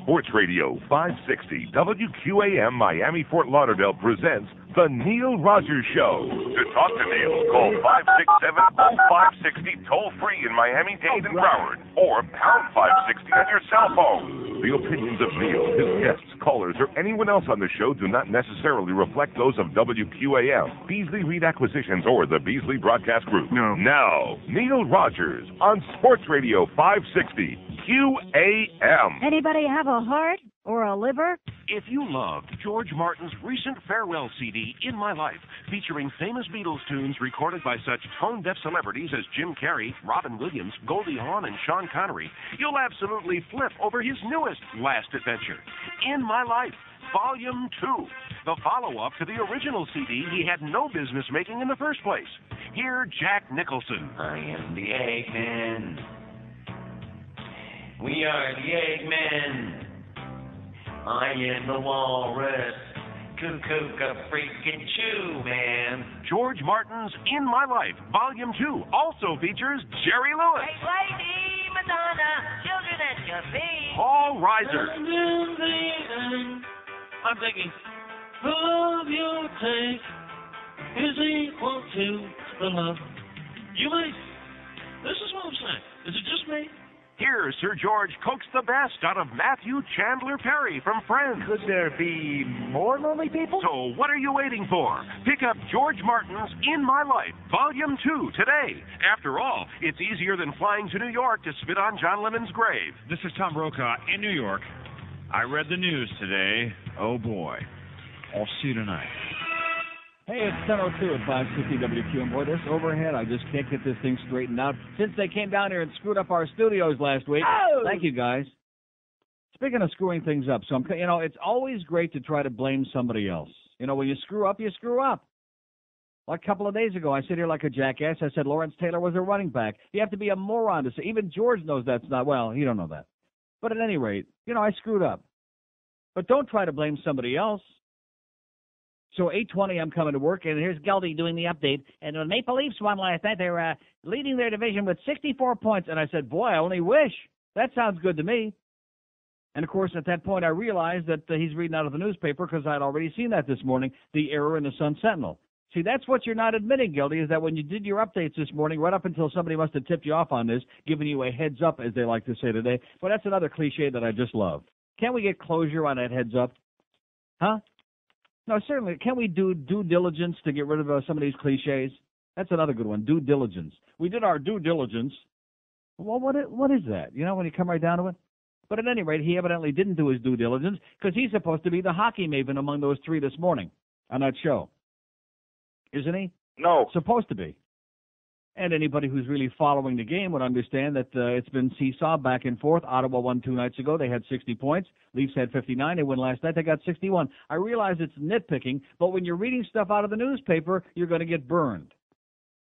Sports Radio 560 WQAM Miami Fort Lauderdale presents The Neil Rogers Show. To talk to Neil, call 567-0560 toll-free in Miami-Dade and Broward, or pound 560 on your cell phone. The opinions of Neil, his guests, callers, or anyone else on the show do not necessarily reflect those of WQAM, Beasley Reed Acquisitions, or the Beasley Broadcast Group. No. Now, Neil Rogers on Sports Radio 560 QAM. Anybody have a heart or a liver? If you loved George Martin's recent farewell CD, In My Life, featuring famous Beatles tunes recorded by such tone-deaf celebrities as Jim Carrey, Robin Williams, Goldie Hawn, and Sean Connery, you'll absolutely flip over his newest last adventure, In My Life, Volume 2, the follow-up to the original CD he had no business making in the first place. Hear Jack Nicholson. I am the Eggman. We are the Eggmen. I am the walrus. Freaking chew, man. George Martin's In My Life, Volume 2, also features Jerry Lewis. Hey, lady, Madonna, children at your feet. Paul Reiser. I'm thinking, love you take is equal to the love you make. This is what I'm saying. Is it just me? Here, Sir George coaxed the best out of Matthew Chandler Perry from Friends. Could there be more lonely people? So what are you waiting for? Pick up George Martin's In My Life, Volume 2, today. After all, it's easier than flying to New York to spit on John Lennon's grave. This is Tom Brokaw in New York. I read the news today. Oh, boy. I'll see you tonight. Hey, it's 10:02 at 560 WQM. Boy, this overhead, I just can't get this thing straightened out. Since they came down here and screwed up our studios last week. Oh! Thank you, guys. Speaking of screwing things up, so it's always great to try to blame somebody else. When you screw up, you screw up. Like a couple of days ago, I sit here like a jackass. I said Lawrence Taylor was a running back. You have to be a moron to say. Even George knows that's not. Well, he don't know that. But at any rate, I screwed up. But don't try to blame somebody else. So 8:20, I'm coming to work, and here's Geldy doing the update. And the Maple Leafs won last night. They're leading their division with 64 points. And I said, boy, I only wish. That sounds good to me. And, of course, at that point, I realized that he's reading out of the newspaper because I'd already seen that this morning, the error in the Sun Sentinel. See, that's what you're not admitting, Geldy, is that when you did your updates this morning, right up until somebody must have tipped you off on this, giving you a heads up, as they like to say today. But that's another cliche that I just love. Can't we get closure on that heads up? Huh? No, certainly. Can we do due diligence to get rid of some of these cliches? That's another good one, due diligence. We did our due diligence. Well, what is that? When you come right down to it? But at any rate, he evidently didn't do his due diligence because he's supposed to be the hockey maven among those three this morning on that show. Isn't he? No. Supposed to be. And anybody who's really following the game would understand that it's been seesaw back and forth. Ottawa won 2 nights ago. They had 60 points. Leafs had 59. They won last night. They got 61. I realize it's nitpicking, but when you're reading stuff out of the newspaper, you're going to get burned.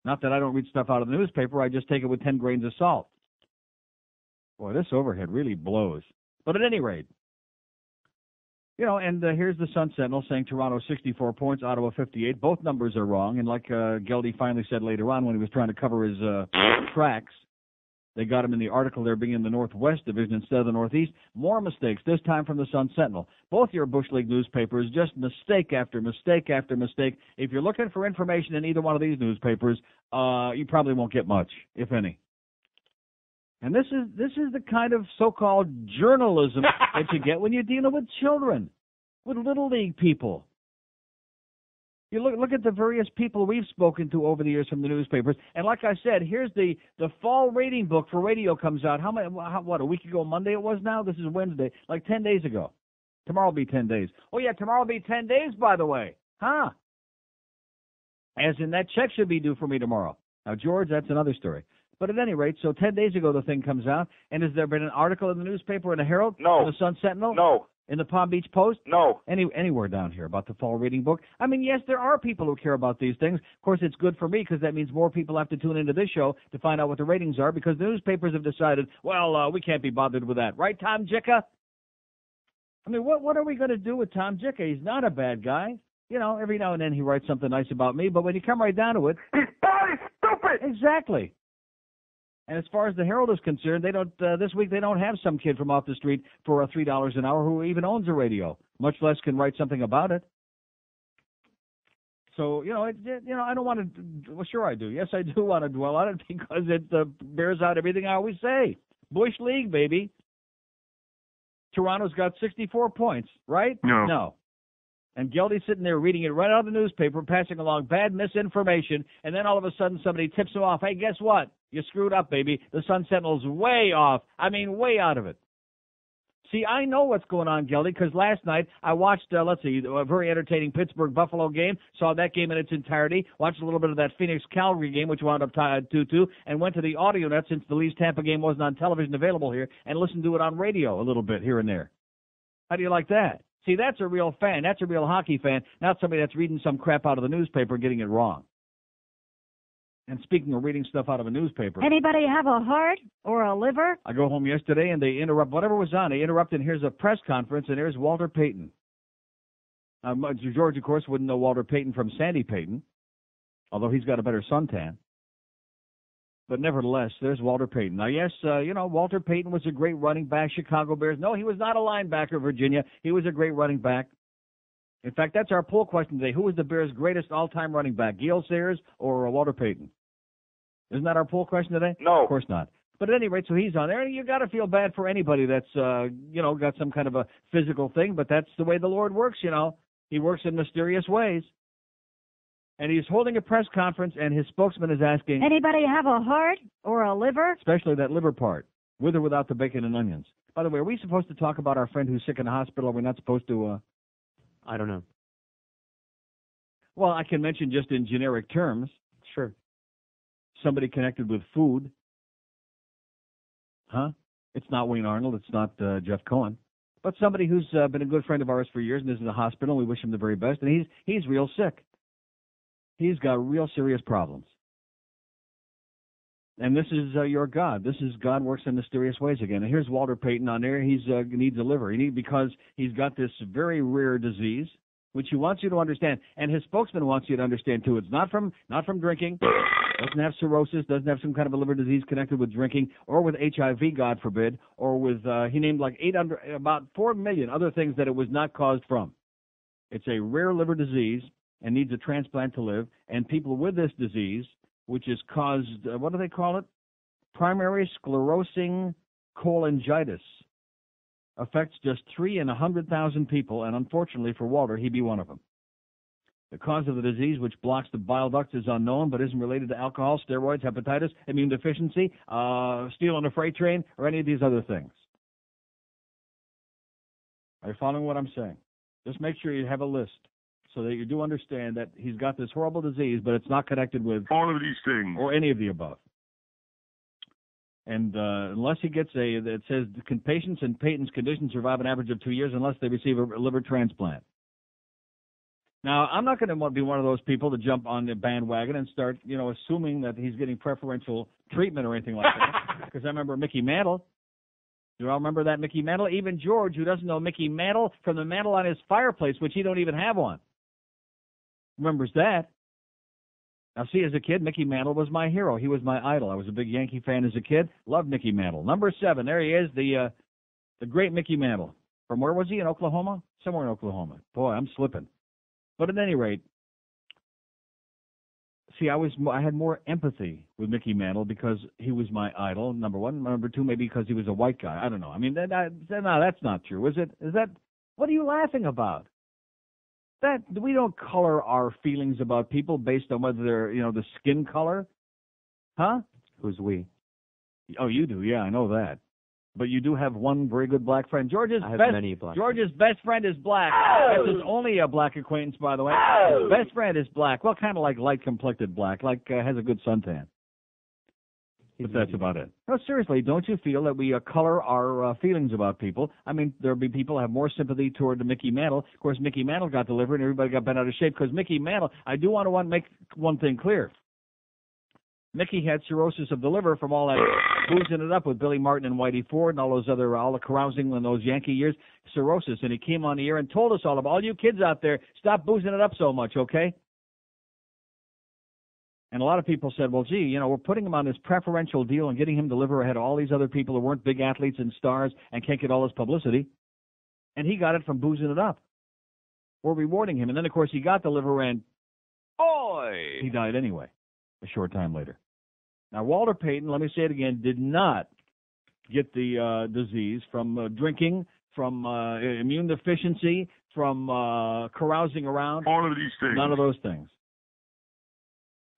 Not that I don't read stuff out of the newspaper. I just take it with 10 grains of salt. Boy, this overhead really blows. But at any rate, and here's the Sun Sentinel saying Toronto 64 points, Ottawa 58. Both numbers are wrong. And like Geldy finally said later on when he was trying to cover his tracks, they got him in the article there being in the Northwest Division instead of the Northeast. More mistakes, this time from the Sun Sentinel. Both your Bush League newspapers, just mistake after mistake after mistake. If you're looking for information in either one of these newspapers, you probably won't get much, if any. And this is the kind of so-called journalism that you get when you're dealing with children, with Little League people. You look at the various people we've spoken to over the years from the newspapers, and like I said, here's the fall rating book for radio comes out. What, a week ago, Monday it was now? This is Wednesday, like 10 days ago. Tomorrow will be 10 days. Oh, yeah, tomorrow will be 10 days, by the way. Huh? As in, that check should be due for me tomorrow. Now, George, that's another story. But at any rate, so 10 days ago the thing comes out, and has there been an article in the newspaper, in the Herald? No. In the Sun Sentinel? No. In the Palm Beach Post? No. Anywhere down here about the fall reading book? I mean, yes, there are people who care about these things. Of course, it's good for me because that means more people have to tune into this show to find out what the ratings are because the newspapers have decided, well, we can't be bothered with that. Right, Tom Jicha? I mean, what are we going to do with Tom Jicha? He's not a bad guy. Every now and then he writes something nice about me, but when you come right down to it... He's stupid! Exactly. And as far as the Herald is concerned, they don't this week they don't have some kid from off the street for $3 an hour who even owns a radio, much less can write something about it. So, I don't want to, well, sure I do. Yes, I do want to dwell on it because it bears out everything I always say. Bush League, baby. Toronto's got 64 points, right? No. And Geldy's sitting there reading it right out of the newspaper, passing along bad misinformation, and then all of a sudden somebody tips him off. Hey, guess what? You screwed up, baby. The Sun Sentinel's way off. I mean, way out of it. See, I know what's going on, Geldy, because last night I watched, a very entertaining Pittsburgh-Buffalo game, saw that game in its entirety, watched a little bit of that Phoenix-Calgary game, which wound up tied 2-2, and went to the audio net since the Leafs-Tampa game wasn't on television available here, and listened to it on radio a little bit here and there. How do you like that? See, that's a real fan. That's a real hockey fan, not somebody that's reading some crap out of the newspaper and getting it wrong. And speaking of reading stuff out of a newspaper. Anybody have a heart or a liver? I go home yesterday and they interrupt whatever was on. They interrupt and here's a press conference and here's Walter Payton. George, of course, wouldn't know Walter Payton from Sandy Payton, although he's got a better suntan. But nevertheless, there's Walter Payton. Now, yes, Walter Payton was a great running back, Chicago Bears. No, he was not a linebacker, Virginia. He was a great running back. In fact, that's our poll question today. Who was the Bears' greatest all-time running back, Gale Sayers or Walter Payton? Isn't that our poll question today? No. Of course not. But at any rate, so he's on there. And you got to feel bad for anybody that's, got some kind of a physical thing. But that's the way the Lord works, He works in mysterious ways. And he's holding a press conference, and his spokesman is asking, anybody have a heart or a liver? Especially that liver part, with or without the bacon and onions. By the way, are we supposed to talk about our friend who's sick in the hospital? Are we not supposed to? I don't know. Well, I can mention just in generic terms. Sure. Somebody connected with food. Huh? It's not Wayne Arnold. It's not Jeff Cohen. But somebody who's been a good friend of ours for years and is in the hospital. We wish him the very best. And he's real sick. He's got real serious problems. And this is your God. This is God works in mysterious ways again. And here's Walter Payton on there. He needs a liver. Because he's got this very rare disease, which he wants you to understand. And his spokesman wants you to understand, too. It's not from drinking. Doesn't have cirrhosis. Doesn't have some kind of a liver disease connected with drinking or with HIV, God forbid, or with, he named like about 4 million other things that it was not caused from. It's a rare liver disease and needs a transplant to live. And people with this disease, which is caused, what do they call it? Primary sclerosing cholangitis. Affects just 3 in 100,000 people, and unfortunately for Walter, he'd be one of them. The cause of the disease, which blocks the bile ducts, is unknown, but isn't related to alcohol, steroids, hepatitis, immune deficiency, stealing a freight train, or any of these other things. Are you following what I'm saying? Just make sure you have a list so that you do understand that he's got this horrible disease, but it's not connected with all of these things or any of the above. And unless he gets it says, can patients in Payton's condition survive an average of 2 years unless they receive a liver transplant? Now, I'm not going to be one of those people to jump on the bandwagon and start, assuming that he's getting preferential treatment or anything like that. Because I remember Mickey Mantle. Do you all remember that Mickey Mantle? Even George, who doesn't know Mickey Mantle from the mantle on his fireplace, which he don't even have one, remembers that. Now, see, as a kid, Mickey Mantle was my hero. He was my idol. I was a big Yankee fan as a kid. Loved Mickey Mantle. Number 7, there he is, the great Mickey Mantle. From where was he, in Oklahoma? Somewhere in Oklahoma. Boy, I'm slipping. But at any rate, see, I had more empathy with Mickey Mantle because he was my idol, number 1. Number 2, maybe because he was a white guy. I don't know. I mean, no, that's not true, is it? Is that? What are you laughing about? That we don't color our feelings about people based on whether they're, the skin color. Huh? Who's we? Oh, you do. Yeah, I know that. But you do have one very good black friend. George's best friend is black. That's his only black acquaintance, by the way. His best friend is black. Well, kind of like light-complected black, has a good suntan. But that's about it. No, seriously, don't you feel that we color our feelings about people? I mean, there'll be people who have more sympathy toward Mickey Mantle. Of course, Mickey Mantle got delivered, and everybody got bent out of shape because Mickey Mantle, I do want to make one thing clear. Mickey had cirrhosis of the liver from all that boozing it up with Billy Martin and Whitey Ford and all the carousing in those Yankee years, cirrhosis. And he came on the air and told us all you kids out there, stop boozing it up so much, okay? And a lot of people said, well, gee, we're putting him on this preferential deal and getting him to liver ahead of all these other people who weren't big athletes and stars and can't get all this publicity. And he got it from boozing it up. We're rewarding him. And then, of course, he got the liver and, he died anyway a short time later. Now, Walter Payton, let me say it again, did not get the disease from drinking, from immune deficiency, from carousing around. All of these things. None of those things.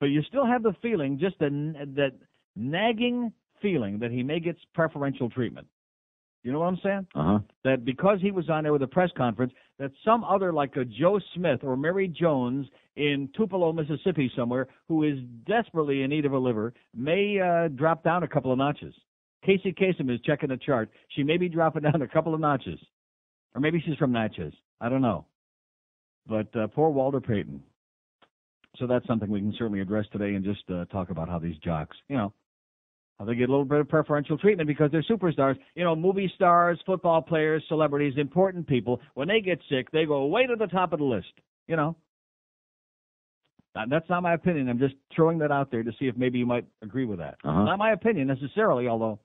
But you still have the feeling, just that nagging feeling that he may get preferential treatment. You know what I'm saying? Uh-huh. That because he was on there with a press conference, that some other, like a Joe Smith or Mary Jones in Tupelo, Mississippi somewhere, who is desperately in need of a liver, may drop down a couple of notches. Casey Kasem is checking the chart. She may be dropping down a couple of notches. Or maybe she's from Natchez. I don't know. But poor Walter Payton. So that's something we can certainly address today and just talk about how these jocks, how they get a little bit of preferential treatment because they're superstars. Movie stars, football players, celebrities, important people. When they get sick, they go way to the top of the list. That's not my opinion. I'm just throwing that out there to see if maybe you might agree with that. Uh-huh. Not my opinion necessarily, although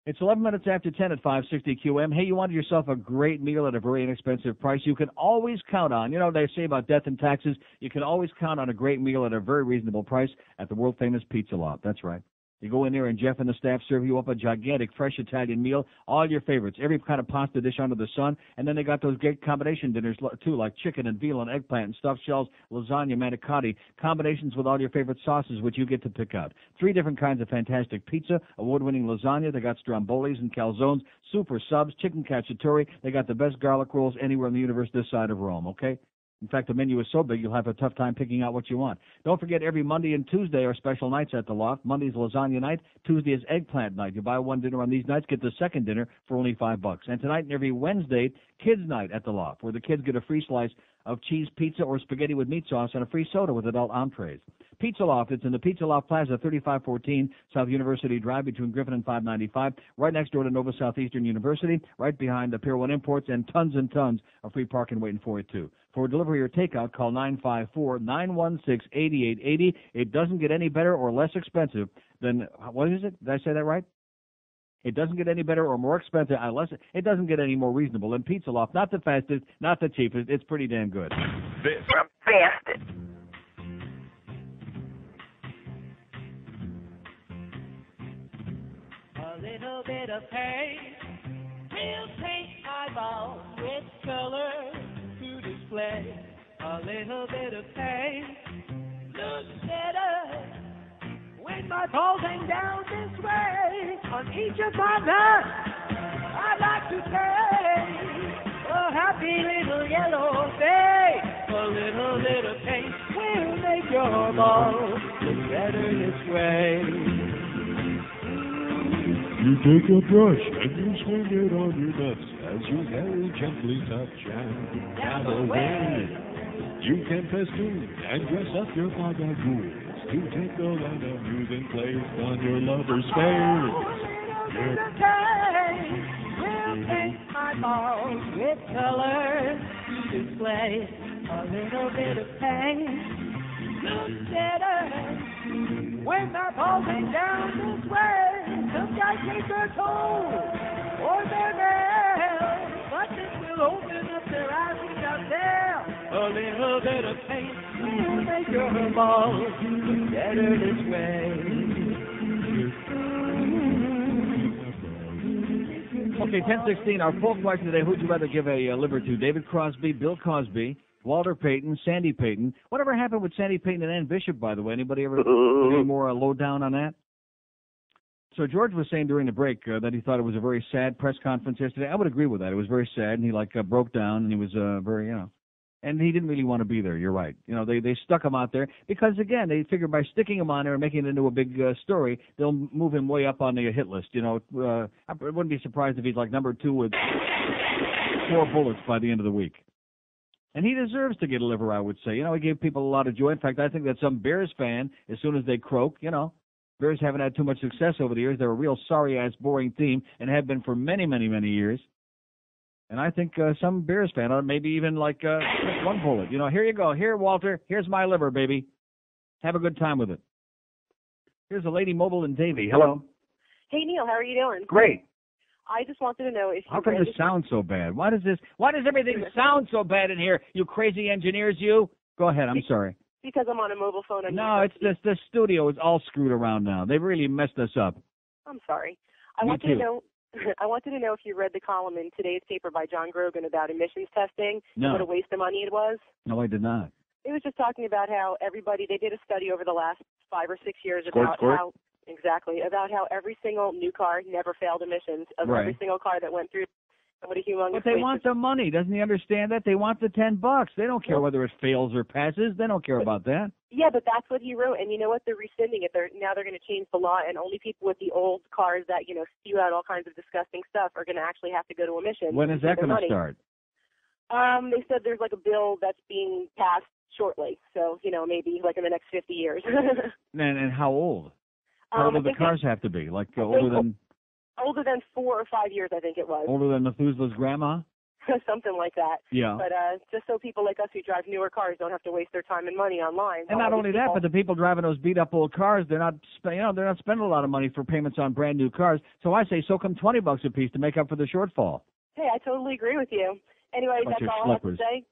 it's 11 minutes after 10 at 560 QM. Hey, you wanted yourself a great meal at a very inexpensive price. You can always count on, they say about death and taxes, you can always count on a great meal at a very reasonable price at the world-famous Pizza Loft. That's right. You go in there and Jeff and the staff serve you up a gigantic fresh Italian meal, all your favorites, every kind of pasta dish under the sun, and then they got those great combination dinners too, like chicken and veal and eggplant and stuffed shells, lasagna, manicotti, combinations with all your favorite sauces, which you get to pick out. 3 different kinds of fantastic pizza, award-winning lasagna, they got strombolis and calzones, super subs, chicken cacciatore, they got the best garlic rolls anywhere in the universe this side of Rome, okay? In fact, the menu is so big you'll have a tough time picking out what you want. Don't forget, every Monday and Tuesday are special nights at the Loft. Monday's lasagna night. Tuesday is eggplant night. You buy one dinner on these nights, get the second dinner for only $5. And tonight and every Wednesday, kids night at the Loft, where the kids get a free slice of cheese pizza or spaghetti with meat sauce and a free soda with adult entrees. Pizza Loft, it's in the Pizza Loft Plaza, 3514 South University Drive between Griffin and 595, right next door to Nova Southeastern University, right behind the Pier 1 Imports, and tons of free parking waiting for you, too. For delivery or takeout, call 954-916-8880. It doesn't get any better or less expensive than, what is it? Did I say that right? It doesn't get any better or more expensive unless it doesn't get any more reasonable than Pizza Loft. Not the fastest, not the cheapest. It's pretty damn good. This. Bastard. A little bit of paint will paint eyeballs with color to display. A little bit of paint looks better when my balls hang down this way. On each of my nuts, I like to take a happy little yellow face. A little bit of paint will make your balls look better this way. You take a brush and you swing it on your nuts as you very gently touch and dab away. You can festoon and dress up your bagagoons to tickle and amuse and play on your lover's face. We'll paint my balls with color to display. A little bit of paint looks better when my balls hang down this way. Some guys take their toes or their nails, but this will open up their eyes without tail. A little bit of paint will make your balls look better this way. Okay, 10:16. Our poll question today: who'd you rather give a liver to? David Crosby, Bill Cosby, Walter Payton, Sandy Payton. Whatever happened with Sandy Payton and Ann Bishop, by the way? Anybody ever any more lowdown on that? So George was saying during the break that he thought it was a very sad press conference yesterday. I would agree with that. It was very sad, and he broke down, and he was very, and he didn't really want to be there. You're right. They stuck him out there because, again, they figured by sticking him on there and making it into a big story, they'll move him way up on the hit list. I wouldn't be surprised if he's like number 2 with 4 bullets by the end of the week. And he deserves to get a liver, I would say. He gave people a lot of joy. In fact, I think that some Bears fan, as soon as they croak, Bears haven't had too much success over the years. They're a real sorry-ass, boring team and have been for many, many, many years. And I think some Bears fan, or maybe even pick 1 bullet. Here you go. Here, Walter. Here's my liver, baby. Have a good time with it. Here's a lady mobile in Davie. Hello. Hey, Neil, how are you doing? Great. I just wanted to know if you How come this sounds so bad? Why does everything sound so bad in here, you crazy engineers, you? Go ahead, I'm sorry. Because I'm on a mobile phone. No, it's the studio is all screwed around now. They really messed us up. I'm sorry. I Me wanted too. to know I wanted to know if you read the column in today's paper by John Grogan about emissions testing and No. what a waste of money it was. No, I did not. It was just talking about how they did a study over the last 5 or 6 years Squirt, about squirt. how every single new car never failed emissions of Right. every single car that went through. What a humongous But they waste want of- the money. Doesn't he understand that? They want the $10. They don't care whether it fails or passes. They don't care about that. Yeah, but that's what he wrote, and you know what? They're rescinding it. Now they're going to change the law, and only people with the old cars that spew out all kinds of disgusting stuff are going to actually have to go to emissions. When is that going to start? They said there's like a bill that's being passed shortly, so maybe like in the next 50 years. And how old? How old do the cars have to be? Like older than 4 or 5 years, I think it was. older than Methuselah's grandma? Something like that. Yeah. But just so people like us who drive newer cars don't have to waste their time and money online. And not only that, but the people driving those beat up old cars, they're not spending a lot of money for payments on brand new cars. So I say soak them $20 a piece to make up for the shortfall. Hey, I totally agree with you. Anyway, Bunch that's of all I have to schleppers. say.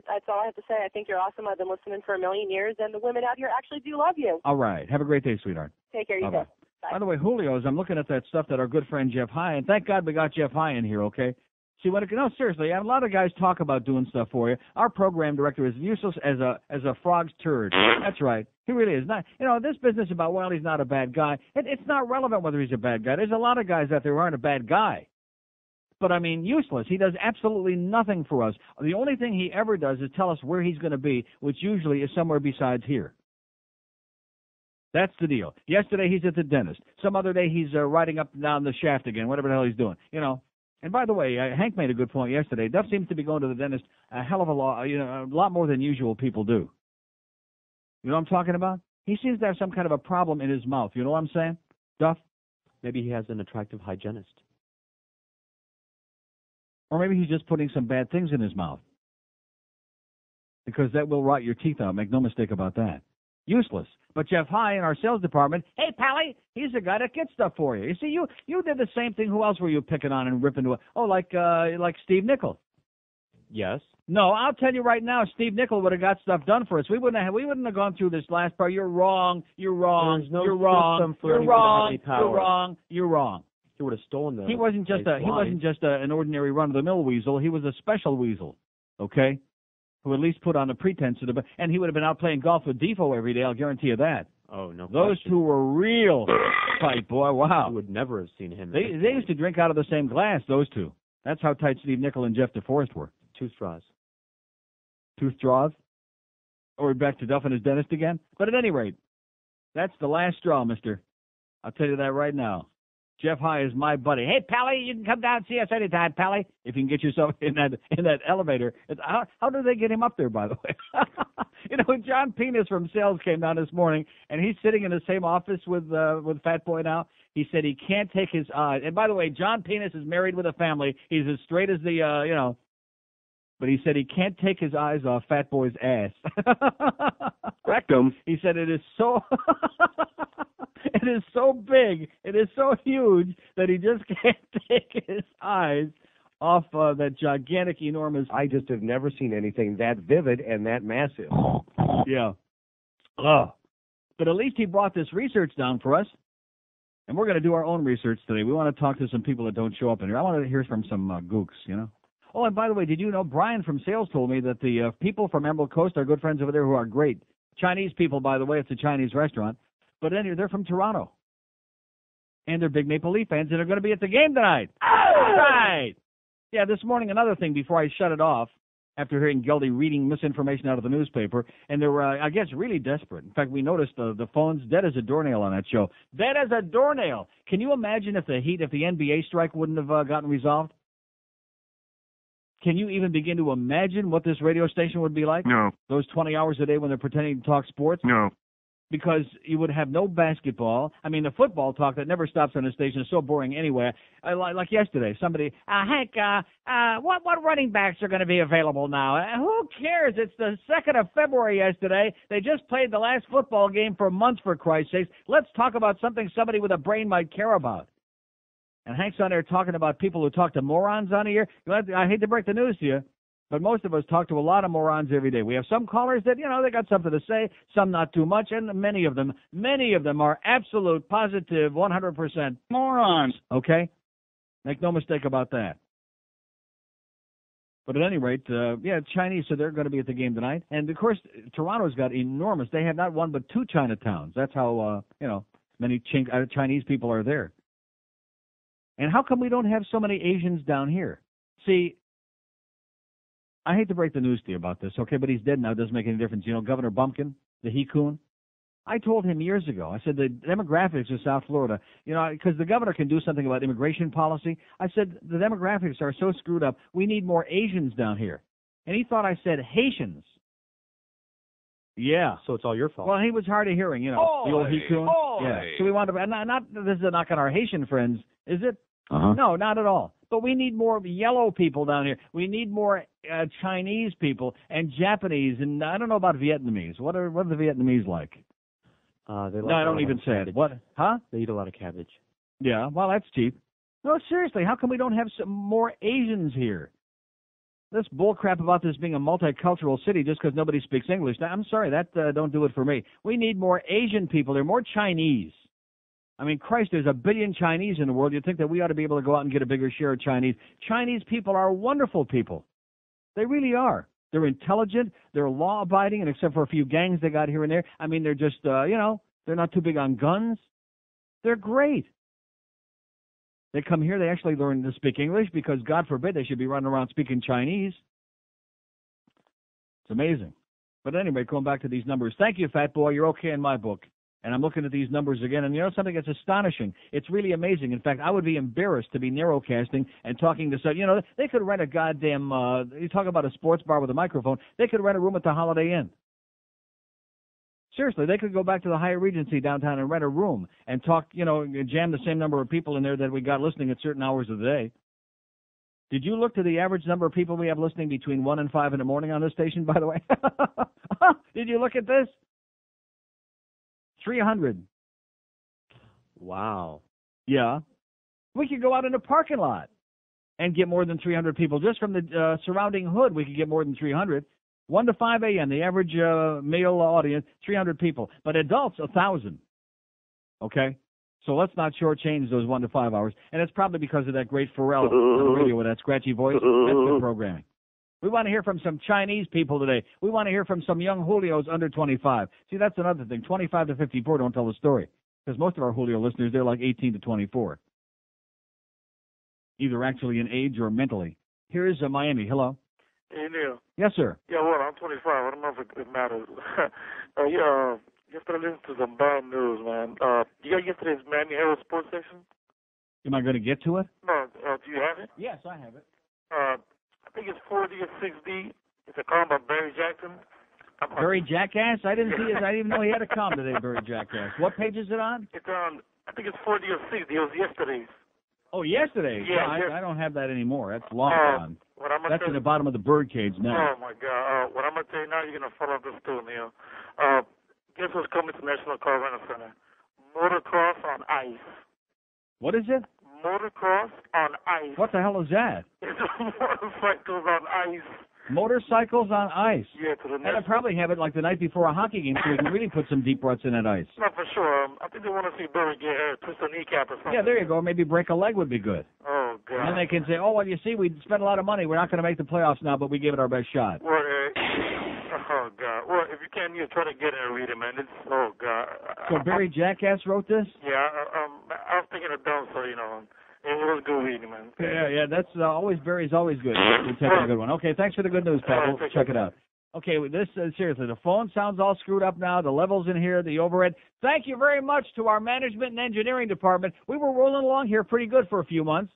That's all I have to say. I think you're awesome. I've been listening for a million years, and the women out here actually do love you. All right. Have a great day, sweetheart. Take care, you Bye-bye. too. Bye. By the way, Julio's, I'm looking at that stuff that our good friend Jeff High, and thank God we got Jeff High in here, okay? See, no, seriously, a lot of guys talk about doing stuff for you. Our program director is useless as a frog's turd. That's right. He really is. Not, this business about, well, he's not a bad guy, it's not relevant whether he's a bad guy. There's a lot of guys out there who aren't a bad guy. But, I mean, useless. He does absolutely nothing for us. The only thing he ever does is tell us where he's going to be, which usually is somewhere besides here. That's the deal. Yesterday, he's at the dentist. Some other day, he's riding up and down the shaft again, whatever the hell he's doing, And by the way, Hank made a good point yesterday. Duff seems to be going to the dentist a hell of a lot more than usual people do. You know what I'm talking about? He seems to have some kind of a problem in his mouth. You know what I'm saying, Duff? Maybe he has an attractive hygienist. Or maybe he's just putting some bad things in his mouth. Because that will rot your teeth out. Make no mistake about that. Useless. But Jeff High in our sales department, hey, Pally, he's the guy that gets stuff for you. You see, you did the same thing. Who else were you picking on and ripping to? Oh, like Steve Nickel. Yes. No, I'll tell you right now, Steve Nickel would have got stuff done for us. We wouldn't have gone through this last part. You're wrong. You're wrong. There's no you're wrong. system for You're anyone to have wrong. any power. You're wrong. You're wrong. He would have stolen the. He wasn't just an ordinary run-of-the-mill weasel. He was a special weasel, okay, who at least put on the pretense of and he would have been out playing golf with Defoe every day. I'll guarantee you that. Oh no. Those two were real tight, boy. Wow. I would never have seen him. They used to drink out of the same glass. Those two. That's how tight Steve Nickel and Jeff DeForest were. 2 straws. 2 straws. Or we're back to Duff and his dentist again. But at any rate, that's the last straw, mister. I'll tell you that right now. Jeff High is my buddy. Hey, Pally, you can come down and see us anytime, Pally, if you can get yourself in that elevator. How do they get him up there, by the way? John Penis from sales came down this morning, and he's sitting in the same office with Fat Boy now. He said he can't take his eyes. And by the way, John Penis is married with a family. He's as straight as the, But he said he can't take his eyes off Fat Boy's ass. Rectum. He said it is so... It is so big, it is so huge that he just can't take his eyes off that gigantic, enormous... I just have never seen anything that vivid and that massive. Yeah. But at least he brought this research down for us, and we're going to do our own research today. We want to talk to some people that don't show up in here. I want to hear from some gooks, Oh, and by the way, did you know Brian from sales told me that the people from Emerald Coast are good friends over there who are great. Chinese people, by the way. It's a Chinese restaurant. But anyway, they're from Toronto. And they're big Maple Leaf fans, and they're going to be at the game tonight. Oh! Right. Yeah, this morning, another thing before I shut it off, after hearing Geldy reading misinformation out of the newspaper, and they were, I guess, really desperate. In fact, we noticed the phone's dead as a doornail on that show. Dead as a doornail. Can you imagine if the NBA strike wouldn't have gotten resolved? Can you even begin to imagine what this radio station would be like? No. Those 20 hours a day when they're pretending to talk sports? No. because you would have no basketball. I mean, the football talk that never stops on the station is so boring anyway. Like yesterday, somebody, Hank, what running backs are going to be available now? Who cares? It's the 2nd of February yesterday. They just played the last football game for months, for Christ's sakes. Let's talk about something somebody with a brain might care about. And Hank's on there talking about people who talk to morons on here. I hate to break the news to you, but most of us talk to a lot of morons every day. We have some callers that, they got something to say, some not too much, and many of them are absolute, positive, 100% morons. Okay? Make no mistake about that. But at any rate, Chinese, so they're going to be at the game tonight. And, of course, Toronto's got enormous. They have not one but 2 Chinatowns. That's how, many Chinese people are there. And how come we don't have so many Asians down here? See, I hate to break the news to you about this, okay, but he's dead now. It doesn't make any difference. Governor Bumpkin, the he-coon, I told him years ago, I said the demographics of South Florida, because the governor can do something about immigration policy. I said the demographics are so screwed up, we need more Asians down here. And he thought I said Haitians. Yeah. So it's all your fault. Well, he was hard of hearing, the old he-coon. Yeah. So we wanted to, not this is a knock on our Haitian friends, is it? Uh-huh. No, not at all. But we need more yellow people down here. We need more Chinese people and Japanese, and I don't know about Vietnamese. What are the Vietnamese like? I don't even say it. What? Huh? They eat a lot of cabbage. Yeah, well, that's cheap. No, seriously, how come we don't have some more Asians here? This bullcrap about this being a multicultural city just because nobody speaks English. Now, I'm sorry, that don't do it for me. We need more Asian people. There are more Chinese. I mean, Christ, there's 1 billion Chinese in the world. You'd think that we ought to be able to go out and get a bigger share of Chinese. Chinese people are wonderful people. They really are. They're intelligent. They're law-abiding, and except for a few gangs they got here and there, I mean, they're just, they're not too big on guns. They're great. They come here, they actually learn to speak English because, God forbid, they should be running around speaking Chinese. It's amazing. But anyway, going back to these numbers. Thank you, Fat Boy. You're okay in my book. And I'm looking at these numbers again, and something that's astonishing. It's really amazing. In fact, I would be embarrassed to be narrowcasting and talking to some, they could rent a goddamn, you talk about a sports bar with a microphone, they could rent a room at the Holiday Inn. Seriously, they could go back to the Hyatt Regency downtown and rent a room and talk, jam the same number of people in there that we got listening at certain hours of the day. Did you look to the average number of people we have listening between 1 and 5 in the morning on this station, by the way? Did you look at this? 300. Wow. Yeah. We could go out in a parking lot and get more than 300 people. Just from the surrounding hood, we could get more than 300. 1 to 5 a.m., the average male audience, 300 people. But adults, 1,000. Okay? So let's not shortchange those 1 to 5 hours. And it's probably because of that great Pharrell on the radio with that scratchy voice. That's good programming. We want to hear from some Chinese people today. We want to hear from some young Julios under 25. See, that's another thing. 25 to 54 don't tell the story. Because most of our Julio listeners, they're like 18 to 24. Either actually in age or mentally. Here is Miami. Hello. Hey, Neil. Yes, sir. Yeah, well, I'm 25. I don't know if it matters. Yesterday I listened to some bad news, man. You got yesterday's Miami Herald Sports section? Am I going to get to it? No. Do you have it? Yes, I have it. I think it's 4D or 6D. It's a column by Barry Jackson. Barry Jackass? I didn't see it. I didn't even know he had a column today, Barry Jackass. What page is it on? It's on, I think it's 4D or 6D. It was yesterday's. Oh, yesterday's? Yeah. I don't have that anymore. That's long gone. That's in the bottom of the birdcage now. Oh, my God. What I'm going to tell you now, you're going to follow this too, Neil. Guess what's coming to National Car Rental Center? Motocross on ice. What is it? Motocross on ice. What the hell is that? It's motorcycles on ice. Motorcycles on ice. Yeah, to the And I probably have it like the night before a hockey game so we can really put some deep ruts in that ice. Not for sure. I think they want to see Barry get twist a kneecap or something. Yeah, there you go. Maybe break a leg would be good. Oh, God. And then they can say, oh, well, you see, we spent a lot of money. We're not going to make the playoffs now, but we gave it our best shot. Well, oh, God. Well, if you can, you try to get it and read it, man. It's, oh, God. So Barry Jackass wrote this? Yeah, I was thinking of them, so, it was good reading, man. Yeah, that's Barry's always good. We'll take a good one. Okay, thanks for the good news, Pat. We'll check it out. Okay, this seriously, the phone sounds all screwed up now. The levels in here, the overhead. Thank you very much to our management and engineering department. We were rolling along here pretty good for a few months.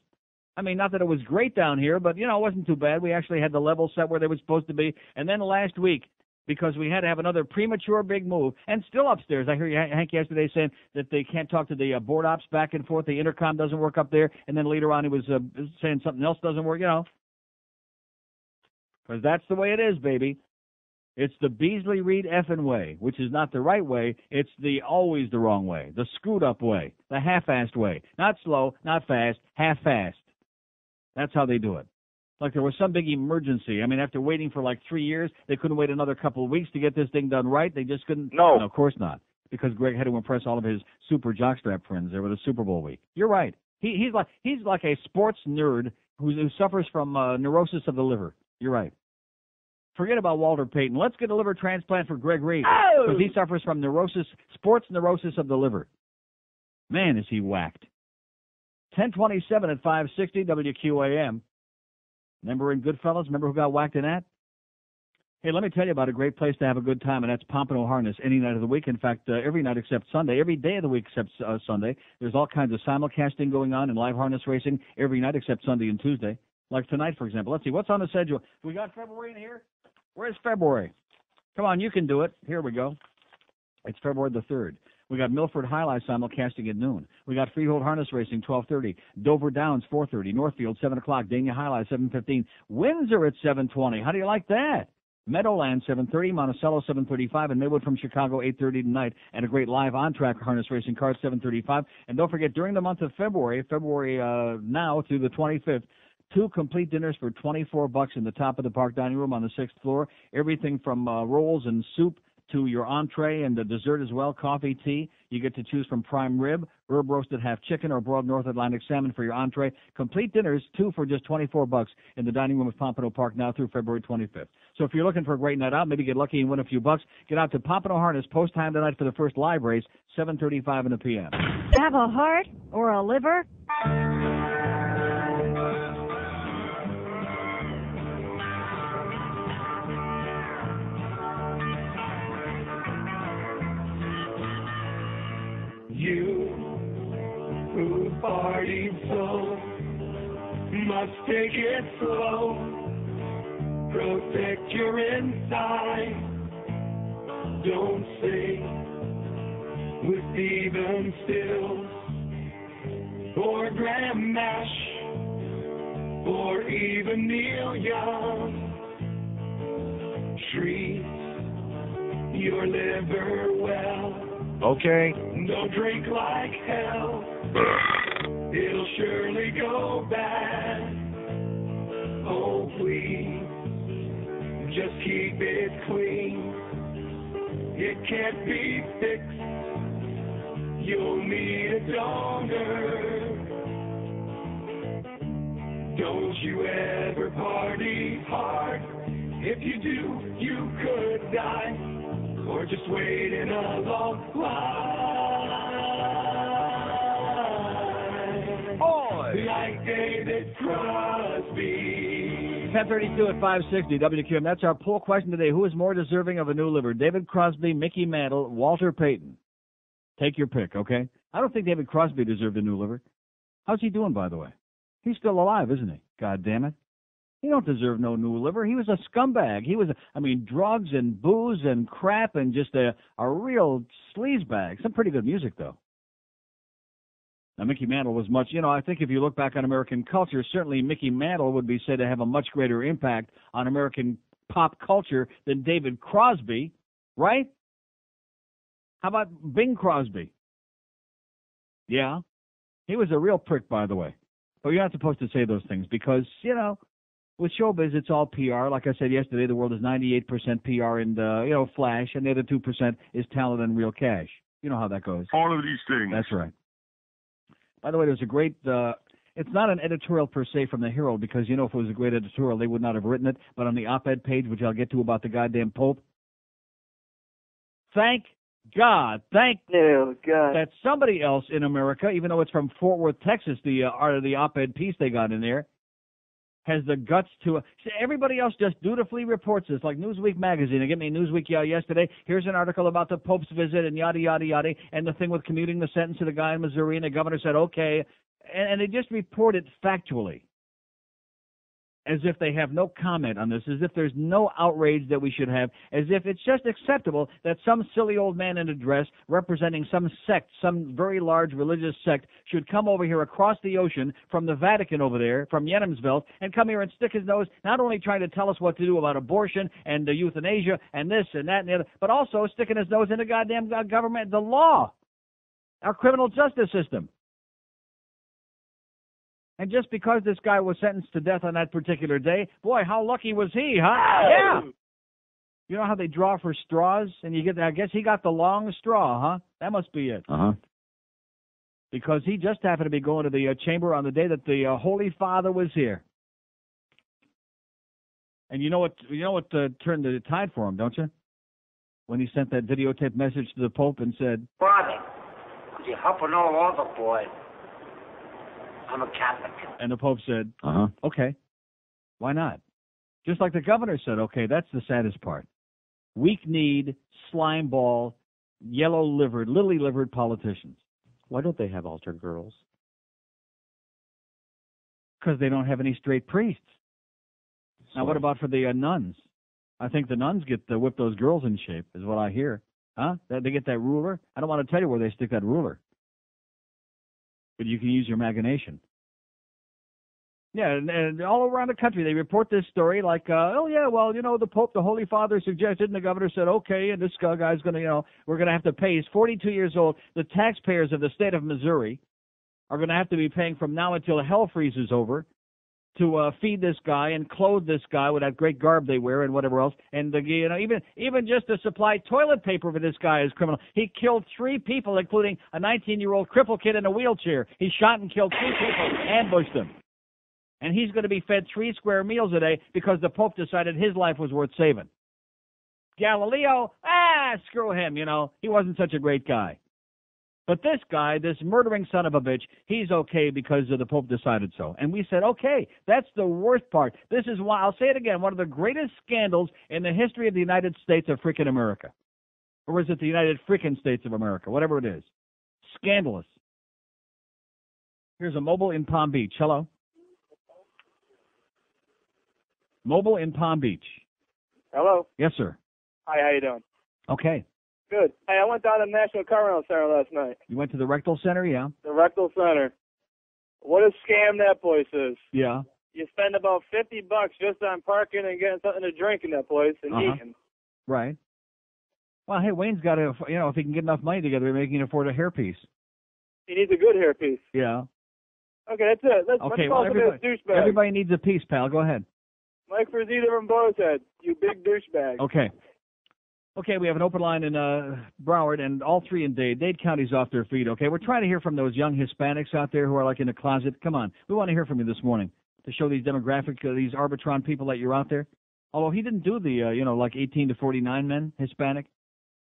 I mean, not that it was great down here, but, it wasn't too bad. We actually had the levels set where they were supposed to be. And then last week, because we had to have another premature big move. And still upstairs, I heard Hank yesterday saying that they can't talk to the board ops back and forth. The intercom doesn't work up there. And then later on he was saying something else doesn't work, Because that's the way it is, baby. It's the Beasley Reed effing way, which is not the right way. It's always the wrong way, the screwed up way, the half-assed way. Not slow, not fast, half-fast. That's how they do it. Like there was some big emergency. I mean, after waiting for like 3 years, they couldn't wait another couple of weeks to get this thing done right. They just couldn't. No, of course not. Because Greg had to impress all of his super jockstrap friends there with the Super Bowl week. You're right. He's like a sports nerd who suffers from neurosis of the liver. You're right. Forget about Walter Payton. Let's get a liver transplant for Greg Reed because he suffers from sports neurosis of the liver. Man, is he whacked. 1027 at 560 WQAM. Remember in Goodfellas? Remember who got whacked in that? Hey, let me tell you about a great place to have a good time, and that's Pompano Harness any night of the week. In fact, every night except Sunday. Every day of the week except Sunday. There's all kinds of simulcasting going on and live harness racing every night except Sunday and Tuesday. Like tonight, for example. Let's see. What's on the schedule? We got February in here? Where's February? Come on, you can do it. Here we go. It's February the 3rd. We got Milford Highlight simulcasting at noon. We got Freehold Harness Racing, 12:30. Dover Downs, 4:30. Northfield, 7 o'clock. Dania Highlight, 7:15. Windsor at 7:20. How do you like that? Meadowland, 7:30. Monticello, 7:35. And Maywood from Chicago, 8:30 tonight. And a great live on-track harness racing car at 7:35. And don't forget, during the month of February now through the 25th, 2 complete dinners for $24 in the top of the park dining room on the 6th floor. Everything from rolls and soup to your entree and the dessert as well, coffee, tea. You get to choose from prime rib, herb roasted half chicken, or broiled North Atlantic salmon for your entree. Complete dinners, 2 for just $24 in the dining room of Pompano Park now through February 25th. So if you're looking for a great night out, maybe get lucky and win a few bucks, get out to Pompano Harness post time tonight for the first live race, 7:35 in the p.m. Have a heart or a liver? You who partied so must take it slow. Protect your inside. Don't sing with even Stills or Graham Nash or even Neil Young. Treat your liver well. Okay. Don't drink like hell. It'll surely go bad. Oh, please, just keep it clean. It can't be fixed. You'll need a donor. Don't you ever party hard. If you do, you could die. Or just wait in a long line. Like David Crosby. 1032 at 560 WQM. That's our poll question today. Who is more deserving of a new liver? David Crosby, Mickey Mantle, Walter Payton. Take your pick, okay? I don't think David Crosby deserved a new liver. How's he doing, by the way? He's still alive, isn't he? God damn it. He don't deserve no new liver. He was a scumbag. He was, drugs and booze and crap and just a real sleazebag. Some pretty good music, though. Now, Mickey Mantle was much, I think if you look back on American culture, certainly Mickey Mantle would be said to have a much greater impact on American pop culture than David Crosby, right? How about Bing Crosby? Yeah. He was a real prick, by the way. But you're not supposed to say those things because, with showbiz, it's all PR. Like I said yesterday, the world is 98% PR and, flash, and the other 2% is talent and real cash. You know how that goes. All of these things. That's right. By the way, there's a great, it's not an editorial per se from the Herald because, if it was a great editorial, they would not have written it. But on the op-ed page, which I'll get to about the goddamn Pope, thank God that somebody else in America, even though it's from Fort Worth, Texas, the op-ed piece they got in there, has the guts to everybody else just dutifully reports this, like Newsweek magazine. They gave me Newsweek yesterday. Here's an article about the Pope's visit and yada, yada, yada, and the thing with commuting the sentence to the guy in Missouri, and the governor said, okay, and they just report it factually. as if they have no comment on this, as if there's no outrage that we should have, as if it's just acceptable that some silly old man in a dress representing some sect, some very large religious sect, should come over here across the ocean from the Vatican over there, from Yenemsveld, and come here and stick his nose, not only trying to tell us what to do about abortion and euthanasia and this and that and the other, but also sticking his nose in the goddamn government, the law, our criminal justice system. And just because this guy was sentenced to death on that particular day, boy, how lucky was he, huh? Yeah. You know how they draw for straws? And you get, I guess he got the long straw, huh? That must be it. Uh-huh. Because he just happened to be going to the chamber on the day that the Holy Father was here. And you know what turned the tide for him, don't you? When he sent that videotape message to the Pope and said, Father, could you help an all overboard? I'm a Catholic. And the Pope said, uh-huh, okay, why not? Just like the governor said, okay, that's the saddest part. Weak-kneed, slime-ball, yellow-livered, lily-livered politicians. Why don't they have altar girls? Because they don't have any straight priests. Now, what about for the nuns? I think the nuns get to whip those girls in shape, is what I hear. Huh? They get that ruler? I don't want to tell you where they stick that ruler. But you can use your imagination. Yeah, and all around the country, they report this story like, the Pope, the Holy Father suggested, and the governor said, okay, and this guy's going to, we're going to have to pay. He's 42 years old. The taxpayers of the state of Missouri are going to have to be paying from now until hell freezes over to feed this guy and clothe this guy with that great garb they wear and whatever else. And, even just to supply toilet paper for this guy is criminal. He killed 3 people, including a 19-year-old crippled kid in a wheelchair. He shot and killed 3 people, ambushed them. And he's going to be fed 3 square meals a day because the Pope decided his life was worth saving. Galileo, screw him, He wasn't such a great guy. But this guy, this murdering son of a bitch, he's okay because the Pope decided so. And we said, okay, that's the worst part. This is why, I'll say it again, one of the greatest scandals in the history of the United States of frickin' America. Or is it the United frickin' States of America? Whatever it is. Scandalous. Here's a mobile in Palm Beach. Hello? Mobile in Palm Beach. Hello? Yes, sir. Hi, how you doing? Okay. Good. Hey, I went down to the National Car Rental Center last night. You went to the Rectal Center, yeah? The Rectal Center. What a scam that place is. Yeah. You spend about $50 just on parking and getting something to drink in that place and eating. Right. Well, hey, Wayne's got to, if he can get enough money together, maybe he can afford a hairpiece. He needs a good hairpiece. Yeah. Okay, that's it. Let's call him a douchebag. Everybody needs a piece, pal. Go ahead. Mike Frazita from Bonehead, you big douchebag. Okay. Okay, we have an open line in Broward and all 3 in Dade. Dade County's off their feet, okay? We're trying to hear from those young Hispanics out there who are like in the closet. Come on. We want to hear from you this morning to show these demographic, these Arbitron people that you're out there. Although he didn't do the, like 18 to 49 men, Hispanic.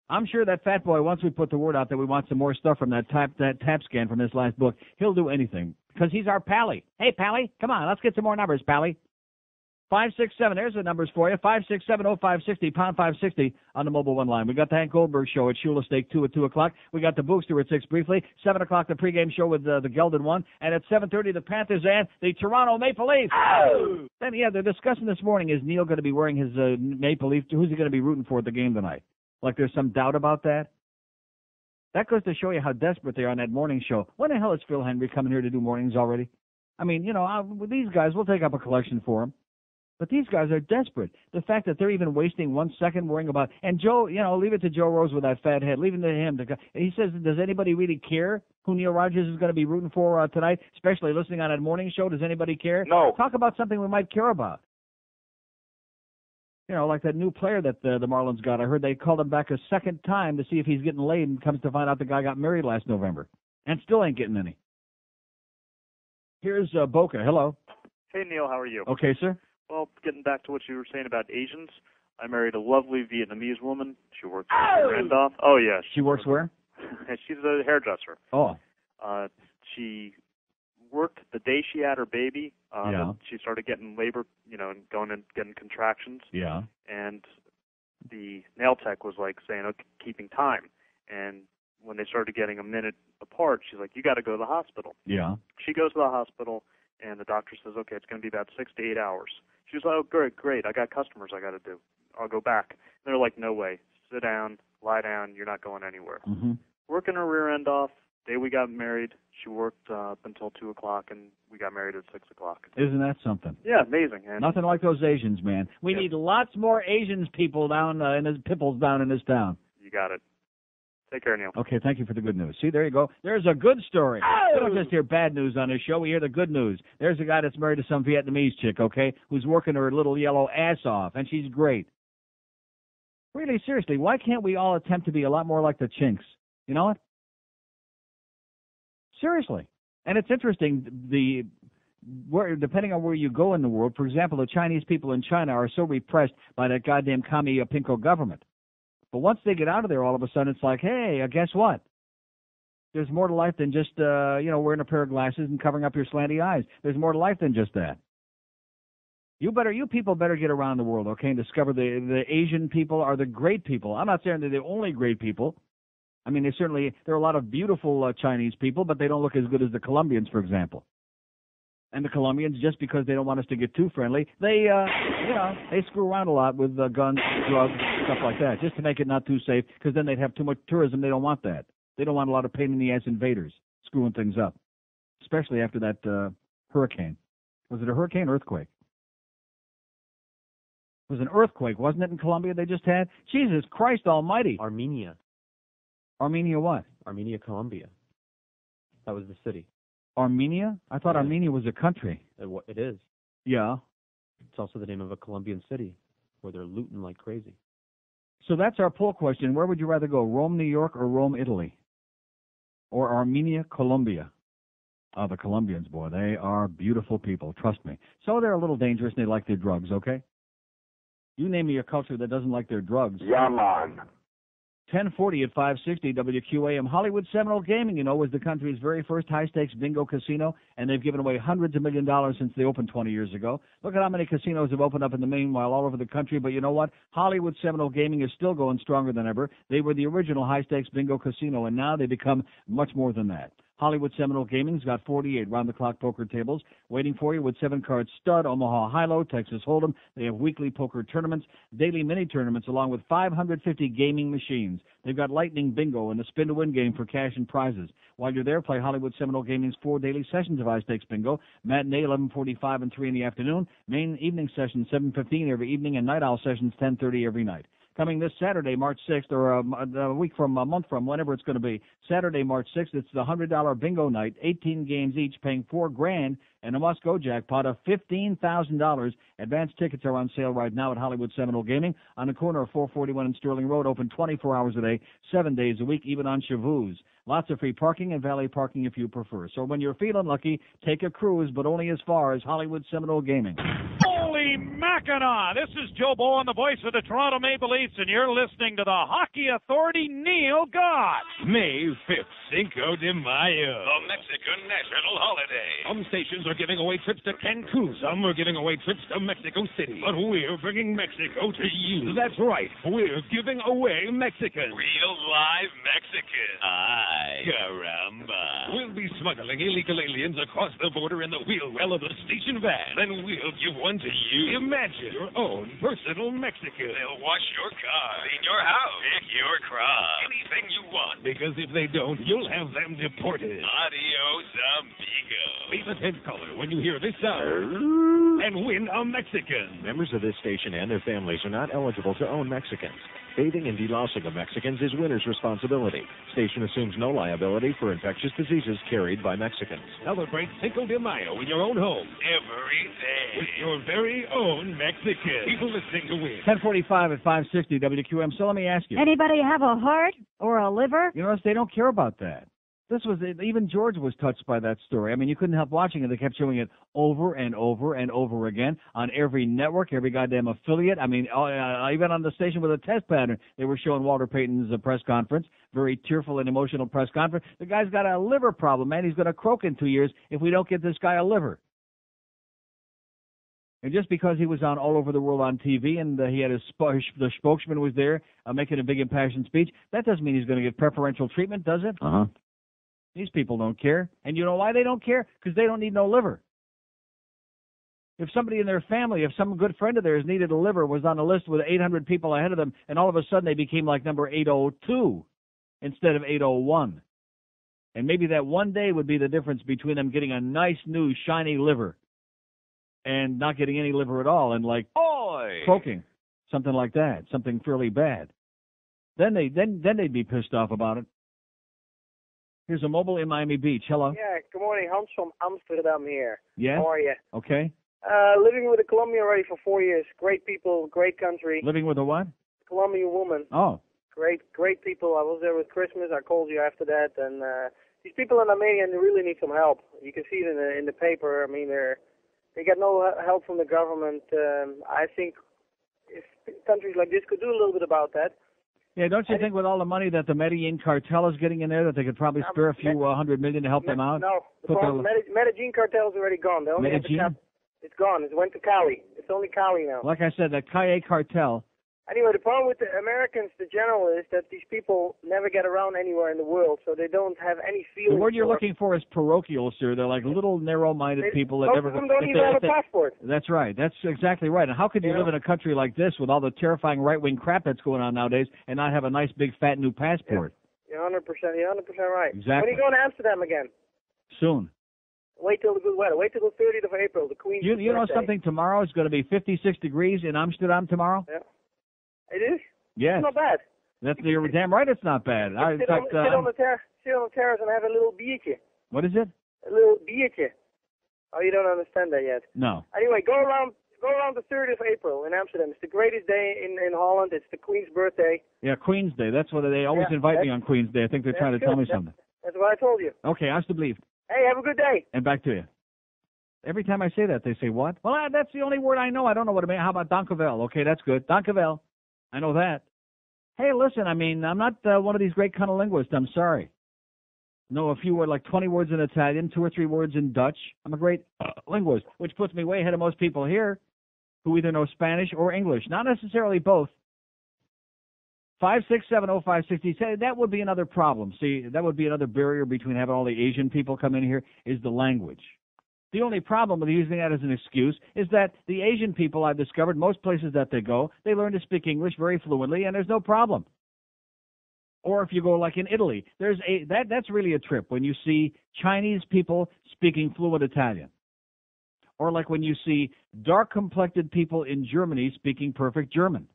I'm sure that fat boy, once we put the word out that we want some more stuff from that tap scan from this last book, he'll do anything because he's our pally. Hey, pally, come on, let's get some more numbers, pally. 567, there's the numbers for you. 567-0560, pound 560 on the mobile one line. We got the Hank Goldberg show at Shula Steak 2 at 2 o'clock. We got the Bookster at 6 briefly. 7 o'clock, the pregame show with the Geldon one. And at 7:30, the Panthers and the Toronto Maple Leafs. Oh! Then, they're discussing this morning, is Neil going to be wearing his Maple Leaf? Who's he going to be rooting for at the game tonight? Like there's some doubt about that? That goes to show you how desperate they are on that morning show. When the hell is Phil Hendrie coming here to do mornings already? I mean, with these guys, we'll take up a collection for them. But these guys are desperate. The fact that they're even wasting 1 second worrying about, and Joe, leave it to Joe Rose with that fat head. Leave it to him. He says, does anybody really care who Neil Rogers is going to be rooting for tonight, especially listening on that morning show? Does anybody care? No. Talk about something we might care about. Like that new player that the Marlins got. I heard they called him back a second time to see if he's getting laid, and comes to find out the guy got married last November and still ain't getting any. Here's Boca. Hello. Hey, Neil, how are you? Okay, sir. Well, getting back to what you were saying about Asians, I married a lovely Vietnamese woman. She works at Randolph. Oh, yeah. She works where? She's a hairdresser. Oh. She worked the day she had her baby. Yeah. She started getting labor, and going and getting contractions. Yeah. And the nail tech was like saying, okay, keeping time. And when they started getting a minute apart, she's like, you got to go to the hospital. Yeah. She goes to the hospital, and the doctor says, okay, it's going to be about 6 to 8 hours. She was like, oh, great, I got customers I got to do. I'll go back. And they're like, no way. Sit down, lie down, you're not going anywhere. Mm-hmm. Working her rear end off. Day we got married, she worked up until 2 o'clock, and we got married at 6 o'clock. Isn't that something? Yeah, amazing. And nothing like those Asians, man. We need lots more Asians people down in this town. You got it. Take care, Neil. Okay, thank you for the good news. See, there you go. There's a good story. We don't just hear bad news on this show. We hear the good news. There's a guy that's married to some Vietnamese chick, okay, who's working her little yellow ass off, and she's great. Really, seriously, why can't we all attempt to be a lot more like the Chinks? You know what? Seriously. And it's interesting, depending on where you go in the world, for example, the Chinese people in China are so repressed by that goddamn commie pinko government. But once they get out of there, all of a sudden it's like, hey, guess what? There's more to life than just, wearing a pair of glasses and covering up your slanty eyes. There's more to life than just that. You people better get around the world, okay, and discover the Asian people are the great people. I'm not saying they're the only great people. I mean, there are a lot of beautiful Chinese people, but they don't look as good as the Colombians, for example. And the Colombians, just because they don't want us to get too friendly, they screw around a lot with guns, drugs, stuff like that, just to make it not too safe, because then they'd have too much tourism. They don't want that. They don't want a lot of pain-in-the-ass invaders screwing things up, especially after that hurricane. Was it a hurricane or earthquake? It was an earthquake, wasn't it, in Colombia they just had? Jesus Christ almighty. Armenia. Armenia what? Armenia, Colombia. That was the city. Armenia? I thought Armenia was a country. It is. Yeah. It's also the name of a Colombian city where they're looting like crazy. So that's our poll question. Where would you rather go, Rome, New York, or Rome, Italy? Or Armenia, Colombia? Oh, the Colombians, boy, they are beautiful people, trust me. So they're a little dangerous and they like their drugs, okay? You name me a culture that doesn't like their drugs. Yeah, man. 1040 at 560 WQAM. Hollywood Seminole Gaming, was the country's very first high-stakes bingo casino, and they've given away hundreds of $1 million since they opened 20 years ago. Look at how many casinos have opened up in the meanwhile all over the country, but you know what? Hollywood Seminole Gaming is still going stronger than ever. They were the original high-stakes bingo casino, and now they become much more than that. Hollywood Seminole Gaming's got 48 round-the-clock poker tables waiting for you with 7-card stud, Omaha High-Low, Texas Hold'em. They have weekly poker tournaments, daily mini-tournaments, along with 550 gaming machines. They've got Lightning Bingo and the spin-to-win game for cash and prizes. While you're there, play Hollywood Seminole Gaming's 4 daily sessions of high-stakes bingo, matinee 11:45 and 3 in the afternoon, main evening session 7:15 every evening, and night owl sessions 10:30 every night. Coming this Saturday, March 6th, or a month from, whenever it's going to be, Saturday, March 6th, it's the $100 bingo night, 18 games each, paying $4,000, and a must-go jackpot of $15,000. Advanced tickets are on sale right now at Hollywood Seminole Gaming on the corner of 441 and Sterling Road, open 24 hours a day, 7 days a week, even on Shavuos. Lots of free parking and valet parking if you prefer. So when you're feeling lucky, take a cruise, but only as far as Hollywood Seminole Gaming. Holy Mackinac! This is Joe Bowen, the voice of the Toronto Maple Leafs, and you're listening to the Hockey Authority, Neil Gott. May 5th, Cinco de Mayo, the Mexican national holiday. Some stations are giving away trips to Cancun. Some are giving away trips to Mexico City. But we're bringing Mexico to you. That's right. We're giving away Mexican. Real live Mexican. Ay, caramba. We'll be smuggling illegal aliens across the border in the wheel well of the station van. Then we'll give one to you. Imagine your own personal Mexican. They'll wash your car, clean your house, pick your crop, anything you want. Because if they don't, you'll have them deported. Adios, amigo. Leave a 10th color when you hear this sound and win a Mexican. Members of this station and their families are not eligible to own Mexicans. Bathing and delousing of Mexicans is winner's responsibility. Station assumes no liability for infectious diseases carried by Mexicans. Celebrate Cinco de Mayo in your own home every day with your very own Mexican. People listening to win. 1045 at 560 WQM. So let me ask you. Anybody have a heart or a liver? You notice they don't care about that. Even George was touched by that story. I mean, you couldn't help watching it. They kept showing it over and over and over again on every network, every goddamn affiliate. I mean, even on the station with a test pattern, they were showing Walter Payton's press conference, very tearful and emotional press conference. The guy's got a liver problem, man. He's going to croak in 2 years if we don't get this guy a liver. And just because he was on all over the world on TV and he had the spokesman was there making a big impassioned speech, that doesn't mean he's going to get preferential treatment, does it? Uh-huh. These people don't care. And you know why they don't care? Because they don't need no liver. If somebody in their family, if some good friend of theirs needed a liver, was on a list with 800 people ahead of them, and all of a sudden they became like number 802 instead of 801. And maybe that one day would be the difference between them getting a nice, new, shiny liver and not getting any liver at all and, like, croaking, something like that, something fairly bad. Then they'd be pissed off about it. Here's a mobile in Miami Beach. Hello. Yeah, good morning. Hans from Amsterdam here. Yeah? How are you? Okay. Living with a Colombian already for 4 years. Great people, great country. Living with a what? Colombian woman. Oh. Great people. I was there with Christmas. I called you after that. And these people in Armenia, they really need some help. You can see it in the paper. I mean, they got no help from the government. I think if countries like this could do a little bit about that. Yeah, don't you think with all the money that the Medellin cartel is getting in there that they could probably spare a few $100 million to help them out? No, the Medellin cartel is already gone. They only have the it's gone. It went to Cali. It's only Cali now. Like I said, the Calle cartel. Anyway, the problem with the Americans, the general, is that these people never get around anywhere in the world, so they don't have any feeling. The word you're looking for is parochial, sir. They're like little narrow-minded people that never. Most of them don't even have a passport. That's right. That's exactly right. And how could you live in a country like this with all the terrifying right-wing crap that's going on nowadays and not have a nice, big, fat new passport? You're 100%. You're 100% right. Exactly. When are you going to Amsterdam again? Soon. Wait till the good weather. Wait till the 30th of April, the Queen's You know birthday. something? Tomorrow is going to be 56 degrees in Amsterdam tomorrow. Yeah. It is? Yes. It's not bad. You're damn right it's not bad. Sit on the terrace and have a little biertje. What is it? A little biertje. Oh, you don't understand that yet. No. Anyway, go around the 30th of April in Amsterdam. It's the greatest day in Holland. It's the Queen's birthday. Yeah, Queen's Day. That's what they always invite me on Queen's Day. I think they're trying to tell me something. That's what I told you. Okay, alsjeblieft. Hey, have a good day. And back to you. Every time I say that, they say, what? Well, that's the only word I know. I don't know what it means. How about dankjewel? Okay, that's good. Dankjewel. I know that. Hey, listen, I mean, I'm not one of these great kind of linguists. I'm sorry. Know a few words, like 20 words in Italian, 2 or 3 words in Dutch. I'm a great linguist, which puts me way ahead of most people here who either know Spanish or English. Not necessarily both. 5670560. Say that would be another problem. See, that would be another barrier between having all the Asian people come in here is the language. The only problem with using that as an excuse is that the Asian people, I've discovered, most places that they go, they learn to speak English very fluently, and there's no problem. Or if you go like in Italy, that's really a trip when you see Chinese people speaking fluent Italian. Or like when you see dark-complected people in Germany speaking perfect German.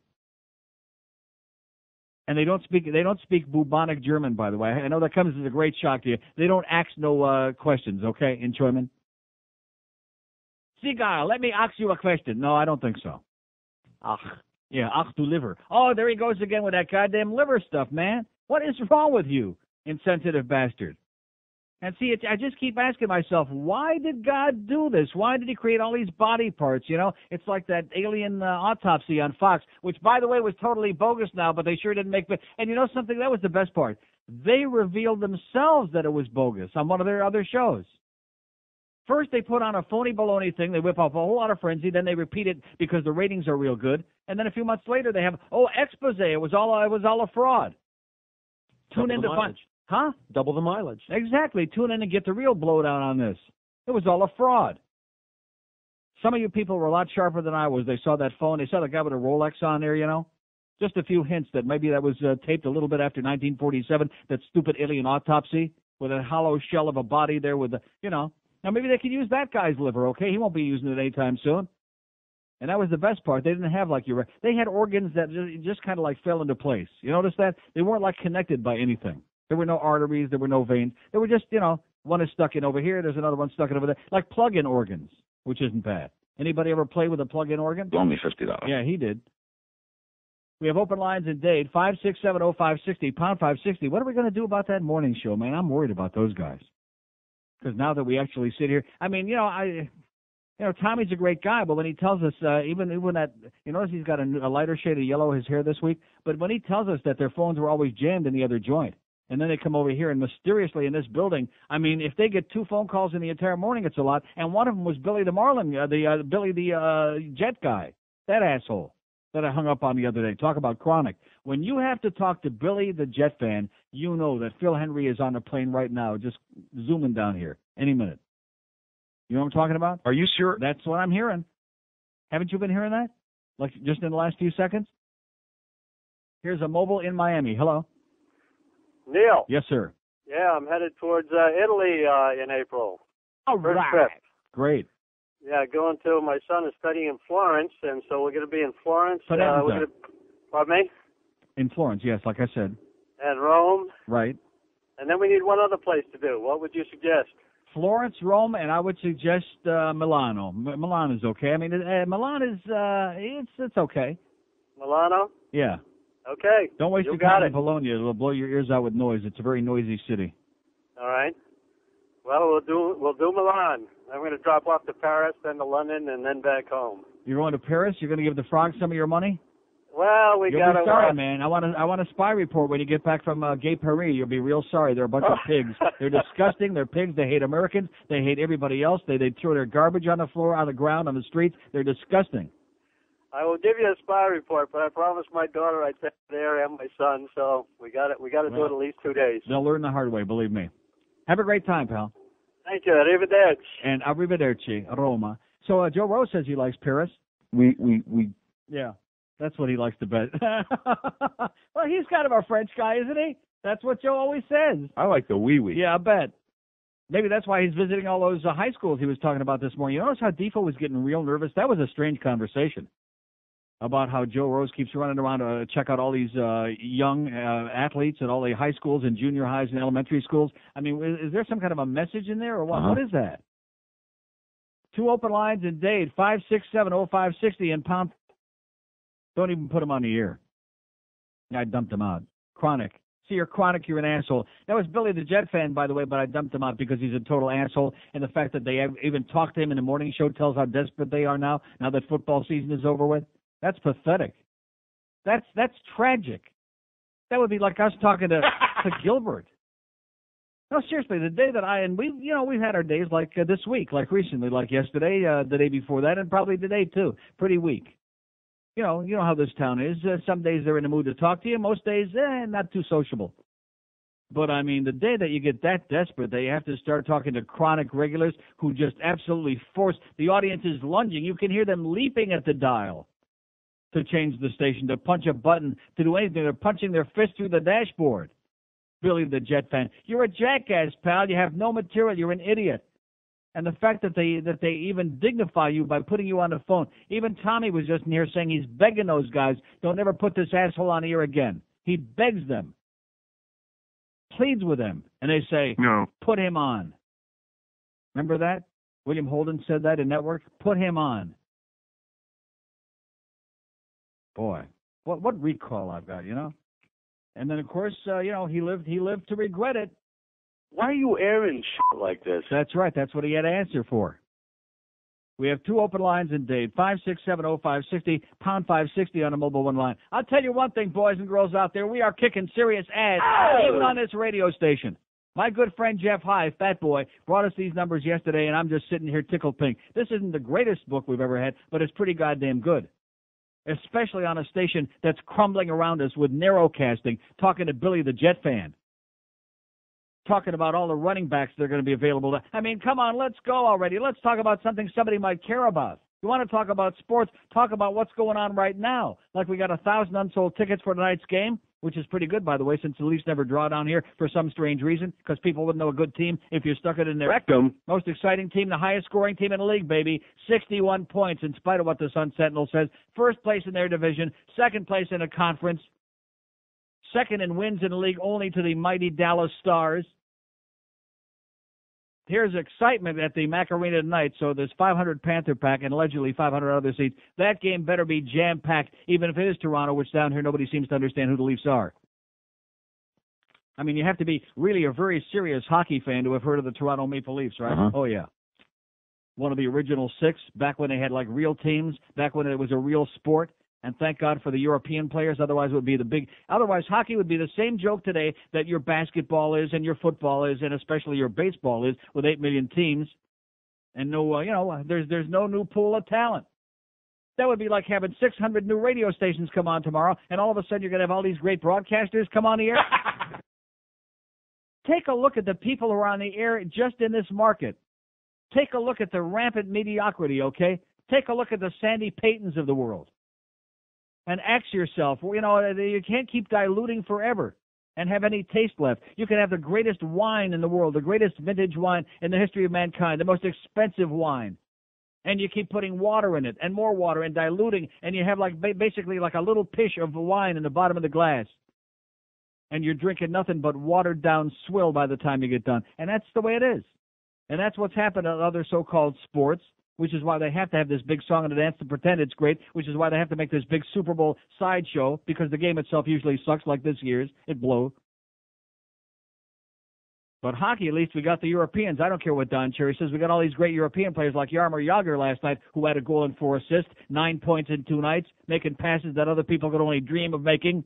And they don't speak bubonic German, by the way. I know that comes as a great shock to you. They don't ask no questions, okay, in German? Seagull, let me ask you a question. No, I don't think so. Ach. Yeah, ach du liver. Oh, there he goes again with that goddamn liver stuff, man. What is wrong with you, insensitive bastard? And see, I just keep asking myself, why did God do this? Why did he create all these body parts, you know? It's like that alien autopsy on Fox, which, by the way, was totally bogus now, but they sure didn't make it. And you know something? That was the best part. They revealed themselves that it was bogus on one of their other shows. First, they put on a phony baloney thing. They whip up a whole lot of frenzy. Then they repeat it because the ratings are real good. And then a few months later, they have, expose. It was all a fraud. Tune in to find, huh? Double the mileage. Exactly. Tune in and get the real blowdown on this. It was all a fraud. Some of you people were a lot sharper than I was. They saw that phone. They saw the guy with a Rolex on there, you know. Just a few hints that maybe that was taped a little bit after 1947. That stupid alien autopsy with a hollow shell of a body there with the, you know. Now, maybe they could use that guy's liver, okay? He won't be using it anytime soon. And that was the best part. They didn't have, like, they had organs that just kind of, like, fell into place. You notice that? They weren't, like, connected by anything. There were no arteries. There were no veins. They were just, you know, one is stuck in over here. There's another one stuck in over there. Like plug-in organs, which isn't bad. Anybody ever play with a plug-in organ? Loan me $50. Yeah, he did. We have open lines in Dade, 5670560, pound 560. What are we going to do about that morning show, man? I'm worried about those guys. Because now that we actually sit here, I mean, Tommy's a great guy, but when he tells us, even that, you notice he's got a lighter shade of yellow in his hair this week, but when he tells us that their phones were always jammed in the other joint, and then they come over here and mysteriously in this building, I mean, if they get 2 phone calls in the entire morning, it's a lot, and one of them was Billy the Marlin, Billy the jet guy, that asshole that I hung up on the other day. Talk about chronic. When you have to talk to Billy the jet fan, you know that Phil Hendrie is on the plane right now, just zooming down here any minute. You know what I'm talking about? Are you sure? That's what I'm hearing. Haven't you been hearing that? Like just in the last few seconds? Here's a mobile in Miami. Hello. Neil. Yes, sir. Yeah, I'm headed towards Italy in April. All First right. trip. Great. Yeah, going to, my son is studying in Florence, and so we're going to be in Florence. Pardon me? In Florence, yes, like I said. And Rome. Right. And then we need one other place to do. What would you suggest? Florence, Rome, and I would suggest Milano. Milan is okay. I mean, Milan is, it's okay. Milano? Yeah. Okay. Don't waste You your got time it. in Bologna. It'll blow your ears out with noise. It's a very noisy city. All right. Well, we'll do Milan. I'm going to drop off to Paris, then to London, and then back home. You're going to Paris? You're going to give the frog some of your money? Well, we You'll got be to. sorry, man. I want a spy report when you get back from Gay Paris. You'll be real sorry. They're a bunch of pigs. They're disgusting. They're pigs. They hate Americans. They hate everybody else. They throw their garbage on the floor, on the ground, on the streets. They're disgusting. I will give you a spy report, but I promised my daughter I'd take her there and my son, so we got to do it at least 2 days. They'll learn the hard way, believe me. Have a great time, pal. Thank you. Arrivederci. And arrivederci, Roma. So Joe Rose says he likes Paris. We. Yeah, that's what he likes to bet. Well, he's kind of a French guy, isn't he? That's what Joe always says. I like the wee-wee. Yeah, I bet. Maybe that's why he's visiting all those high schools he was talking about this morning. You notice how Defoe was getting real nervous? That was a strange conversation about how Joe Rose keeps running around to check out all these young athletes at all the high schools and junior highs and elementary schools. I mean, is there some kind of a message in there or what? What is that? 2 open lines in Dade, 5670560 and pound. Don't even put him on the air. I dumped him out. Chronic. See, you're chronic, you're an asshole. That was Billy the Jet fan, by the way, but I dumped him out because he's a total asshole. And the fact that they even talked to him in the morning show tells how desperate they are now that football season is over with. That's pathetic. That's tragic. That would be like us talking to Gilbert. No, seriously, the day that we've had our days like this week, like recently, like yesterday, the day before that, and probably today too. Pretty weak. You know how this town is. Some days they're in the mood to talk to you. Most days, not too sociable. But, I mean, the day that you get that desperate, they have to start talking to chronic regulars who just absolutely force. The audience is lunging. You can hear them leaping at the dial to change the station, to punch a button, to do anything. They're punching their fist through the dashboard. Billy the Jet fan. You're a jackass, pal. You have no material. You're an idiot. And the fact that they even dignify you by putting you on the phone. Even Tommy was just in here saying he's begging those guys, don't ever put this asshole on the air again. He begs them, pleads with them, and they say, no, put him on. Remember that? William Holden said that in Network. Put him on. Boy, what recall I've got, And then, of course, he lived to regret it. Why are you airing shit like this? That's right. That's what he had to answer for. We have 2 open lines in Dade, 5670560, pound 560 on the mobile one line. I'll tell you one thing, boys and girls out there, we are kicking serious ass, even on this radio station. My good friend Jeff High, Fat Boy, brought us these numbers yesterday, and I'm just sitting here tickled pink. This isn't the greatest book we've ever had, but it's pretty goddamn good. Especially on a station that's crumbling around us with narrowcasting, talking to Billy the Jet fan. Talking about all the running backs that are going to be available. I mean, come on, let's go already. Let's talk about something somebody might care about. You want to talk about sports, talk about what's going on right now. Like we got 1,000 unsold tickets for tonight's game, which is pretty good, by the way, since the Leafs never draw down here for some strange reason, because people wouldn't know a good team if you stuck it in their rectum. Most exciting team, the highest scoring team in the league, baby. 61 points in spite of what the Sun Sentinel says. First place in their division, second place in a conference, second in wins in the league only to the mighty Dallas Stars. Here's excitement at the Mac Arena tonight, so there's 500 Panther Pack and allegedly 500 other seats. That game better be jam-packed, even if it is Toronto, which down here nobody seems to understand who the Leafs are. I mean, you have to be really a very serious hockey fan to have heard of the Toronto Maple Leafs, right? Uh-huh. Oh, yeah. One of the original 6, back when they had, like, real teams, back when it was a real sport. And thank God for the European players. Otherwise, it would be otherwise, hockey would be the same joke today that your basketball is and your football is and especially your baseball is with 8 million teams and no, there's no new pool of talent. That would be like having 600 new radio stations come on tomorrow and all of a sudden you're going to have all these great broadcasters come on the air. Take a look at the people who are on the air just in this market. Take a look at the rampant mediocrity, okay? Take a look at the Sandy Paytons of the world. And ask yourself, you can't keep diluting forever and have any taste left. You can have the greatest wine in the world, the greatest vintage wine in the history of mankind, the most expensive wine. And you keep putting water in it and more water and diluting, and you have basically like a little pish of wine in the bottom of the glass. And you're drinking nothing but watered-down swill by the time you get done. And that's the way it is. And that's what's happened in other so-called sports, which is why they have to have this big song and a dance to pretend it's great, which is why they have to make this big Super Bowl sideshow, because the game itself usually sucks like this year's. It blows. But hockey, at least we got the Europeans. I don't care what Don Cherry says. We got all these great European players like Jaromir Jagr last night, who had a goal and 4 assists, 9 points in 2 nights, making passes that other people could only dream of making,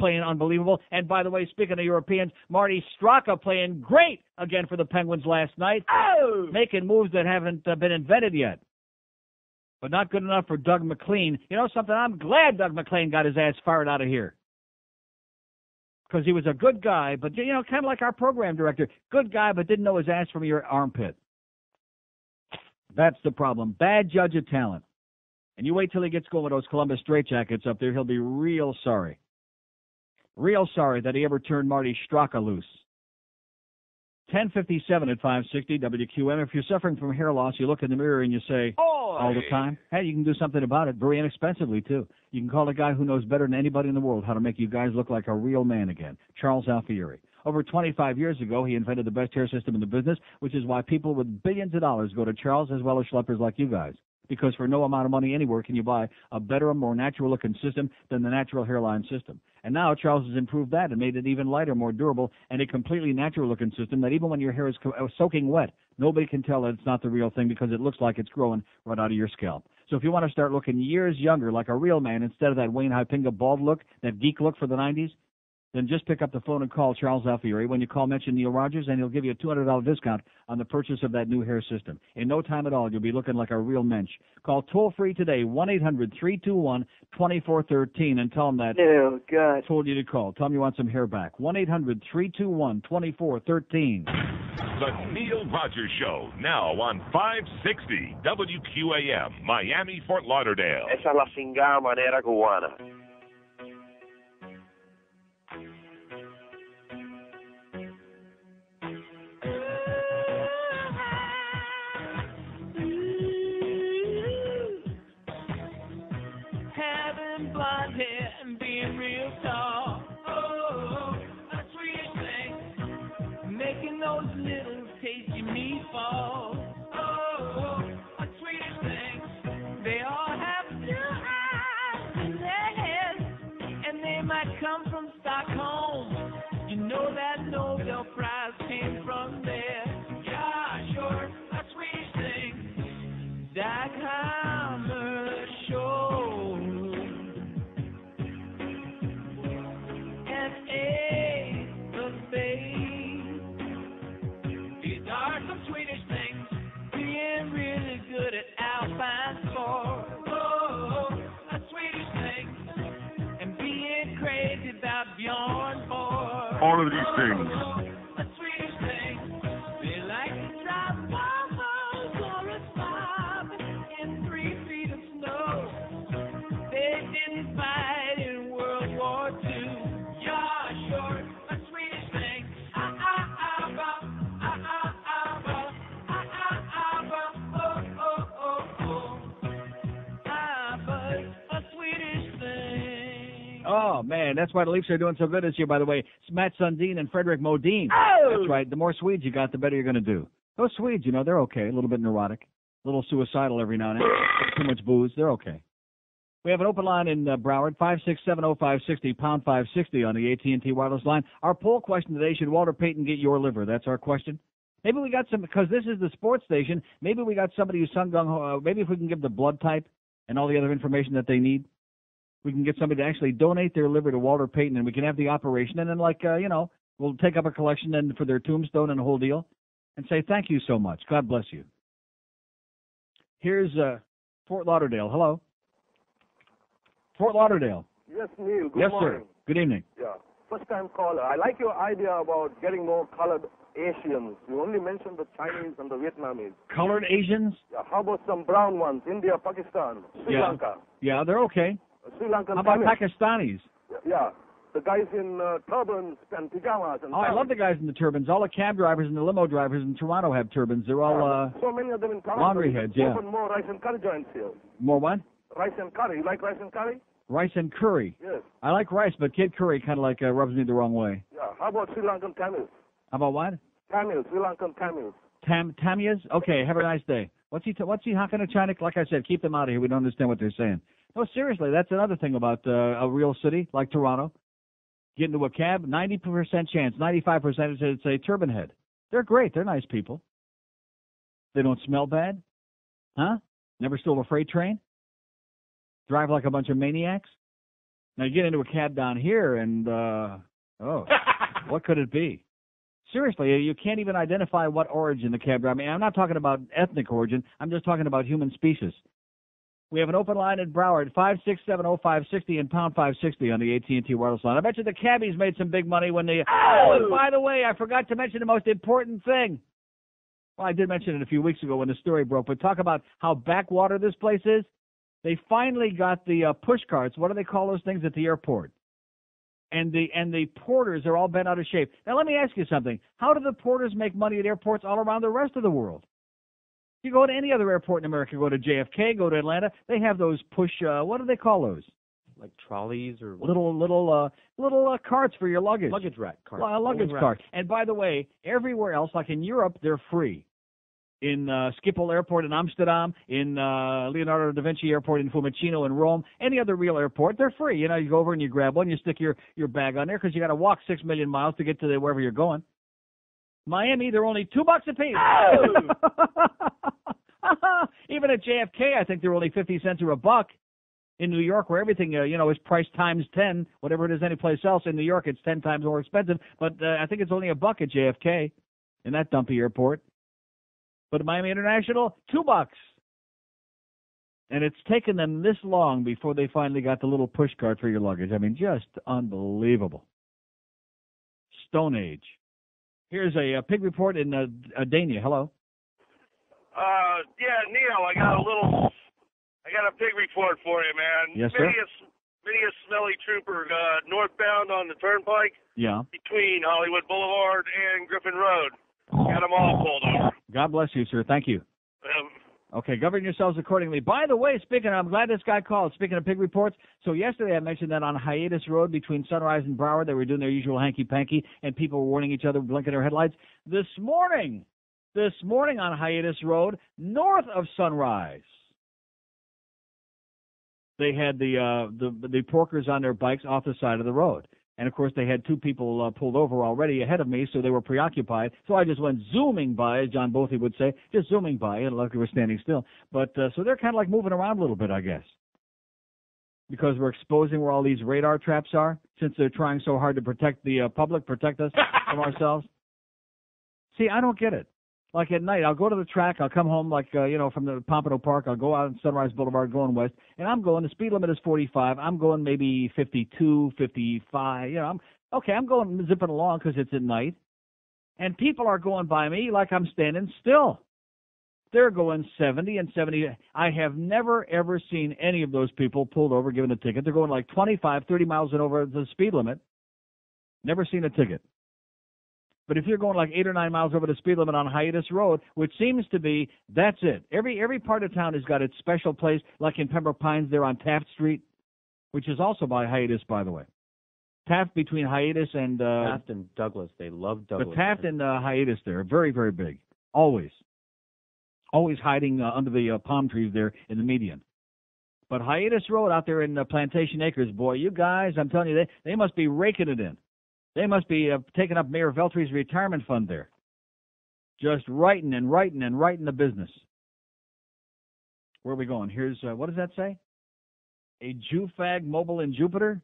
playing unbelievable. And by the way, speaking of Europeans, Marty Straka playing great again for the Penguins last night, making moves that haven't been invented yet. But not good enough for Doug McLean. You know something? I'm glad Doug McLean got his ass fired out of here. Because he was a good guy, but, kind of like our program director. Good guy, but didn't know his ass from your armpit. That's the problem. Bad judge of talent. And you wait till he gets going with those Columbus straitjackets up there. He'll be real sorry. Real sorry that he ever turned Marty Straka loose. 10:57 at 560 WQM. If you're suffering from hair loss, you look in the mirror and you say, all the time, hey, you can do something about it, very inexpensively, too. You can call a guy who knows better than anybody in the world how to make you guys look like a real man again, Charles Alfieri. Over 25 years ago, he invented the best hair system in the business, which is why people with billions of dollars go to Charles as well as schleppers like you guys. Because for no amount of money anywhere can you buy a better, more natural-looking system than the natural hairline system. And now Charles has improved that and made it even lighter, more durable, and a completely natural-looking system that even when your hair is soaking wet, nobody can tell that it's not the real thing because it looks like it's growing right out of your scalp. So if you want to start looking years younger like a real man instead of that Wayne Huizenga bald look, that geek look for the 90s, then just pick up the phone and call Charles Alfieri. When you call, mention Neil Rogers, and he'll give you a $200 discount on the purchase of that new hair system. In no time at all, you'll be looking like a real mensch. Call toll-free today, 1-800-321-2413, and tell them that I told you to call. Tell them you want some hair back. 1-800-321-2413. The Neil Rogers Show, now on 560 WQAM, Miami, Fort Lauderdale. Esa es la cingada manera cubana. Having blonde hair and being real tall. Oh, a sweet thing. Making those little tasty meatballs. Oh, a sweet thing. They all have blue eyes in their heads, and they might come from Stockholm. You know that Nobel Prize came from there. Yeah, sure, a sweet thing. Dag Hammer Show. These are some Swedish things, being really good at alpine sport. Oh, a Swedish thing, and being crazy about Bjorn Borg. All of these things. A Swedish thing, they like to drive Volvos or a Saab in 3 feet of snow. They didn't fight in World War II. Yeah, sure, a Swedish thing. A Swedish thing. Oh, man, that's why the Leafs are doing so good this year, by the way. It's Matt Sundin and Frederick Modin. Oh! That's right. The more Swedes you got, the better you're going to do. Those Swedes, they're okay. A little bit neurotic. A little suicidal every now and then. Too much booze. They're okay. We have an open line in Broward, 5670560, pound 560 on the AT&T wireless line. Our poll question today, should Walter Payton get your liver? That's our question. Maybe we got some, because this is the sports station, maybe we got somebody who's gung-ho. Maybe if we can give the blood type and all the other information that they need, we can get somebody to actually donate their liver to Walter Payton, and we can have the operation, and then, we'll take up a collection and for their tombstone and the whole deal, and say thank you so much. God bless you. Here's Fort Lauderdale. Hello. Fort Lauderdale. Yes, Neil. Good yes, morning. Sir. Good evening. Yeah. First-time caller. I like your idea about getting more colored Asians. You only mentioned the Chinese and the Vietnamese. Colored Asians? Yeah, how about some brown ones? India, Pakistan, Sri Lanka. Yeah, they're okay. Sri Lankan. How about Tamils. Pakistanis? Yeah, the guys in turbans and pajamas and. Oh, I love the guys in the turbans. All the cab drivers and the limo drivers in Toronto have turbans. They're all so many of them in Toronto. laundry heads. Yeah. Open more rice and curry joints here. More what? Rice and curry. You like rice and curry? Rice and curry. Yes. I like rice, but kid curry kind of like rubs me the wrong way. Yeah. How about Sri Lankan Tamils? How about what? Tamils, Sri Lankan Tamils. Tamias? Okay, have a nice day. What's he hawking to China? Like I said, keep them out of here. We don't understand what they're saying. No, seriously, that's another thing about a real city like Toronto. Get into a cab, 90% chance, 95% it's a turban head. They're great. They're nice people. They don't smell bad. Huh? Never stole a freight train. Drive like a bunch of maniacs. Now you get into a cab down here and, what could it be? Seriously, you can't even identify what origin the cab driver. I mean, I'm not talking about ethnic origin. I'm just talking about human species. We have an open line in Broward, 5670560 and pound 560 on the AT&T wireless line. I bet you the cabbies made some big money when they... Oh, and by the way, I forgot to mention the most important thing. Well, I did mention it a few weeks ago when the story broke, but talk about how backwater this place is. They finally got the push carts. What do they call those things at the airport? And the porters are all bent out of shape. Now, let me ask you something. How do the porters make money at airports all around the rest of the world? You go to any other airport in America, go to JFK, go to Atlanta, they have those push, what do they call those? Like trolleys or little carts for your luggage. Luggage rack carts. Luggage cart. And by the way, everywhere else, like in Europe, they're free. In Schiphol Airport in Amsterdam, in Leonardo da Vinci Airport in Fiumicino in Rome, any other real airport, they're free. You know, you go over and you grab one, you stick your bag on there because you got to walk 6 million miles to get to wherever you're going. Miami, they're only $2 a piece. Even at JFK, I think they're only 50 cents or $1. In New York, where everything, is priced times 10, whatever it is anyplace else, in New York, it's 10 times more expensive. But I think it's only $1 at JFK in that dumpy airport. But at Miami International, $2. And it's taken them this long before they finally got the little push cart for your luggage. I mean, just unbelievable. Stone Age. Here's a pig report in Dania. Hello. Yeah, Neil, I got a pig report for you, man. Yes, sir. Many a smelly trooper northbound on the turnpike. Yeah. Between Hollywood Boulevard and Griffin Road. Got them all pulled over. God bless you, sir. Thank you. Okay, govern yourselves accordingly. By the way, I'm glad this guy called. Speaking of pig reports, so yesterday I mentioned that on Hiatus Road between Sunrise and Broward, they were doing their usual hanky-panky, and people were warning each other, blinking their headlights. This morning on Hiatus Road, north of Sunrise, they had the porkers on their bikes off the side of the road. And, of course, they had two people pulled over already ahead of me, so they were preoccupied. So I just went zooming by, as John Bothy would say, just zooming by, and luckily we're standing still. But so they're kind of like moving around a little bit, I guess, because we're exposing where all these radar traps are, since they're trying so hard to protect the public, protect us from ourselves. See, I don't get it. Like at night, I'll go to the track, I'll come home from the Pompano Park, I'll go out on Sunrise Boulevard going west, and I'm going, the speed limit is 45, I'm going maybe 52, 55, I'm going zipping along because it's at night, and people are going by me like I'm standing still. They're going 70 and 70. I have never, ever seen any of those people pulled over, given a ticket. They're going like 25, 30 miles and over the speed limit. Never seen a ticket. But if you're going like 8 or 9 miles over the speed limit on Hiatus Road, which seems to be, that's it. Every part of town has got its special place, like in Pembroke Pines there on Taft Street, which is also by Hiatus, by the way. Taft between Hiatus and... Taft and Douglas. They love Douglas. But Taft and Hiatus there are very, very big. Always. Always hiding under the palm trees there in the median. But Hiatus Road out there in Plantation Acres, boy, you guys, I'm telling you, they must be raking it in. They must be taking up Mayor Veltry's retirement fund there. Just writing the business. Where are we going? Here's, what does that say? A Jew fag mobile in Jupiter?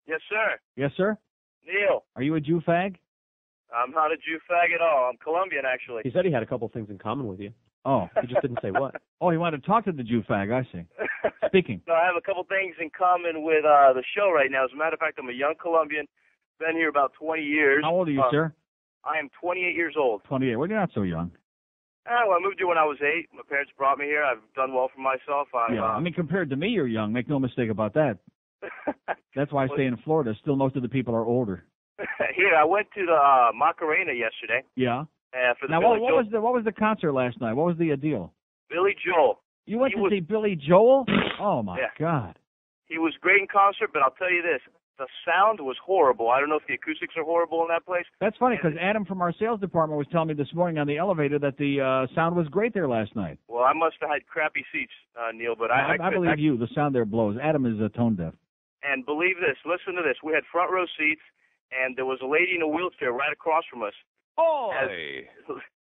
Yes, sir. Yes, sir? Neil. Are you a Jew fag? I'm not a Jew fag at all. I'm Colombian, actually. He said he had a couple things in common with you. Oh. He just didn't say what. Oh, he wanted to talk to the Jew fag, I see. Speaking. No, I have a couple things in common with the show right now. As a matter of fact, I'm a young Colombian. Been here about 20 years. How old are you, sir? I am 28 years old. 28. Well, you're not so young. Well, I moved here when I was 8. My parents brought me here. I've done well for myself. I mean, compared to me, you're young. Make no mistake about that. That's why I stay in Florida. Still, most of the people are older. Here, I went to the Macarena yesterday. Yeah. For the Now, Billy what was the concert last night? What was the deal? Billy Joel. You went to see Billy Joel? Oh, my Yeah. God. He was great in concert, but I'll tell you this. The sound was horrible. I don't know if the acoustics are horrible in that place. That's funny because Adam from our sales department was telling me this morning on the elevator that the sound was great there last night. Well, I must have had crappy seats, Neil, but I believe you. The sound there blows. Adam is tone deaf. And believe this. Listen to this. We had front row seats, and there was a lady in a wheelchair right across from us. Oh!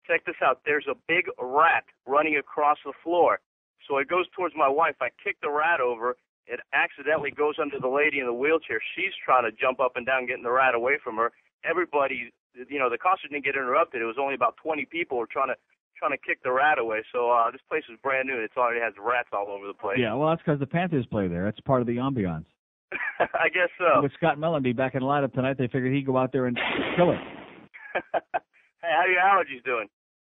Check this out. There's a big rat running across the floor. So it goes towards my wife. I kick the rat over. It accidentally goes under the lady in the wheelchair. She's trying to jump up and down, getting the rat away from her. Everybody, the concert didn't get interrupted. It was only about 20 people were trying to kick the rat away. So this place is brand new. It already has rats all over the place. Yeah, well, that's because the Panthers play there. That's part of the ambiance. I guess so. With Scott Mellenby back in the lineup tonight, they figured he'd go out there and kill it. Hey, how are your allergies doing?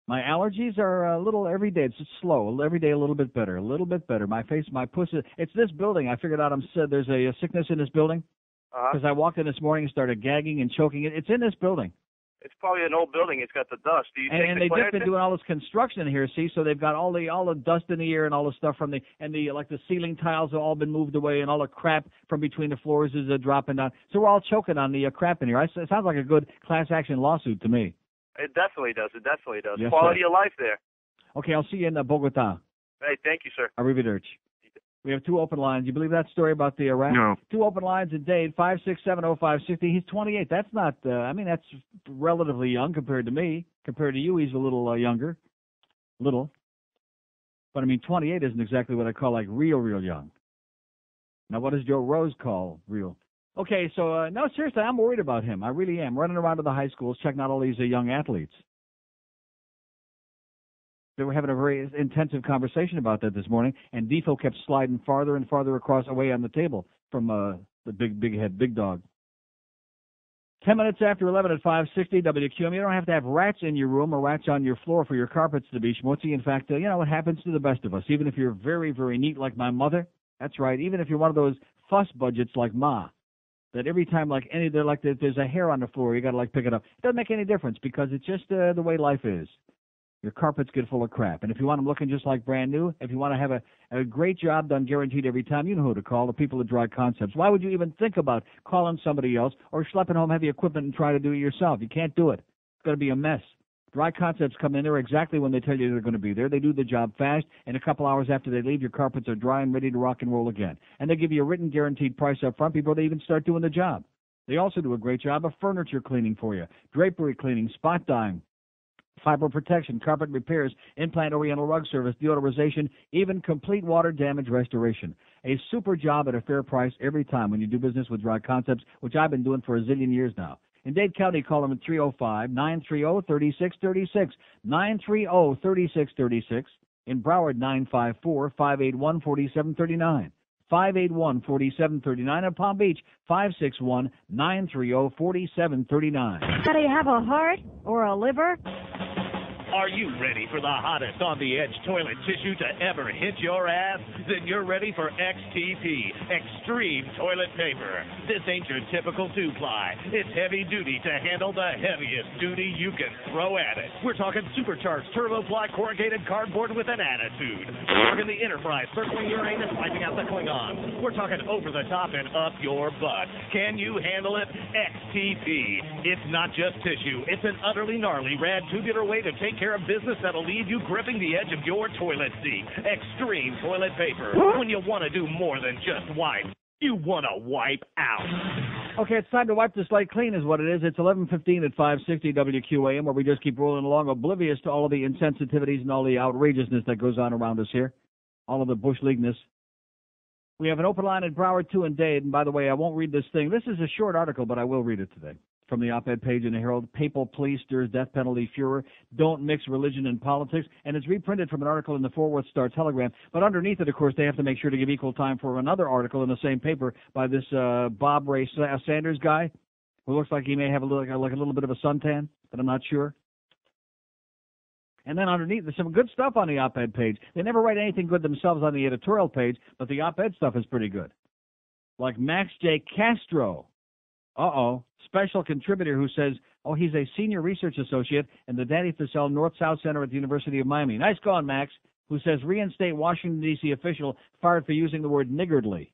My allergies are a little every day. It's just slow. Every day a little bit better. A little bit better. My face, my pussy. It's this building. I figured out there's a sickness in this building. Because I walked in this morning and started gagging and choking. It's in this building. It's probably an old building. It's got the dust. Do you take and the they've just been doing all this construction in here, see? So they've got all the dust in the air and all the stuff from the ceiling tiles have all been moved away and all the crap from between the floors is dropping down. So we're all choking on the crap in here. It sounds like a good class action lawsuit to me. It definitely does. It definitely does. Yes, Quality sir. of life there. Okay, I'll see you in Bogota. Hey, thank you, sir. Arrivederci. We have 2 open lines. You believe that story about the rat? No. 2 open lines in Dade, 5670560. He's 28. That's not, that's relatively young compared to me. Compared to you, he's a little younger. Little. But, 28 isn't exactly what I call, real young. Now, what does Joe Rose call real? Okay, so, no, seriously, I'm worried about him. I really am. Running around to the high schools, checking out all these young athletes. They were having a very intensive conversation about that this morning, and Defo kept sliding farther and farther across away on the table from the big dog. 10 minutes after 11 at 560 WQM. You don't have to have rats in your room or rats on your floor for your carpets to be schmutzy. In fact, it happens to the best of us. Even if you're very, very neat like my mother, that's right. Even if you're one of those fuss budgets like Ma, that every time there's a hair on the floor, you got to pick it up. It doesn't make any difference because it's just the way life is. Your carpets get full of crap. And if you want them looking just like brand new, if you want to have a great job done guaranteed every time, you know who to call, the people at Dry Concepts. Why would you even think about calling somebody else or schlepping home heavy equipment and try to do it yourself? You can't do it. It's going to be a mess. Dry Concepts come in there exactly when they tell you they're going to be there. They do the job fast, and a couple hours after they leave, your carpets are dry and ready to rock and roll again. And they give you a written guaranteed price up front before they even start doing the job. They also do a great job of furniture cleaning for you, drapery cleaning, spot dyeing, fiber protection, carpet repairs, implant oriental rug service, deodorization, even complete water damage restoration. A super job at a fair price every time when you do business with Dry Concepts, which I've been doing for a zillion years now. In Dade County, call them at 305-930-3636, 930-3636. In Broward, 954-581-4739. 581-4739. In Palm Beach, 561-930-4739. Do you have a heart or a liver? Are you ready for the hottest on-the-edge toilet tissue to ever hit your ass? Then you're ready for XTP, Extreme Toilet Paper. This ain't your typical two-ply. It's heavy-duty to handle the heaviest duty you can throw at it. We're talking supercharged turbo-ply corrugated cardboard with an attitude. We're talking the Enterprise circling your anus, wiping out the Klingons. We're talking over-the-top and up your butt. Can you handle it? XTP. It's not just tissue. It's an utterly gnarly, rad, tubular way to take care of business that'll leave you gripping the edge of your toilet seat. Extreme Toilet Paper. When you want to do more than just wipe, you want to wipe out. Okay, it's time to wipe the slate clean is what it is. It's 11:15 at 560 WQAM, where we just keep rolling along, oblivious to all of the insensitivities and all the outrageousness that goes on around us here, all of the bush leagueness. We have an open line at Broward 2 and Dade, and by the way, I won't read this thing. This is a short article, but I will read it today. From the op-ed page in the Herald, Papal Police Stirs Death Penalty Furor, Don't Mix Religion and Politics, and it's reprinted from an article in the Fort Worth Star-Telegram. But underneath it, of course, they have to make sure to give equal time for another article in the same paper by this Bob Ray Sanders guy, who looks like he may have a little bit of a suntan, but I'm not sure. And then underneath, there's some good stuff on the op-ed page. They never write anything good themselves on the editorial page, but the op-ed stuff is pretty good. Like Max J. Castro. Special contributor who says, he's a senior research associate in the Danny Fussell North-South Center at the University of Miami. Nice going, Max. Who says, reinstate Washington, D.C. official fired for using the word niggardly.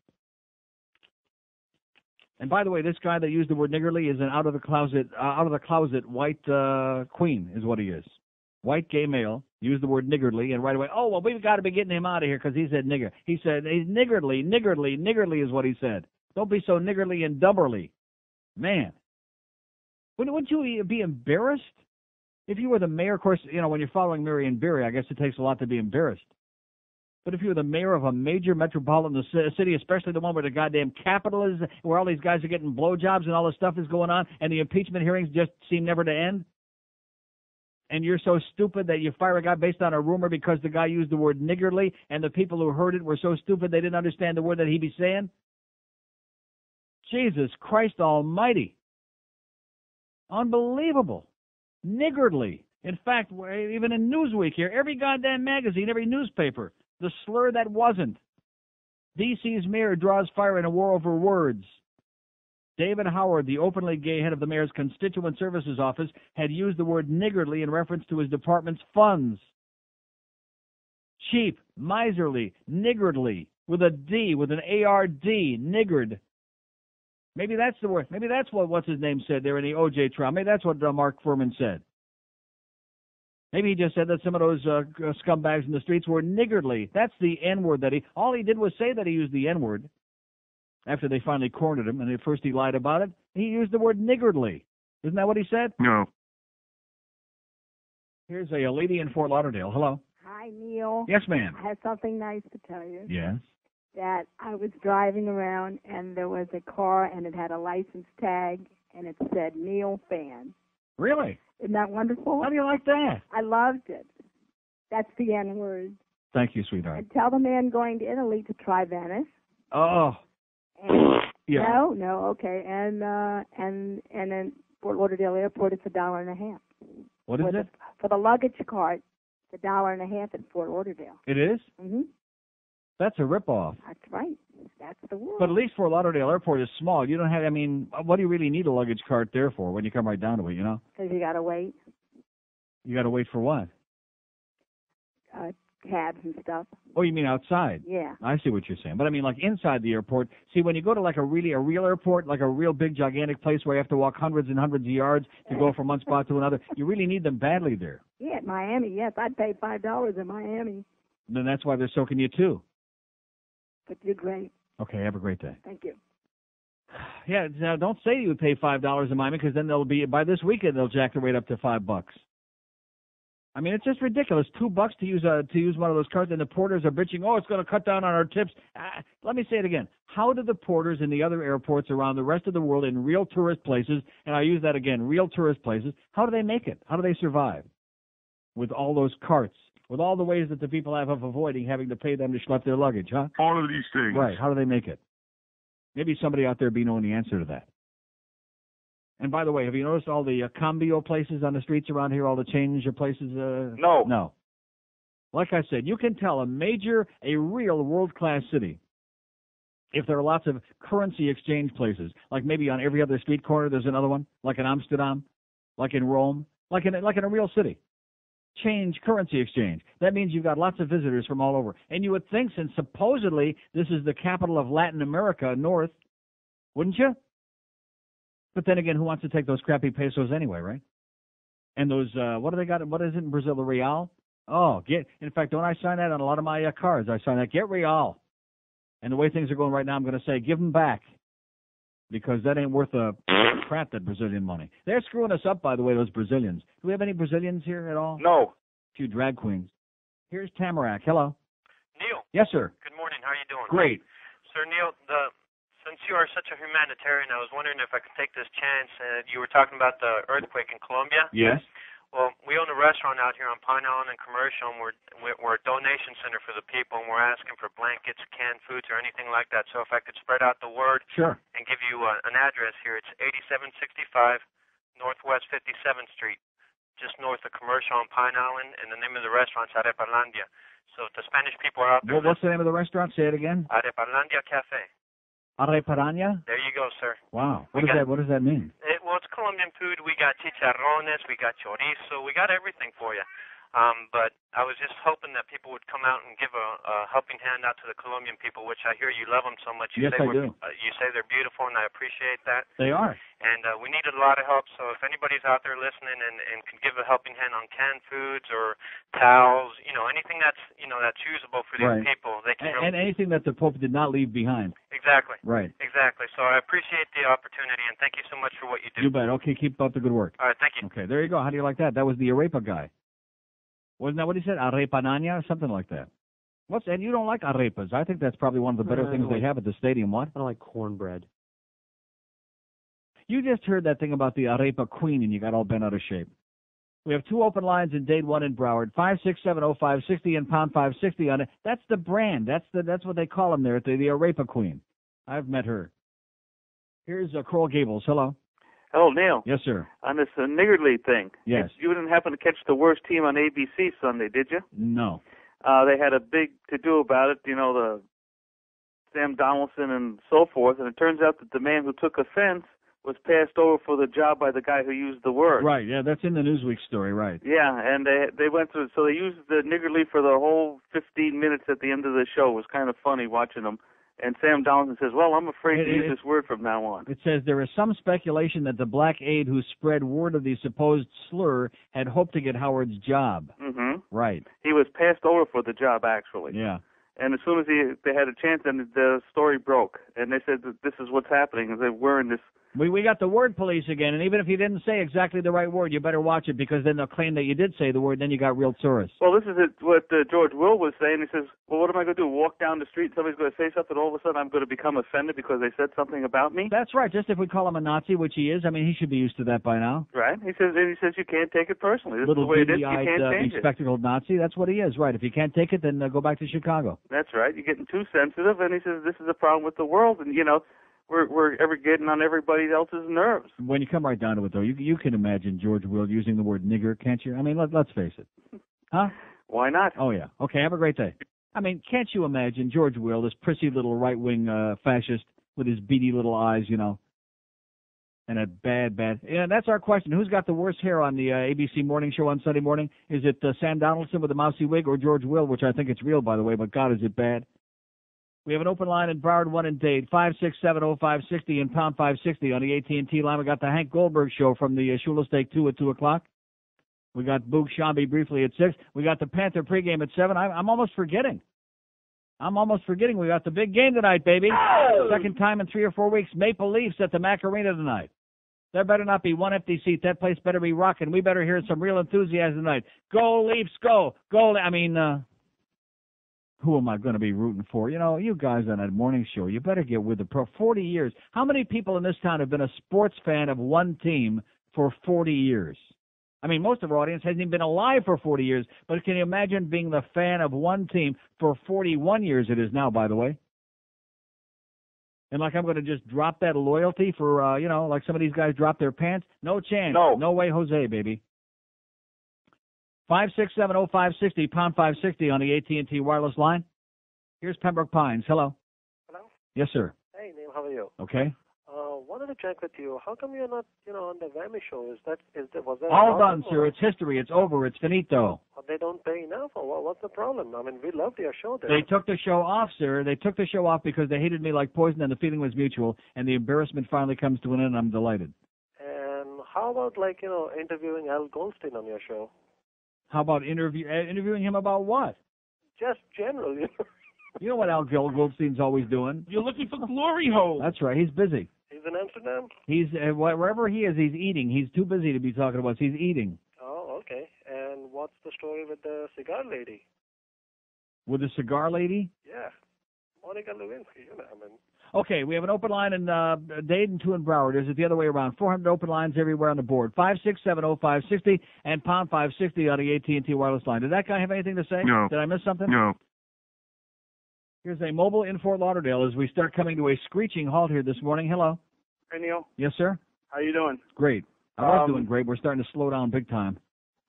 And by the way, this guy that used the word niggardly is an out-of-the-closet white queen is what he is. White gay male, used the word niggardly, and right away, we've got to be getting him out of here because he said nigger. He said, he's niggardly is what he said. Don't be so niggardly and dubberly. Man. Wouldn't you be embarrassed? If you were the mayor, of course, when you're following Marion Barry, I guess it takes a lot to be embarrassed. But if you were the mayor of a major metropolitan city, especially the one where the goddamn capital is, where all these guys are getting blowjobs and all this stuff is going on, and the impeachment hearings just seem never to end, and you're so stupid that you fire a guy based on a rumor because the guy used the word niggardly, and the people who heard it were so stupid they didn't understand the word that he be saying? Jesus Christ almighty. Unbelievable. Niggardly. In fact, even in Newsweek here, every goddamn magazine, every newspaper, the slur that wasn't. D.C.'s mayor draws fire in a war over words. David Howard, the openly gay head of the mayor's constituent services office, had used the word niggardly in reference to his department's funds. Cheap, miserly, niggardly, with a D, with an A-R-D, niggard. Maybe that's the word. Maybe that's what what's-his-name said there in the O.J. trial. Maybe that's what Mark Furman said. Maybe he just said that some of those scumbags in the streets were niggardly. That's the N-word that all he did was say that he used the N-word. After they finally cornered him, and at first he lied about it, he used the word niggardly. Isn't that what he said? No. Here's a lady in Fort Lauderdale. Hello. Hi, Neil. Yes, ma'am. I have something nice to tell you. Yes. That I was driving around, and there was a car, and it had a license tag, and it said Neil Fan. Really? Isn't that wonderful? How do you like that? I loved it. That's the N-word. Thank you, sweetheart. And tell the man going to Italy to try Venice. Oh. And, yeah. No, okay. And then Fort Lauderdale Airport, it's $1.50. What is it? For the luggage cart, it's $1.50 at Fort Lauderdale. It is? Mm-hmm. That's a ripoff. That's right. That's the word. But at least Fort Lauderdale Airport is small. You don't have, what do you really need a luggage cart there for when you come right down to it, Because you got to wait. You got to wait for what? Cabs and stuff. Oh, you mean outside? Yeah. I see what you're saying. But like inside the airport, see, when you go to like a real airport, like a real big, gigantic place where you have to walk hundreds and hundreds of yards to go from one spot to another, you really need them badly there. Yeah, at Miami, yes. I'd pay $5 in Miami. Then that's why they're soaking you too. But you're great. Okay, have a great day. Thank you. Yeah, now don't say you would pay $5 in Miami, because then by this weekend they'll jack the rate up to $5. It's just ridiculous. $2 to use one of those cards, and the porters are bitching, it's going to cut down on our tips. Let me say it again. How do the porters in the other airports around the rest of the world in real tourist places, and I use that again, real tourist places, how do they make it? How do they survive? With all those carts, with all the ways that the people have of avoiding having to pay them to schlep their luggage, huh? All of these things. Right. How do they make it? Maybe somebody out there be knowing the answer to that. And by the way, have you noticed all the cambio places on the streets around here, all the change places? No. No. Like I said, you can tell a real world-class city if there are lots of currency exchange places, like maybe on every other street corner there's another one, like in Amsterdam, like in Rome, like in a real city. Currency exchange. That means you've got lots of visitors from all over. And you would think, since supposedly this is the capital of Latin America, North, wouldn't you? But then again, who wants to take those crappy pesos anyway, right? And those, what do they got? What is it in Brazil, the real? In fact, don't I sign that on a lot of my cards? I sign that, get real. And the way things are going right now, I'm going to say, give them back. Because that ain't worth a crap, that Brazilian money. They're screwing us up, by the way, those Brazilians. Do we have any Brazilians here at all? No. A few drag queens. Here's Tamarack. Hello. Neil. Yes, sir. Good morning. How are you doing? Great. Sir Neil, since you are such a humanitarian, I was wondering if I could take this chance. You were talking about the earthquake in Colombia. Yes. Well, we own a restaurant out here on Pine Island and Commercial, and we're a donation center for the people, and we're asking for blankets, canned foods, or anything like that. So if I could spread out the word Sure. and give you an address here, it's 8765 Northwest 57th Street, just north of Commercial on Pine Island, and the name of the restaurant's Arepalandia. So if the Spanish people are out there, What's the name of the restaurant? Say it again. Arepalandia Cafe. Areparanha? There you go, sir. Wow. What does that mean? Well, it's Colombian food. We got chicharrones, we got chorizo, we got everything for you. But I was just hoping that people would come out and give a helping hand out to the Colombian people, which I hear you love them so much. Yes, I do. You say they're beautiful, and I appreciate that. They are. And we need a lot of help, so if anybody's out there listening and can give a helping hand on canned foods or towels, anything that's usable for these people, they can. And anything that the Pope did not leave behind. Exactly. Right. Exactly. So I appreciate the opportunity, and thank you so much for what you do. You bet. Okay, keep up the good work. All right, thank you. Okay, there you go. How do you like that? That was the arepa guy. Wasn't that what he said? Arepananya or something like that. And you don't like arepas. I think that's probably one of the better things they have at the stadium. What? I don't like cornbread. You just heard that thing about the arepa queen and you got all bent out of shape. We have 2 open lines in Dade 1 in Broward, 5670560 and pound 560 on it. That's the brand. That's what they call them there, the arepa queen. I've met her. Here's Coral Gables. Hello. Hello, Neil. Yes, sir. On this Niggardly thing. Yes. You didn't happen to catch the worst team on ABC Sunday, did you? No. They had a big to-do about it, the Sam Donaldson and so forth, and it turns out that the man who took offense was passed over for the job by the guy who used the word. Right, yeah, that's in the Newsweek story, right. Yeah, and they went through, so they used the Niggardly for the whole 15 minutes at the end of the show. It was kind of funny watching them. And Sam Donaldson says, well, I'm afraid to use this word from now on. It says there is some speculation that the black aide who spread word of the supposed slur had hoped to get Howard's job. Mm-hmm. Right. He was passed over for the job, actually. Yeah. And as soon as they had a chance, then the story broke. And they said that this is what's happening, is that we're in this... We got the word police again, and even if you didn't say exactly the right word, you better watch it, because then they'll claim that you did say the word, and then you got real tourists. Well, this is what George Will was saying. He says, well, what am I going to do, walk down the street, somebody's going to say something, all of a sudden I'm going to become offended because they said something about me? That's right, just if we call him a Nazi, which he is. I mean, he should be used to that by now. Right. He says you can't take it personally. This is the way it is, you can't change it. Bespectacled Nazi, that's what he is, right. If you can't take it, then go back to Chicago. That's right. You're getting too sensitive, and he says this is a problem with the world, and, we're ever getting on everybody else's nerves. When you come right down to it, though, you can imagine George Will using the word nigger, can't you? I mean, let's face it. Huh? Why not? Oh, yeah. Okay, have a great day. I mean, can't you imagine George Will, this prissy little right-wing fascist with his beady little eyes, and a bad... Yeah, that's our question. Who's got the worst hair on the ABC morning show on Sunday morning? Is it Sam Donaldson with the mousy wig or George Will, which I think it's real, by the way, but God, is it bad? We have an open line in Broward 1 in Dade, 5670560 and pound 560 on the AT&T line. We got the Hank Goldberg show from the Shula Steak 2 at 2 o'clock. We got Boog Shambi briefly at 6. We got the Panther pregame at 7. I'm almost forgetting. We got the big game tonight, baby. Second time in 3 or 4 weeks. Maple Leafs at the Mac Arena tonight. There better not be one empty seat. That place better be rocking. We better hear some real enthusiasm tonight. Go Leafs, go. Who am I going to be rooting for? You guys on that morning show, you better get with the pro. 40 years. How many people in this town have been a sports fan of one team for 40 years? I mean, most of our audience hasn't even been alive for 40 years, but can you imagine being the fan of one team for 41 years it is now, by the way? And I'm going to just drop that loyalty for, like some of these guys drop their pants? No chance. No way, Jose, baby. 5670560, pound 560 on the AT&T wireless line. Here's Pembroke Pines. Hello. Hello? Yes, sir. Hey, Neil, how are you? Okay. Wanted to check with you. How come you're not, on the Grammy show? Was that all done, sir? It's history. It's over. It's finito. They don't pay enough, or what's the problem? I mean, we loved your show there. They took the show off, sir. They took the show off because they hated me like poison, and the feeling was mutual, and the embarrassment finally comes to an end, and I'm delighted. And how about, interviewing Al Goldstein on your show? How about interviewing him about what? Just general, You know what Al Goldstein's always doing? You're looking for glory holes. That's right. He's busy. He's in Amsterdam? He's wherever he is, he's eating. He's too busy to be talking to us. He's eating. Oh, okay. And what's the story with the cigar lady? With the cigar lady? Yeah. Monica Lewinsky, you know, I mean. Okay, we have an open line in Dayton, 2 in Broward. Is it the other way around? 400 open lines everywhere on the board. 5670560 and pound 560 on the AT&T wireless line. Did that guy have anything to say? No. Did I miss something? No. Here's a mobile in Fort Lauderdale as we start coming to a screeching halt here this morning. Hello. Hey, Neil. Yes, sir? How you doing? Great. I was doing great. We're starting to slow down big time.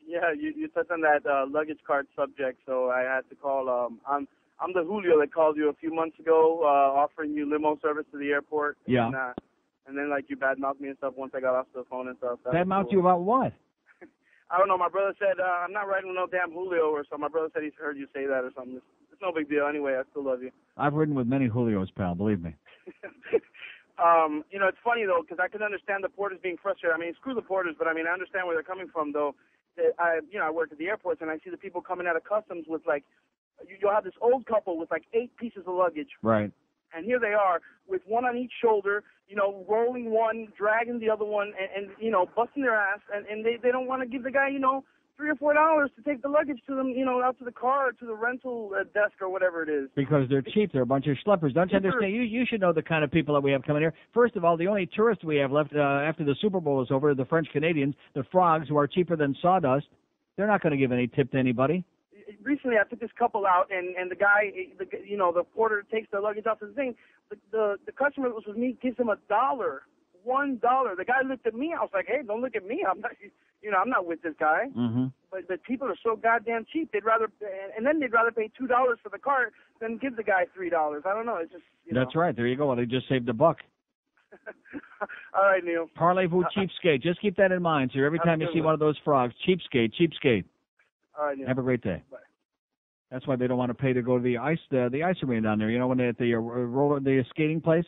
Yeah, you touched on that luggage cart subject, so I had to call. I'm the Julio that called you a few months ago, offering you limo service to the airport. Yeah. And then, like, you badmouthed me and stuff once I got off the phone and stuff. Badmouthed you about what? I don't know. My brother said, I'm not riding with no damn Julio or something. My brother said he's heard you say that or something. It's no big deal anyway. I still love you. I've ridden with many Julios, pal, believe me. You know, it's funny, though, because I can understand the porters being frustrated. I mean, screw the porters, but, I mean, I understand where they're coming from, though. I work at the airports, and I see the people coming out of customs with, like, you'll have this old couple with, like, 8 pieces of luggage. Right. And here they are with one on each shoulder, you know, rolling one, dragging the other one, and you know, busting their ass. And they don't want to give the guy, you know, $3 or $4 to take the luggage to them, you know, out to the car or to the rental desk or whatever it is. Because they're cheap. They're a bunch of schleppers. Don't you understand? You should know the kind of people that we have coming here. First of all, the only tourists we have left after the Super Bowl is over are the French Canadians, the frogs, who are cheaper than sawdust. They're not going to give any tip to anybody. Recently, I took this couple out, and the guy, the porter takes the luggage off the thing. The customer that was with me gives him $1. $1. The guy looked at me. I was like, hey, don't look at me. I'm not, you know, I'm not with this guy. Mm-hmm. But people are so goddamn cheap. They'd rather pay $2 for the cart than give the guy $3. I don't know. It's just, you know. That's right. There you go. Well, they just saved $1. All right, Neil. Parlez-vous, cheapskate. Just keep that in mind, sir. Every time you see one of those frogs, cheapskate, cheapskate. All right, Neil. Have a great day. Bye. That's why they don't want to pay to go to the ice arena down there. You know, when they at the skating place,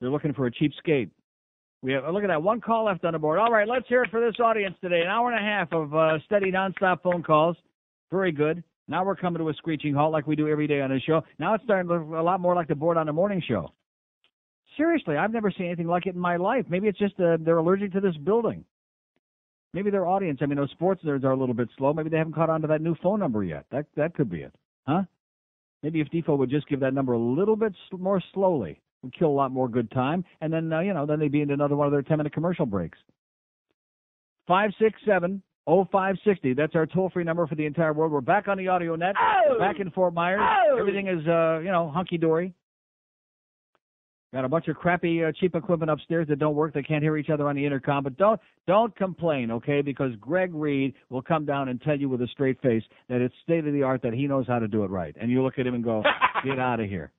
they're looking for a cheap skate. We have look at that, one call left on the board. All right, let's hear it for this audience today. An hour and a half of steady, nonstop phone calls. Very good. Now we're coming to a screeching halt like we do every day on this show. Now it's starting to look a lot more like the board on the morning show. Seriously, I've never seen anything like it in my life. Maybe it's just they're allergic to this building. Maybe their audience, I mean, those sports nerds are a little bit slow. Maybe they haven't caught on to that new phone number yet. That could be it. Huh? Maybe if Defo would just give that number a little bit more slowly, would kill a lot more good time, and then, then they'd be into another one of their 10-minute commercial breaks. 567-0560. That's our toll-free number for the entire world. We're back on the audio net, back in Fort Myers. Everything is, hunky-dory. Got a bunch of crappy, cheap equipment upstairs that don't work. They can't hear each other on the intercom. But don't complain, okay? Because Greg Reed will come down and tell you with a straight face that it's state-of-the-art, that he knows how to do it right. And you look at him and go, get out of here.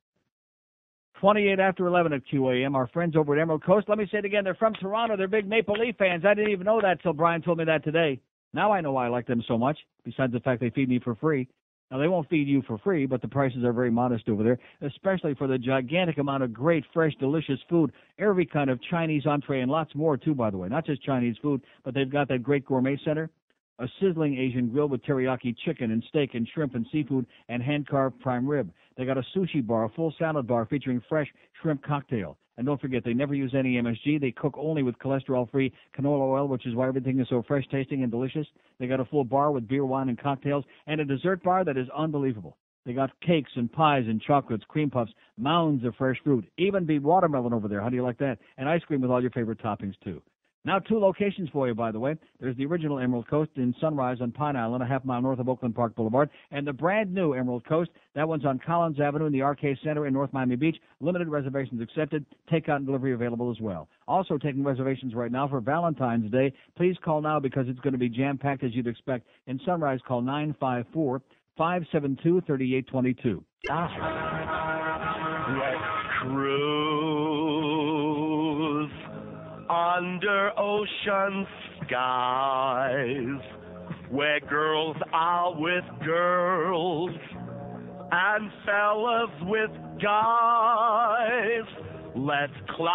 28 after 11 at QAM. Our friends over at Emerald Coast. Let me say it again. They're from Toronto. They're big Maple Leaf fans. I didn't even know that till Brian told me that today. Now I know why I like them so much, besides the fact they feed me for free. Now, they won't feed you for free, but the prices are very modest over there, especially for the gigantic amount of great, fresh, delicious food, every kind of Chinese entree, and lots more, too, by the way. Not just Chinese food, but they've got that great gourmet center, a sizzling Asian grill with teriyaki chicken and steak and shrimp and seafood and hand-carved prime rib. They got a sushi bar, a full salad bar featuring fresh shrimp cocktail. And don't forget, they never use any MSG. They cook only with cholesterol-free canola oil, which is why everything is so fresh-tasting and delicious. They got a full bar with beer, wine, and cocktails, and a dessert bar that is unbelievable. They got cakes and pies and chocolates, cream puffs, mounds of fresh fruit, even beet watermelon over there. How do you like that? And ice cream with all your favorite toppings, too. Now 2 locations for you, by the way. There's the original Emerald Coast in Sunrise on Pine Island, a half mile north of Oakland Park Boulevard, and the brand new Emerald Coast. That one's on Collins Avenue in the Arcade Center in North Miami Beach. Limited reservations accepted. Takeout and delivery available as well. Also taking reservations right now for Valentine's Day. Please call now because it's going to be jam-packed as you'd expect. In Sunrise, call 954-572-3822. Cruise under ocean skies, where girls are with girls and fellas with guys. Let's climb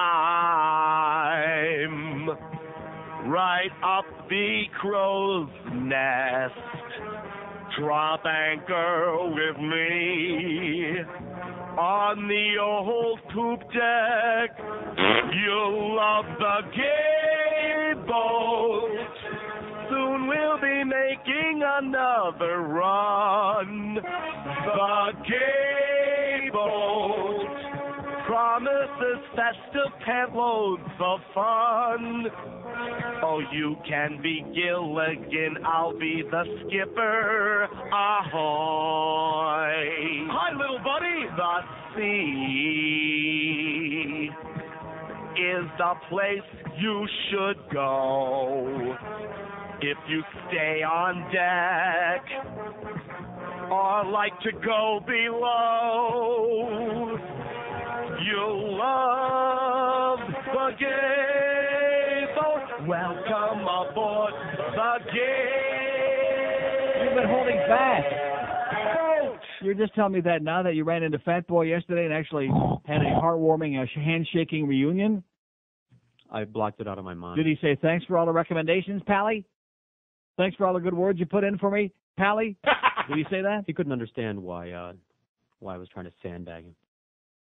right up the crow's nest. Drop anchor with me on the old poop deck. You'll love the gay boat. Soon we'll be making another run. The gay boat. boat. Promises festive pant loads of fun. Oh, you can be Gilligan, I'll be the skipper. Ahoy! Hi, little buddy. The sea is the place you should go if you stay on deck or like to go below. You'll love the gay boat. Welcome aboard the gay. You've been holding back. You're just telling me that now that you ran into Fat Boy yesterday and actually had a heartwarming, handshaking reunion? I blocked it out of my mind. Did he say thanks for all the recommendations, Pally? Thanks for all the good words you put in for me, Pally? Did he say that? He couldn't understand why I was trying to sandbag him.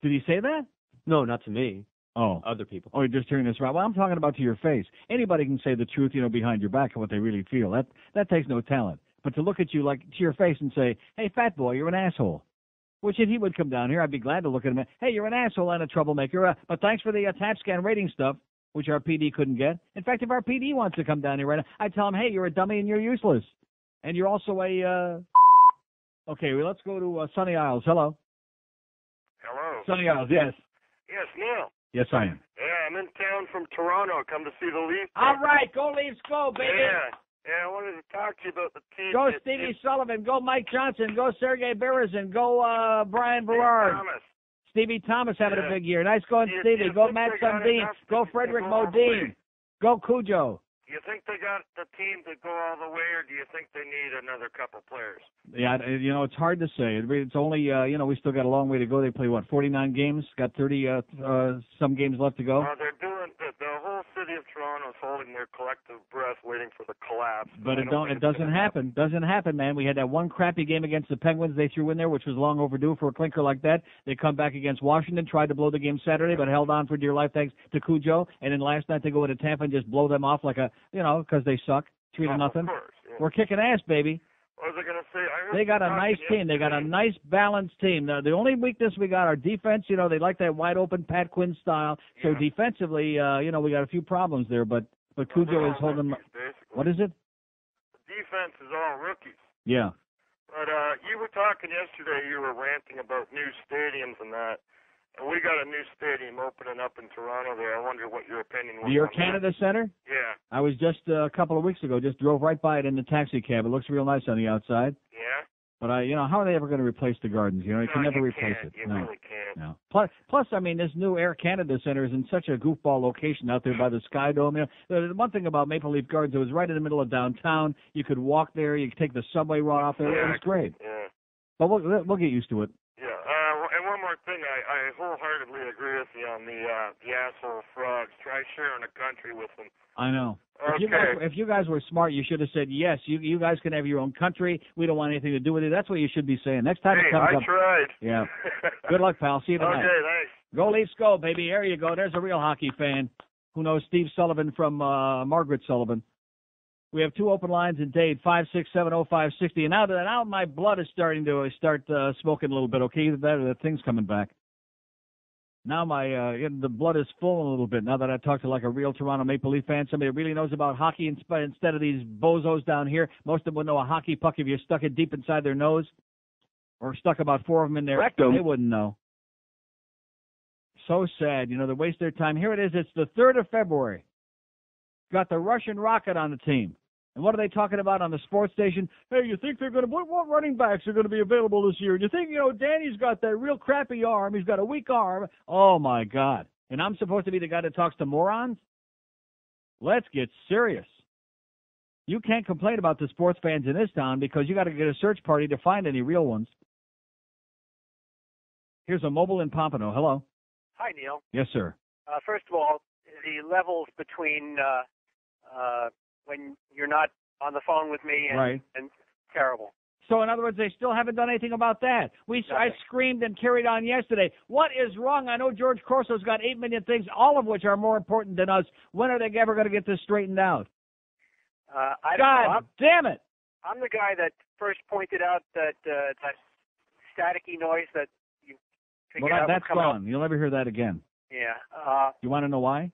Did he say that? No, not to me. Oh. Other people. Oh, you're just hearing this right. Well, I'm talking about to your face. Anybody can say the truth, behind your back and what they really feel. That takes no talent. But to look at you like to your face and say, hey, Fat Boy, you're an asshole. Which if he would come down here, I'd be glad to look at him and, hey, you're an asshole and a troublemaker. But thanks for the tap scan rating stuff, which our PD couldn't get. In fact, if our PD wants to come down here right now, I'd tell him, hey, you're a dummy and you're useless. And you're also a, Okay, well, let's go to Sunny Isles. Hello. Hello. Sunny Isles, yes. Yes, Neil. Yes, I am. Yeah, I'm in town from Toronto. Come to see the Leafs. All right, go Leafs, go, baby. Yeah, I wanted to talk to you about the team. Go Stevie Sullivan, go Mike Johnson, go Sergei Berezin, go Brian Berard. Stevie Thomas having a big year. Nice going, Stevie. Go Matt Sundin. Go Frederick Modine. Go Cujo. Do you think they got the team to go all the way, or do you think they need another couple players? Yeah, it's hard to say. It's only, we still got a long way to go. They play, 49 games? Got 30 some games left to go? They're doing, the whole city of Toronto is holding their collective breath waiting for the collapse. But it doesn't happen. Doesn't happen, man. We had that one crappy game against the Penguins they threw in there, which was long overdue for a clinker like that. They come back against Washington, tried to blow the game Saturday, but held on for dear life thanks to Cujo. And then last night they go into Tampa and just blow them off like a, because they suck. 3-0. Of course, yeah. We're kicking ass, baby. What was I going to say? They got a nice team. They got a nice balanced team. The only weakness we got, our defense, they like that wide open Pat Quinn style. So defensively, we got a few problems there, but Cujo is holding them. What is it? The defense is all rookies. Yeah. But you were talking yesterday, you were ranting about new stadiums and that. And we got a new stadium opening up in Toronto there. I wonder what your opinion was. The Air Canada Center? Yeah. I was just a couple of weeks ago, just drove right by it in the taxi cab. It looks real nice on the outside. Yeah. But how are they ever going to replace the Gardens? You can never replace it. You no. really can't. No. Plus, this new Air Canada Center is in such a goofball location out there by the Sky Dome. The one thing about Maple Leaf Gardens, it was right in the middle of downtown. You could walk there. You could take the subway right off there. Yeah, it was great. Yeah. But we'll get used to it. Yeah. And one more thing, I wholeheartedly agree with you on the asshole frogs. Try sharing a country with them. I know. Okay. If you guys were smart, you should have said, yes, you guys can have your own country. We don't want anything to do with it. That's what you should be saying. Next time it comes up. I tried. Yeah. Good luck, pal. See you tonight. Okay, thanks. Go Leafs, go, baby. There you go. There's a real hockey fan who knows Steve Sullivan from Margaret Sullivan. We have two open lines in Dade, 5670560. And now my blood is starting to smoking a little bit, okay? Either that or the thing's coming back. Now the blood is full a little bit now that I talked to like a real Toronto Maple Leaf fan, somebody that really knows about hockey instead of these bozos down here. Most of them would know a hockey puck if you stuck it deep inside their nose or stuck about 4 of them in their rectum. They wouldn't know. So sad. They waste their time. Here it is. It's the 3rd of February. Got the Russian rocket on the team. And what are they talking about on the sports station? Hey, you think they're going to what running backs are going to be available this year? And you think, Danny's got that real crappy arm. He's got a weak arm. Oh, my God. And I'm supposed to be the guy that talks to morons? Let's get serious. You can't complain about the sports fans in this town because you got to get a search party to find any real ones. Here's a mobile in Pompano. Hello. Hi, Neil. Yes, sir. First of all, the levels between when you're not on the phone with me and terrible. So, in other words, they still haven't done anything about that. I screamed and carried on yesterday. What is wrong? I know George Corso's got 8 million things, all of which are more important than us. When are they ever going to get this straightened out? God damn it! I'm the guy that first pointed out that that staticky noise that figured Well, out that's what's coming gone. You'll never hear that again. Yeah. You want to know why?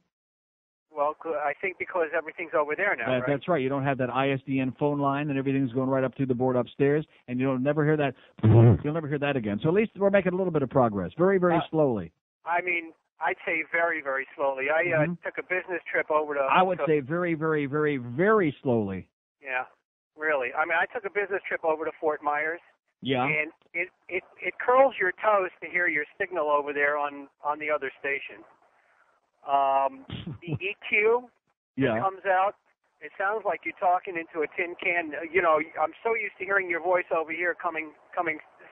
Well, I think because everything's over there now, right? That's right. You don't have that ISDN phone line, and everything's going right up through the board upstairs, and you'll never hear that. You'll never hear that again. So at least we're making a little bit of progress, very, very slowly. I mean, I'd say very, very slowly. I took a business trip over to. I would say very, very, very, very slowly. Yeah, really. I mean, I took a business trip over to Fort Myers. Yeah. And it curls your toes to hear your signal over there on the other station. The EQ that comes out, it sounds like you're talking into a tin can. You know, I'm so used to hearing your voice over here coming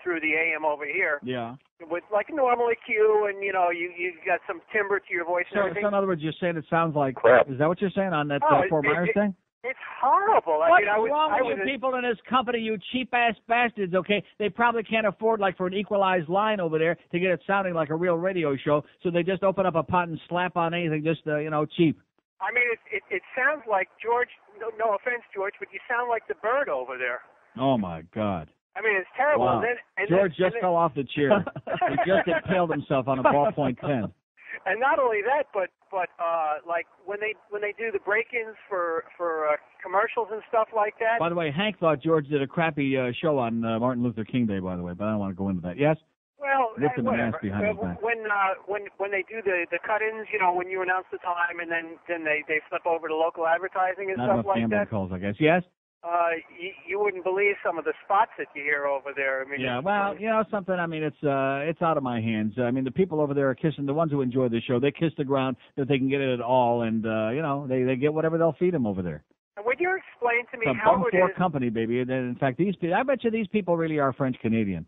through the AM over here. Yeah. With like a normal EQ, and you know, you got some timbre to your voice and So everything. in other words, you're saying it sounds like crap. Is that what you're saying on that Fort Myers thing? It's horrible. What's wrong with you people in this company, you cheap-ass bastards, okay? They probably can't afford, like, for an equalized line over there to get it sounding like a real radio show, so they just open up a pot and slap on anything just, cheap. I mean, it sounds like, George, no offense, George, but you sound like the bird over there. Oh, my God. I mean, it's terrible. Wow. George just fell off the chair. He just impaled himself on a ballpoint pen. And not only that, but like when they do the break-ins for commercials and stuff like that. By the way, Hank thought George did a crappy show on Martin Luther King Day, by the way, but I don't want to go into that. Yes? Well, whatever. Behind his back. When they do the cut-ins, you know, when you announce the time and then they flip over to local advertising and Not stuff enough like gambling that. calls, I guess. Yes? You wouldn't believe some of the spots that you hear over there. I mean, yeah, well, you know something. I mean, it's out of my hands. I mean, the people over there are kissing. The ones who enjoy the show, they kiss the ground that they can get it at all, and they get whatever they'll feed them over there. Would you explain to me It's a how bum it for is? company, baby. And in fact, I bet you these people really are French Canadian.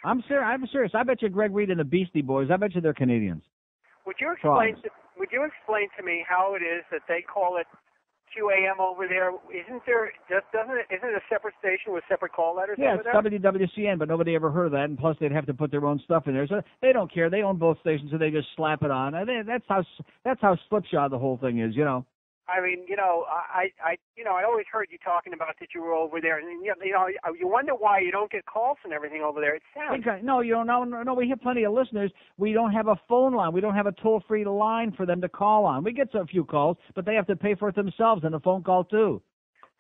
I'm serious. I bet you Greg Reed and the Beastie Boys. I bet you they're Canadians. Would you explain to me how it is that they call it QAM over there? Isn't it a separate station with separate call letters? Yeah, over it's there? WWCN, but nobody ever heard of that, and plus they'd have to put their own stuff in there. So they don't care. They own both stations, so they just slap it on. That's how slipshod the whole thing is, you know. I mean, you know, I always heard you talking about that you were over there, and you wonder why you don't get calls and everything over there. It sounds no, you don't know. No, we have plenty of listeners. We don't have a phone line. We don't have a toll-free line for them to call on. We get a few calls, but they have to pay for it themselves and a phone call too.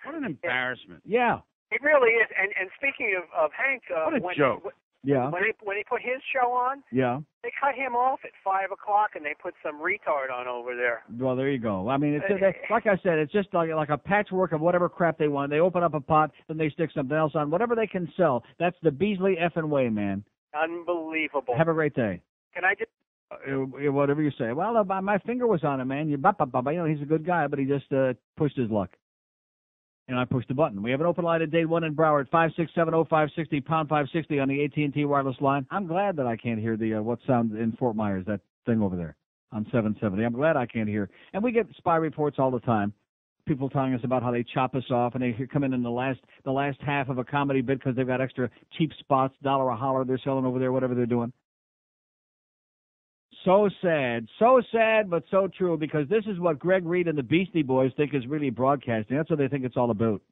What an embarrassment! Yeah, it really is. And speaking of Hank, what a joke! Yeah. When he put his show on, yeah, they cut him off at 5 o'clock and they put some retard on over there. Well, there you go. I mean, like I said, it's just like a patchwork of whatever crap they want. They open up a pot, then they stick something else on. Whatever they can sell. That's the Beasley effing way, man. Unbelievable. Have a great day. Can I just? Whatever you say. Well, my finger was on it, man. You know, he's a good guy, but he just pushed his luck. And I pushed the button. We have an open line at Date 1 in Broward, 5670560, pound 560 on the AT&T wireless line. I'm glad that I can't hear the what sound in Fort Myers, that thing over there on 770. I'm glad I can't hear. And we get spy reports all the time. People telling us about how they chop us off and they come in the last half of a comedy bit because they've got extra cheap spots, $1 a holler they're selling over there, whatever they're doing. So sad, but so true, because this is what Greg Reed and the Beastie Boys think is really broadcasting. That's what they think it's all about.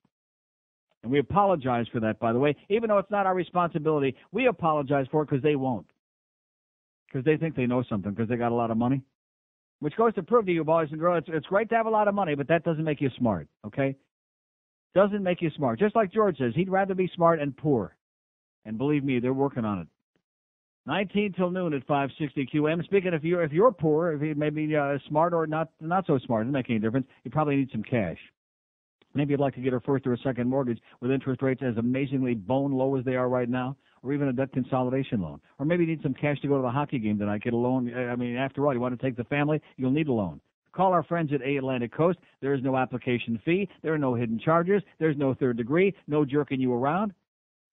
And we apologize for that, by the way. Even though it's not our responsibility, we apologize for it because they won't. Because they think they know something because they got a lot of money. Which goes to prove to you, boys and girls, it's great to have a lot of money, but that doesn't make you smart, okay? Doesn't make you smart. Just like George says, he'd rather be smart and poor. And believe me, they're working on it. 19 till noon at 560 QM. Speaking of if you're poor, if you maybe smart or not so smart, doesn't make any difference. You probably need some cash. Maybe you'd like to get a first or a second mortgage with interest rates as amazingly bone low as they are right now, or even a debt consolidation loan. Or maybe you need some cash to go to the hockey game tonight, get a loan. I mean, after all, you want to take the family, you'll need a loan. Call our friends at A Atlantic Coast. There is no application fee. There are no hidden charges. There's no third degree, no jerking you around.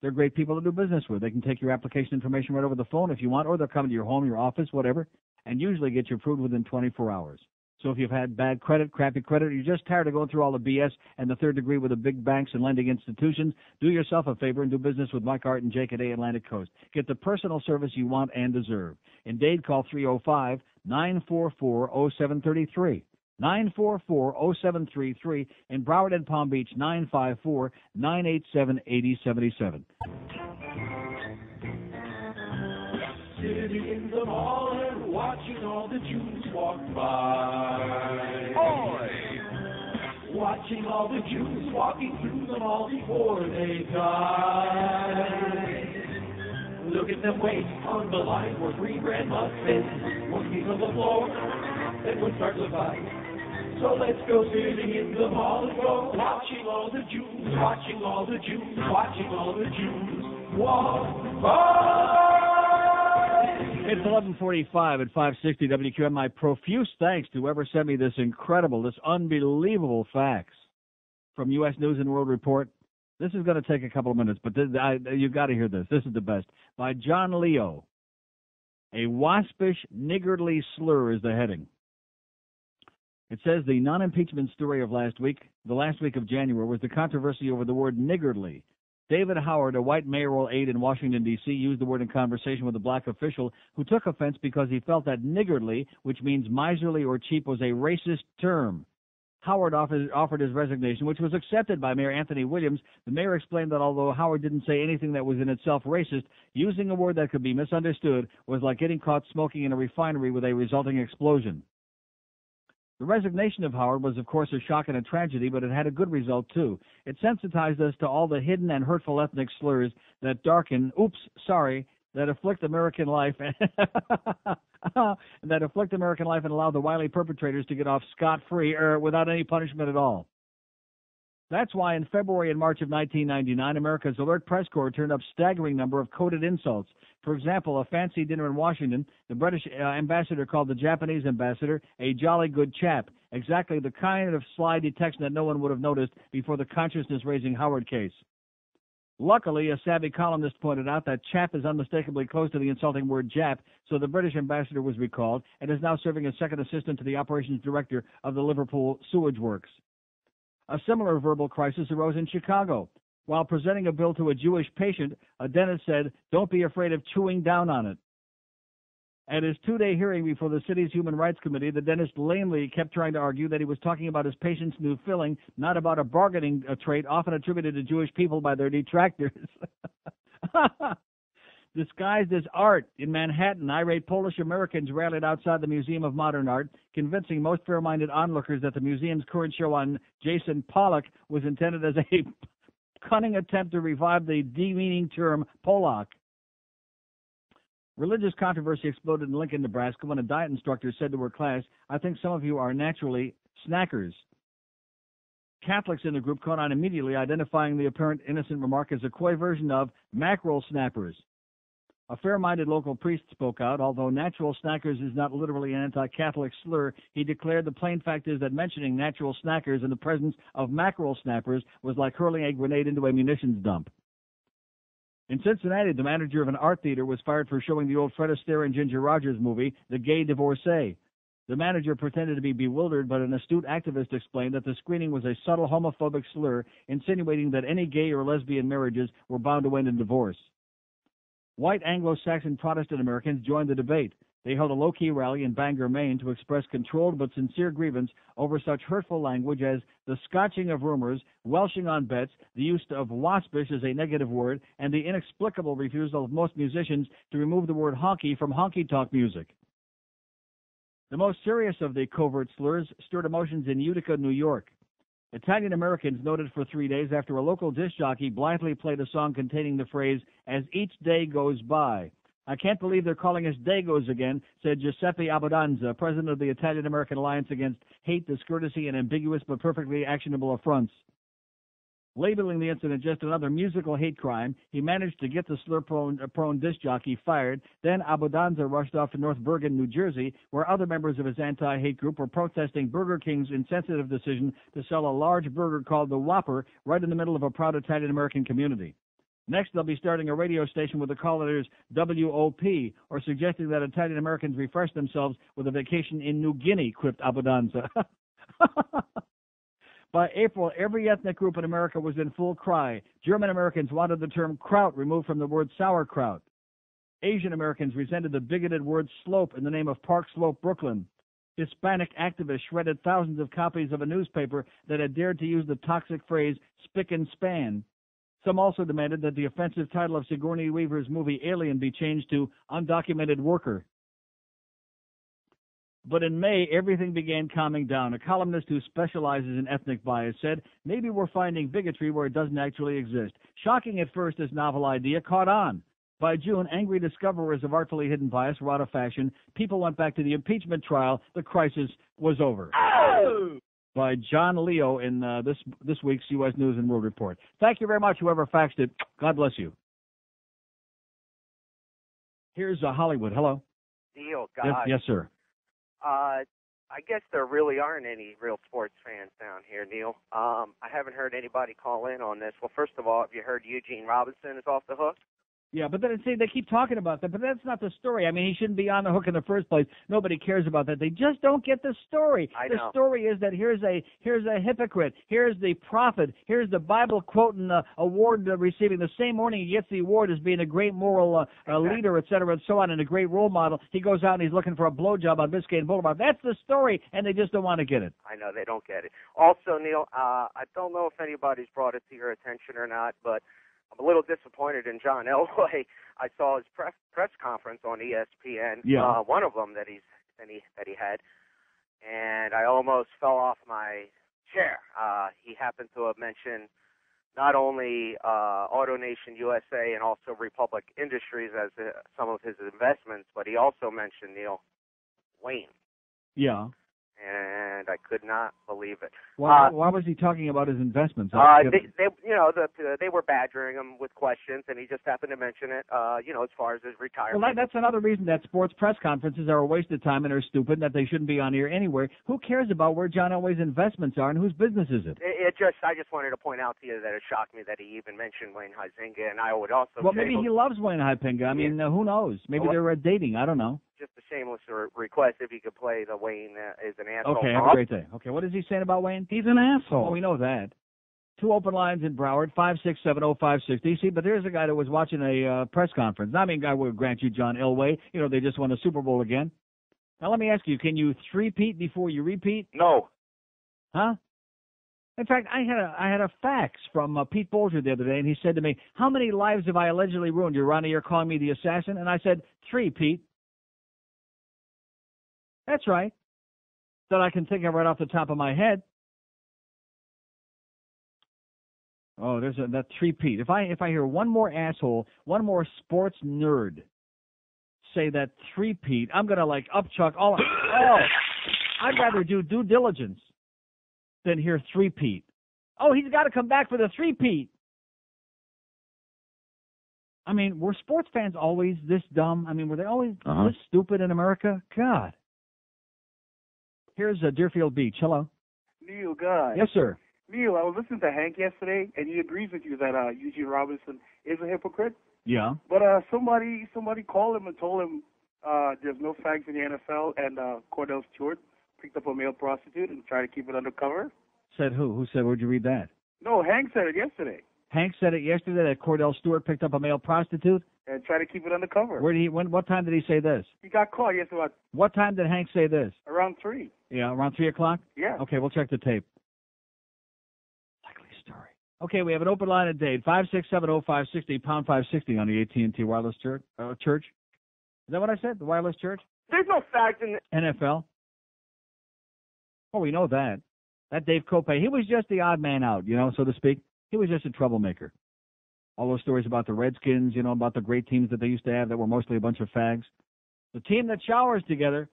They're great people to do business with. They can take your application information right over the phone if you want, or they'll come to your home, your office, whatever, and usually get you approved within 24 hours. So if you've had bad credit, crappy credit, or you're just tired of going through all the BS and the third degree with the big banks and lending institutions, do yourself a favor and do business with Mike Hart and Jake at A Atlantic Coast. Get the personal service you want and deserve. In Dade, call 305-944-0733. 944-0733. In Broward and Palm Beach, 954-987-8077. the mall and watching all the Jews walk by. Oi! Watching all the Jews walking through the mall before they die. Look at them wait on the line for 3 bread muffins. Won't be on the floor, then we'll start to fight. So let's go sitting in the mall and go watching all the Jews, watching all the Jews, watching all the Jews walk by. It's 11:45 at 560 WQM. My profuse thanks to whoever sent me this incredible, this unbelievable facts from U.S. News and World Report. This is going to take a couple of minutes, but you've got to hear this. This is the best. By John Leo. A waspish, niggardly slur is the heading. It says the non-impeachment story of the last week of January, was the controversy over the word niggardly. David Howard, a white mayoral aide in Washington, D.C., used the word in conversation with a black official who took offense because he felt that niggardly, which means miserly or cheap, was a racist term. Howard offered his resignation, which was accepted by Mayor Anthony Williams. The mayor explained that although Howard didn't say anything that was in itself racist, using a word that could be misunderstood was like getting caught smoking in a refinery with a resulting explosion. The resignation of Howard was, of course, a shock and a tragedy, but it had a good result, too. It sensitized us to all the hidden and hurtful ethnic slurs that darken, that afflict American life and allow the wily perpetrators to get off scot-free or without any punishment at all. That's why in February and March of 1999, America's alert press corps turned up staggering number of coded insults. For example, a fancy dinner in Washington, the British ambassador called the Japanese ambassador a jolly good chap, exactly the kind of sly detection that no one would have noticed before the consciousness-raising Howard case. Luckily, a savvy columnist pointed out that chap is unmistakably close to the insulting word Jap, so the British ambassador was recalled and is now serving as second assistant to the operations director of the Liverpool Sewage Works. A similar verbal crisis arose in Chicago. While presenting a bill to a Jewish patient, a dentist said, "Don't be afraid of chewing down on it." At his 2-day hearing before the city's Human Rights Committee, the dentist lamely kept trying to argue that he was talking about his patient's new filling, not about a bargaining trait often attributed to Jewish people by their detractors. Disguised as art in Manhattan, irate Polish Americans rallied outside the Museum of Modern Art, convincing most fair-minded onlookers that the museum's current show on Jason Pollock was intended as a cunning attempt to revive the demeaning term Polak. Religious controversy exploded in Lincoln, Nebraska, when a diet instructor said to her class, "I think some of you are naturally snackers." Catholics in the group caught on immediately, identifying the apparent innocent remark as a coy version of mackerel snappers. A fair-minded local priest spoke out. Although natural snackers is not literally an anti-Catholic slur, he declared the plain fact is that mentioning natural snackers in the presence of mackerel snappers was like hurling a grenade into a munitions dump. In Cincinnati, the manager of an art theater was fired for showing the old Fred Astaire and Ginger Rogers movie, The Gay Divorcee. The manager pretended to be bewildered, but an astute activist explained that the screening was a subtle homophobic slur, insinuating that any gay or lesbian marriages were bound to end in divorce. White Anglo-Saxon Protestant Americans joined the debate. They held a low-key rally in Bangor, Maine, to express controlled but sincere grievance over such hurtful language as the scotching of rumors, welshing on bets, the use of waspish as a negative word, and the inexplicable refusal of most musicians to remove the word honky from honky-tonk music. The most serious of the covert slurs stirred emotions in Utica, New York. Italian Americans noted for 3 days after a local disc jockey blithely played a song containing the phrase, "As each day goes by." "I can't believe they're calling us Dagos again," said Giuseppe Abbondanza, president of the Italian American Alliance Against Hate, Discourtesy, and Ambiguous but Perfectly Actionable Affronts. Labeling the incident just another musical hate crime, he managed to get the slur-prone disc jockey fired. Then Abbondanza rushed off to North Bergen, New Jersey, where other members of his anti-hate group were protesting Burger King's insensitive decision to sell a large burger called the Whopper right in the middle of a proud Italian-American community. Next, they'll be starting a radio station with the call letters WOP, or suggesting that Italian-Americans refresh themselves with a vacation in New Guinea, quipped Abbondanza. By April, every ethnic group in America was in full cry. German Americans wanted the term kraut removed from the word sauerkraut. Asian Americans resented the bigoted word slope in the name of Park Slope, Brooklyn. Hispanic activists shredded thousands of copies of a newspaper that had dared to use the toxic phrase spick and span. Some also demanded that the offensive title of Sigourney Weaver's movie Alien be changed to Undocumented Worker. But in May, everything began calming down. A columnist who specializes in ethnic bias said, maybe we're finding bigotry where it doesn't actually exist. Shocking at first, this novel idea caught on. By June, angry discoverers of artfully hidden bias were out of fashion. People went back to the impeachment trial. The crisis was over. Oh! By John Leo in this week's U.S. News and World Report. Thank you very much, whoever faxed it. God bless you. Here's Hollywood. Hello. Neil, God. Yes, sir. I guess there really aren't any real sports fans down here, Neil. I haven't heard anybody call in on this. Well, first of all, have you heard Eugene Robinson is off the hook? Yeah, but then see, they keep talking about that, but that's not the story. I mean, he shouldn't be on the hook in the first place. Nobody cares about that. They just don't get the story. I the know. Story is that here's a hypocrite. Here's the prophet. Here's the Bible quoting award receiving the same morning he gets the award as being a great moral leader, et cetera, and so on, and a great role model. He goes out and he's looking for a blowjob on Biscayne Boulevard. That's the story, and they just don't want to get it. I know, they don't get it. Also, Neil, I don't know if anybody's brought it to your attention or not, but I'm a little disappointed in John Elway. I saw his press conference on ESPN. Yeah. One of them that he had, and I almost fell off my chair. He happened to have mentioned not only AutoNation USA and also Republic Industries as some of his investments, but he also mentioned Neil Wayne. Yeah. And I could not believe it. Why was he talking about his investments? They were badgering him with questions, and he just happened to mention it. As far as his retirement. Well, that's another reason that sports press conferences are a waste of time and are stupid, and that they shouldn't be on here anywhere. Who cares about where John Elway's investments are, and whose business is it? I just wanted to point out to you that it shocked me that he even mentioned Wayne Huizenga, and I would also. Well, maybe he loves Wayne Huizenga. I mean, who knows? Maybe they're dating. I don't know. Just a shameless request if he could play the Wayne is an asshole. Okay, have a great day. Okay, what is he saying about Wayne? He's an asshole. Oh, we know that. 2 open lines in Broward, 5670560. See, but there's a guy that was watching a press conference. I mean, I would grant you John Elway. They just won a Super Bowl again. Now, let me ask you, can you three-peat before you repeat? No. Huh? In fact, I had a fax from Pete Bolger the other day, and he said to me, how many lives have I allegedly ruined? Your Honor, you're calling me the assassin? And I said, 3, Pete. That's right. That I can think of right off the top of my head. Oh, there's that 3-peat. If I hear one more asshole, one more sports nerd say that 3-peat, I'm gonna upchuck all. Oh, I'd rather do due diligence than hear 3-peat. Oh, he's got to come back for the 3-peat. I mean, were sports fans always this dumb? I mean, were they always this stupid in America? God. Here's Deerfield Beach. Hello. Neil, God. Yes, sir. Neil, I was listening to Hank yesterday, and he agrees with you that Eugene Robinson is a hypocrite. Yeah. But somebody called him and told him there's no fags in the NFL, and Cordell Stewart picked up a male prostitute and tried to keep it undercover. Said who? Who said? Where'd you read that? No, Hank said it yesterday. Hank said it yesterday that Cordell Stewart picked up a male prostitute? And tried to keep it undercover. What time did he say this? He got caught yesterday. What time did Hank say this? Around 3. Yeah, around 3 o'clock? Yeah. Okay, we'll check the tape. Likely story. Okay, we have an open line at date, 5670560, pound 560 on the AT&T Wireless Church. Is that what I said? The Wireless Church? There's no fact in the NFL? Oh, we know that. That Dave Kopay, he was just the odd man out, so to speak. He was just a troublemaker. All those stories about the Redskins, about the great teams that they used to have that were mostly a bunch of fags. The team that showers together.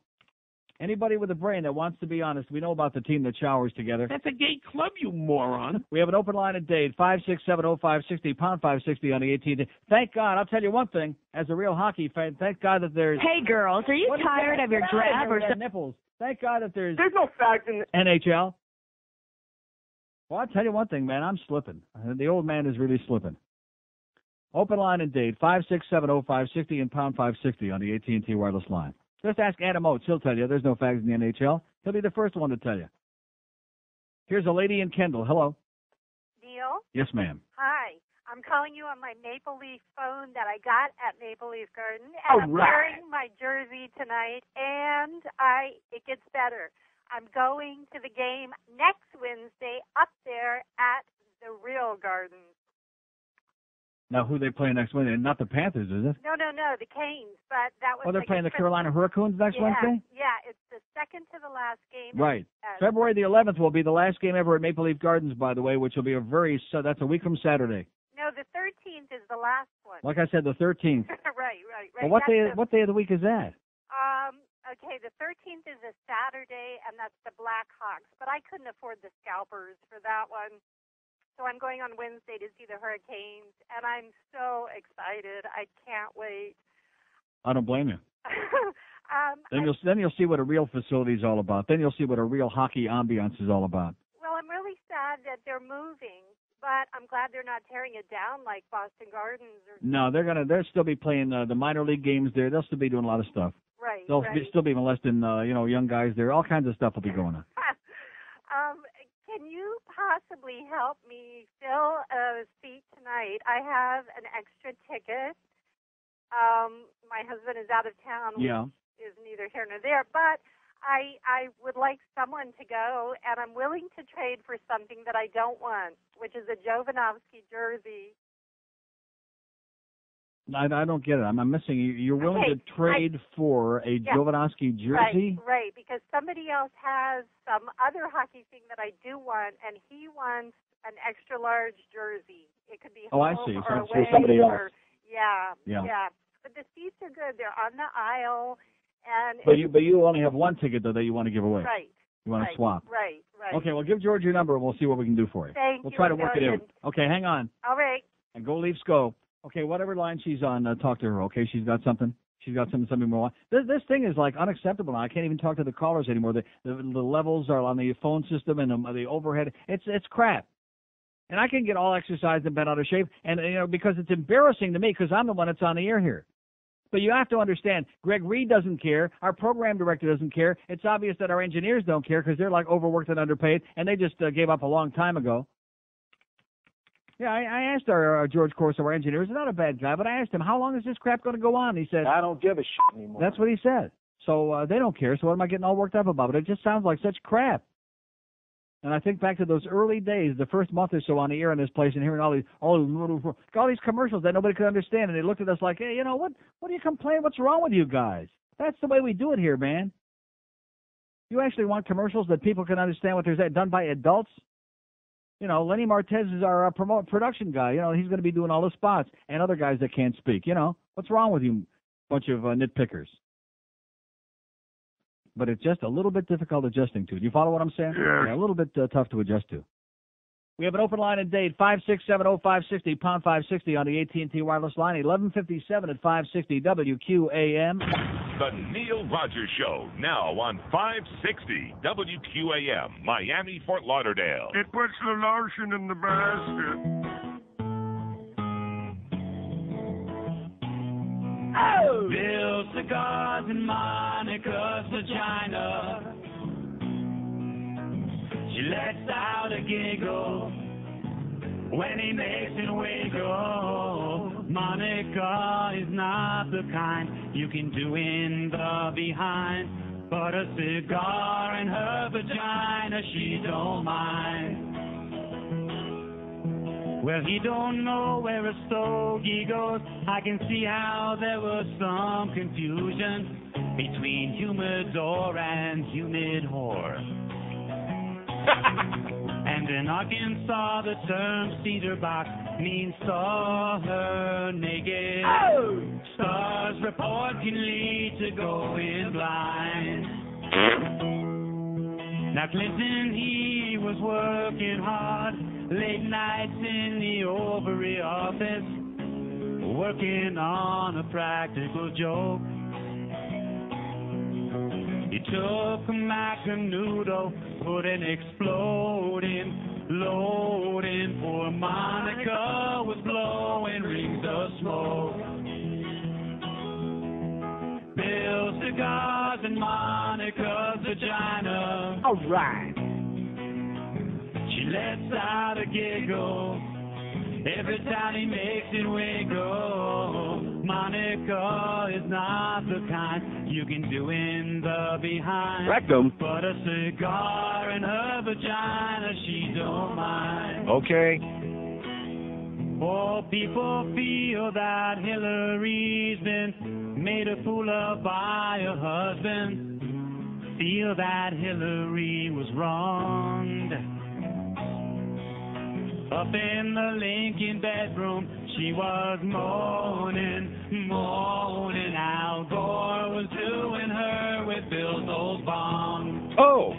Anybody with a brain that wants to be honest, we know about the team that showers together. That's a gay club, you moron. We have an open line at date, 5670560, pound 560 on the AT&T. Thank God, I'll tell you one thing, as a real hockey fan, thank God that there's... Hey, girls, are you tired of your drab or something? Nipples. Thank God that there's no fact in the NHL. Well, I'll tell you one thing, man, I'm slipping. The old man is really slipping. Open line and date, 5670560 and pound 560 on the AT&T Wireless line. Just ask Adam Oates. He'll tell you there's no fags in the NHL. He'll be the first one to tell you. Here's a lady in Kendall. Hello. Neil? Yes, ma'am. Hi. I'm calling you on my Maple Leaf phone that I got at Maple Leaf Garden. And I'm wearing my jersey tonight, and it gets better. I'm going to the game next Wednesday up there at the Real Garden. Now, who they playing next Wednesday? Not the Panthers, is it? No, the Canes. But that was. Oh, they're like playing the Carolina Hurricanes next yeah, Wednesday? Yeah, it's the second to the last game. Right. February the 11th will be the last game ever at Maple Leaf Gardens, by the way, which will be that's a week from Saturday. No, the 13th is the last one. Like I said, the 13th. right. Well, what day of the week is that? Okay, the 13th is a Saturday, and that's the Blackhawks. But I couldn't afford the scalpers for that one. So I'm going on Wednesday to see the Hurricanes, and I'm so excited. I can't wait. I don't blame you. Then you'll see what a real facility is all about. Then you'll see what a real hockey ambiance is all about. Well, I'm really sad that they're moving, but I'm glad they're not tearing it down like Boston Gardens. No, they'll still be playing the minor league games there. They'll still be doing a lot of stuff. Right. They'll still be molesting young guys there. All kinds of stuff will be going on. Can you possibly help me fill a seat tonight? I have an extra ticket. My husband is out of town, which is neither here nor there, but I would like someone to go, and I'm willing to trade for something that I don't want, which is a Jovanovski jersey. I don't get it. I'm missing. You're willing to trade for a Jovanovski jersey? Right, because somebody else has some other hockey thing that I do want, and he wants an extra large jersey. It could be home I see. or So away somebody or, else. Yeah. But the seats are good. They're on the aisle, and But you only have one ticket though that you want to give away. Right. You want to swap. Right. Okay, well give George your number and we'll see what we can do for you. We'll try to work it out. Okay, hang on. All right. And go Leafs go. Okay, whatever line she's on, talk to her. Okay, she's got something. She's got something more. This thing is like unacceptable now. I can't even talk to the callers anymore. The levels are on the phone system and the overhead. It's crap. And I can get all exercised and bent out of shape, and because it's embarrassing to me because I'm the one that's on the air here. But you have to understand, Greg Reed doesn't care. Our program director doesn't care. It's obvious that our engineers don't care because they're like overworked and underpaid, and they just gave up a long time ago. Yeah, I asked our George Corso, our engineer. He's not a bad guy, but I asked him, how long is this crap going to go on? He said, I don't give a shit anymore. That's what he said. So they don't care, so what am I getting all worked up about? But it just sounds like such crap. And I think back to those early days, the first month or so on the air in this place, and hearing all these commercials that nobody could understand, and they looked at us like, hey, what do you complain? What's wrong with you guys? That's the way we do it here, man. You actually want commercials that people can understand what they're done by adults? Lenny Martez is our production guy. He's going to be doing all the spots and other guys that can't speak. What's wrong with you, bunch of nitpickers? But it's just a little bit difficult adjusting to. Do you follow what I'm saying? Yeah, a little bit tough to adjust to. We have an open line in Dade, 5670560, pound 560 on the AT&T wireless line, 1157 at 560 WQAM. The Neil Rogers Show, now on 560 WQAM, Miami, Fort Lauderdale. It puts the lotion in the basket. Oh! Bill cigars and Monica's vagina. She lets out a giggle when he makes it wiggle. Monica is not the kind you can do in the behind, but a cigar in her vagina she don't mind. Well, he don't know where a stogie goes. I can see how there was some confusion between humidor and humid whore. And in Arkansas, the term cedar box means saw her naked. Oh! Stars report can lead to going blind. Now Clinton, he was working hard, late nights in the ovary office, working on a practical joke. He took a Macanudo, put an exploding load in. Poor Monica was blowing rings of smoke. Bill cigars and Monica's vagina. All right. She lets out a giggle every time he makes it wiggle. Monica is not the kind you can do in the behind. Rectum. But a cigar in her vagina, she don't mind. Okay. Oh, people feel that Hillary's been made a fool of by her husband. Feel that Hillary was wronged. Up in the Lincoln bedroom, she was moaning, moaning. Al Gore was doing her with Bill's old bong. Oh!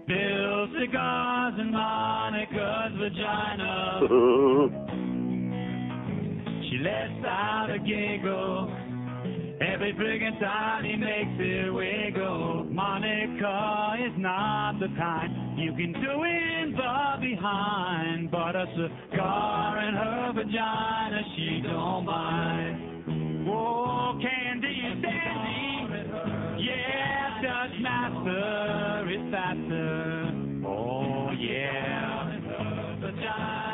Bill's cigars and Monica's vagina. She lets out a giggle every friggin' time he makes it wiggle. Monica is not the kind you can do in the behind, but a cigar in her vagina she don't mind. Oh, Candy is dandy, yeah, Dutch master is faster. Oh, yeah.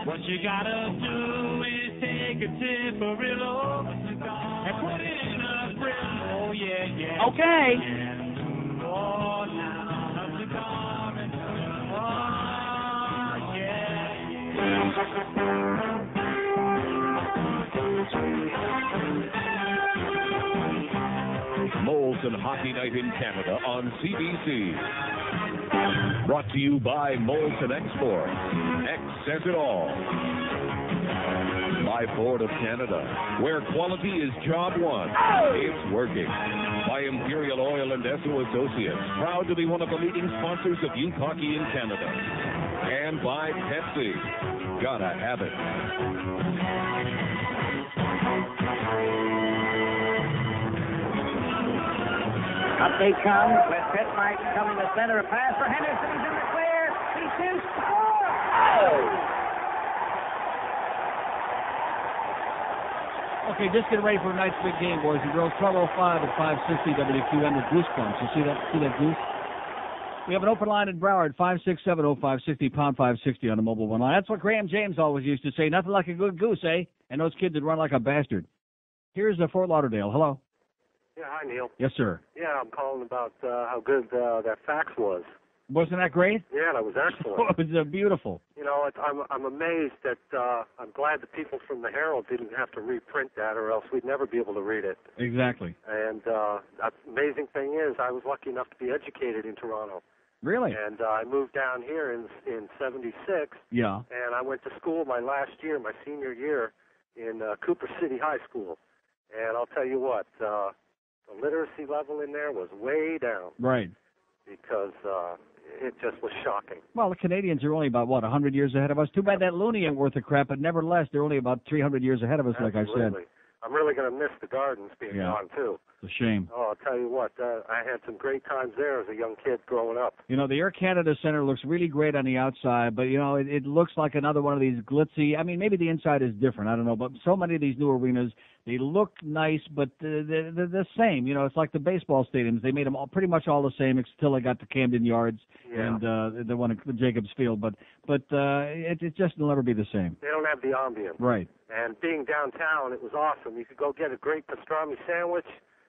What you gotta do is take a Tipperillo and put it in a grill. Oh, yeah, yeah. Okay. Yeah. Oh, now a cigar and oh, yeah. Molson Hockey Night in Canada on CBC. Brought to you by Molson Export. X says it all. By Ford of Canada, where quality is job one. It's working. By Imperial Oil and Esso Associates, proud to be one of the leading sponsors of youth hockey in Canada. And by Pepsi. Gotta have it. Up they come with Pitmark coming to center. A pass for Henderson. He's in the clear. He shoots. Score! Okay, just get ready for tonight's big game, boys and girls. 12:05 at 560 WQN with Goosebumps. You see that? See that goose? We have an open line in Broward, 567-0560, pound 560 on the mobile one line. That's what Graham James always used to say. Nothing like a good goose, eh? And those kids would run like a bastard. Here's Fort Lauderdale. Hello. Yeah, hi, Neil. Yes, sir. Yeah, I'm calling about how good that fax was. Wasn't that great? Yeah, that was excellent. It was beautiful. You know, I'm amazed that I'm glad the people from the Herald didn't have to reprint that, or else we'd never be able to read it. Exactly. And the amazing thing is, I was lucky enough to be educated in Toronto. Really? And I moved down here in '76. Yeah. And I went to school my last year, my senior year, in Cooper City High School. And I'll tell you what, the literacy level in there was way down. Right. Because it just was shocking. Well, the Canadians are only about, 100 years ahead of us? Too bad that loony ain't worth a crap, but nevertheless, they're only about 300 years ahead of us, like I said. I'm really going to miss the gardens being gone, too. It's a shame. Oh, I'll tell you what, I had some great times there as a young kid growing up. You know, the Air Canada Centre looks really great on the outside, but, it looks like another one of these glitzy, maybe the inside is different, I don't know, but so many of these new arenas, they look nice, but they're the same. It's like the baseball stadiums. They made them pretty much all the same until they got to Camden Yards and the one at Jacobs Field, but it just will never be the same. They don't have the ambience. Right. And being downtown, it was awesome. You could go get a great pastrami sandwich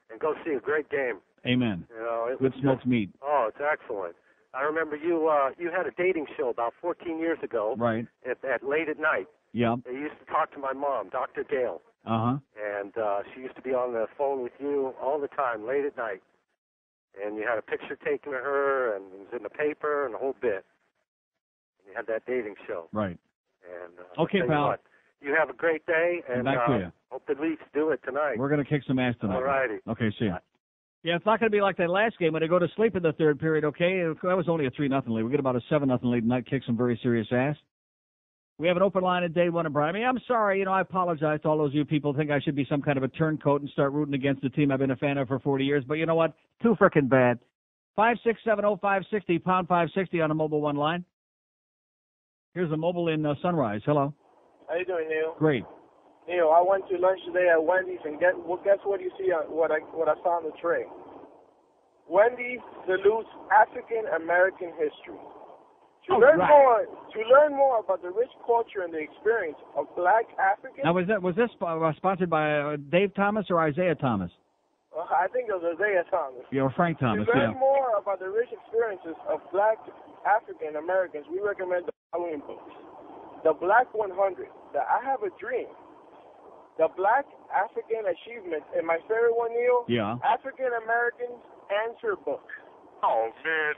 and go see a great game. Amen. It Good was smoked meat. Oh, it's excellent. I remember you had a dating show about 14 years ago. Right. At late at night. Yeah. They used to talk to my mom, Dr. Gale. Uh-huh. And she used to be on the phone with you all the time, late at night. And you had a picture taken of her, and it was in the paper, and the whole bit. And you had that dating show. Right. And okay, pal. You have a great day, and back to you. Hope the Leafs do it tonight. We're going to kick some ass tonight. All righty. Okay, see ya. Yeah, it's not going to be like that last game when they go to sleep in the third period, okay? That was only a 3-0 lead. We get about a 7-0 lead tonight, kick some very serious ass. We have an open line at day one of Brian. I'm sorry, I apologize to all those you people who think I should be some kind of a turncoat and start rooting against the team I've been a fan of for 40 years. But you know what? Too frickin' bad. 5670560, pound 560 on a mobile one line. Here's a mobile in Sunrise. Hello. How you doing, Neil? Great. Neil, I went to lunch today at Wendy's, and guess what you see on what I saw on the tray? Wendy's salutes African American history. To learn more about the rich culture and the experience of Black Africans. Now, was this sponsored by Dave Thomas or Isaiah Thomas? I think it was Isaiah Thomas. Yeah, or Frank Thomas. To learn more about the rich experiences of Black African Americans, we recommend the following books: the Black 100. I have a dream. The Black African Achievements, and my favorite one, Neil. Yeah. African Americans Answer Book. Oh man.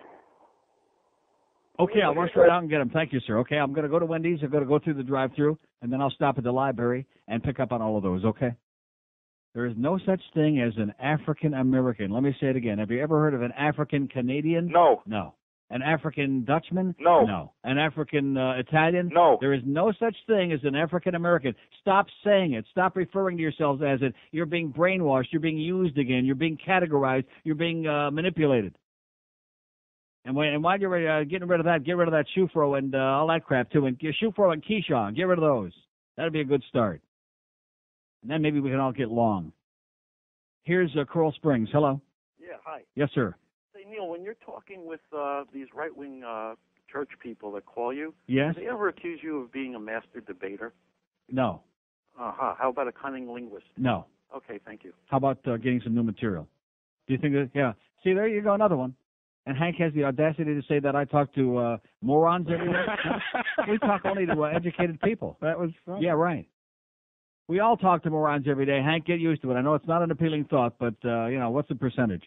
Okay, I'll rush right out and get them. Thank you, sir. Okay, I'm going to go to Wendy's. I'm going to go through the drive-thru, and then I'll stop at the library and pick up on all of those, okay? There is no such thing as an African American. Let me say it again. Have you ever heard of an African Canadian? No. No. An African Dutchman? No. No. An African Italian? No. There is no such thing as an African American. Stop saying it. Stop referring to yourselves as it. You're being brainwashed. You're being used again. You're being categorized. You're being manipulated. And while you're getting rid of that, get rid of that Shufro and all that crap too. And Shufro and Keyshawn, get rid of those. That'd be a good start. And then maybe we can all get long. Here's Coral Springs. Hello. Yeah, hi. Yes, sir. Say, Neil, when you're talking with these right-wing church people that call you, Yes. do they ever accuse you of being a master debater? No. Uh-huh. How about a cunning linguist? No. Okay, thank you. How about getting some new material? Do you think that? Yeah. See, there you go, another one. And Hank has the audacity to say that I talk to morons every day. We talk only to educated people. That was fun. Yeah, right. We all talk to morons every day. Hank, get used to it. I know it's not an appealing thought, but, what's the percentage?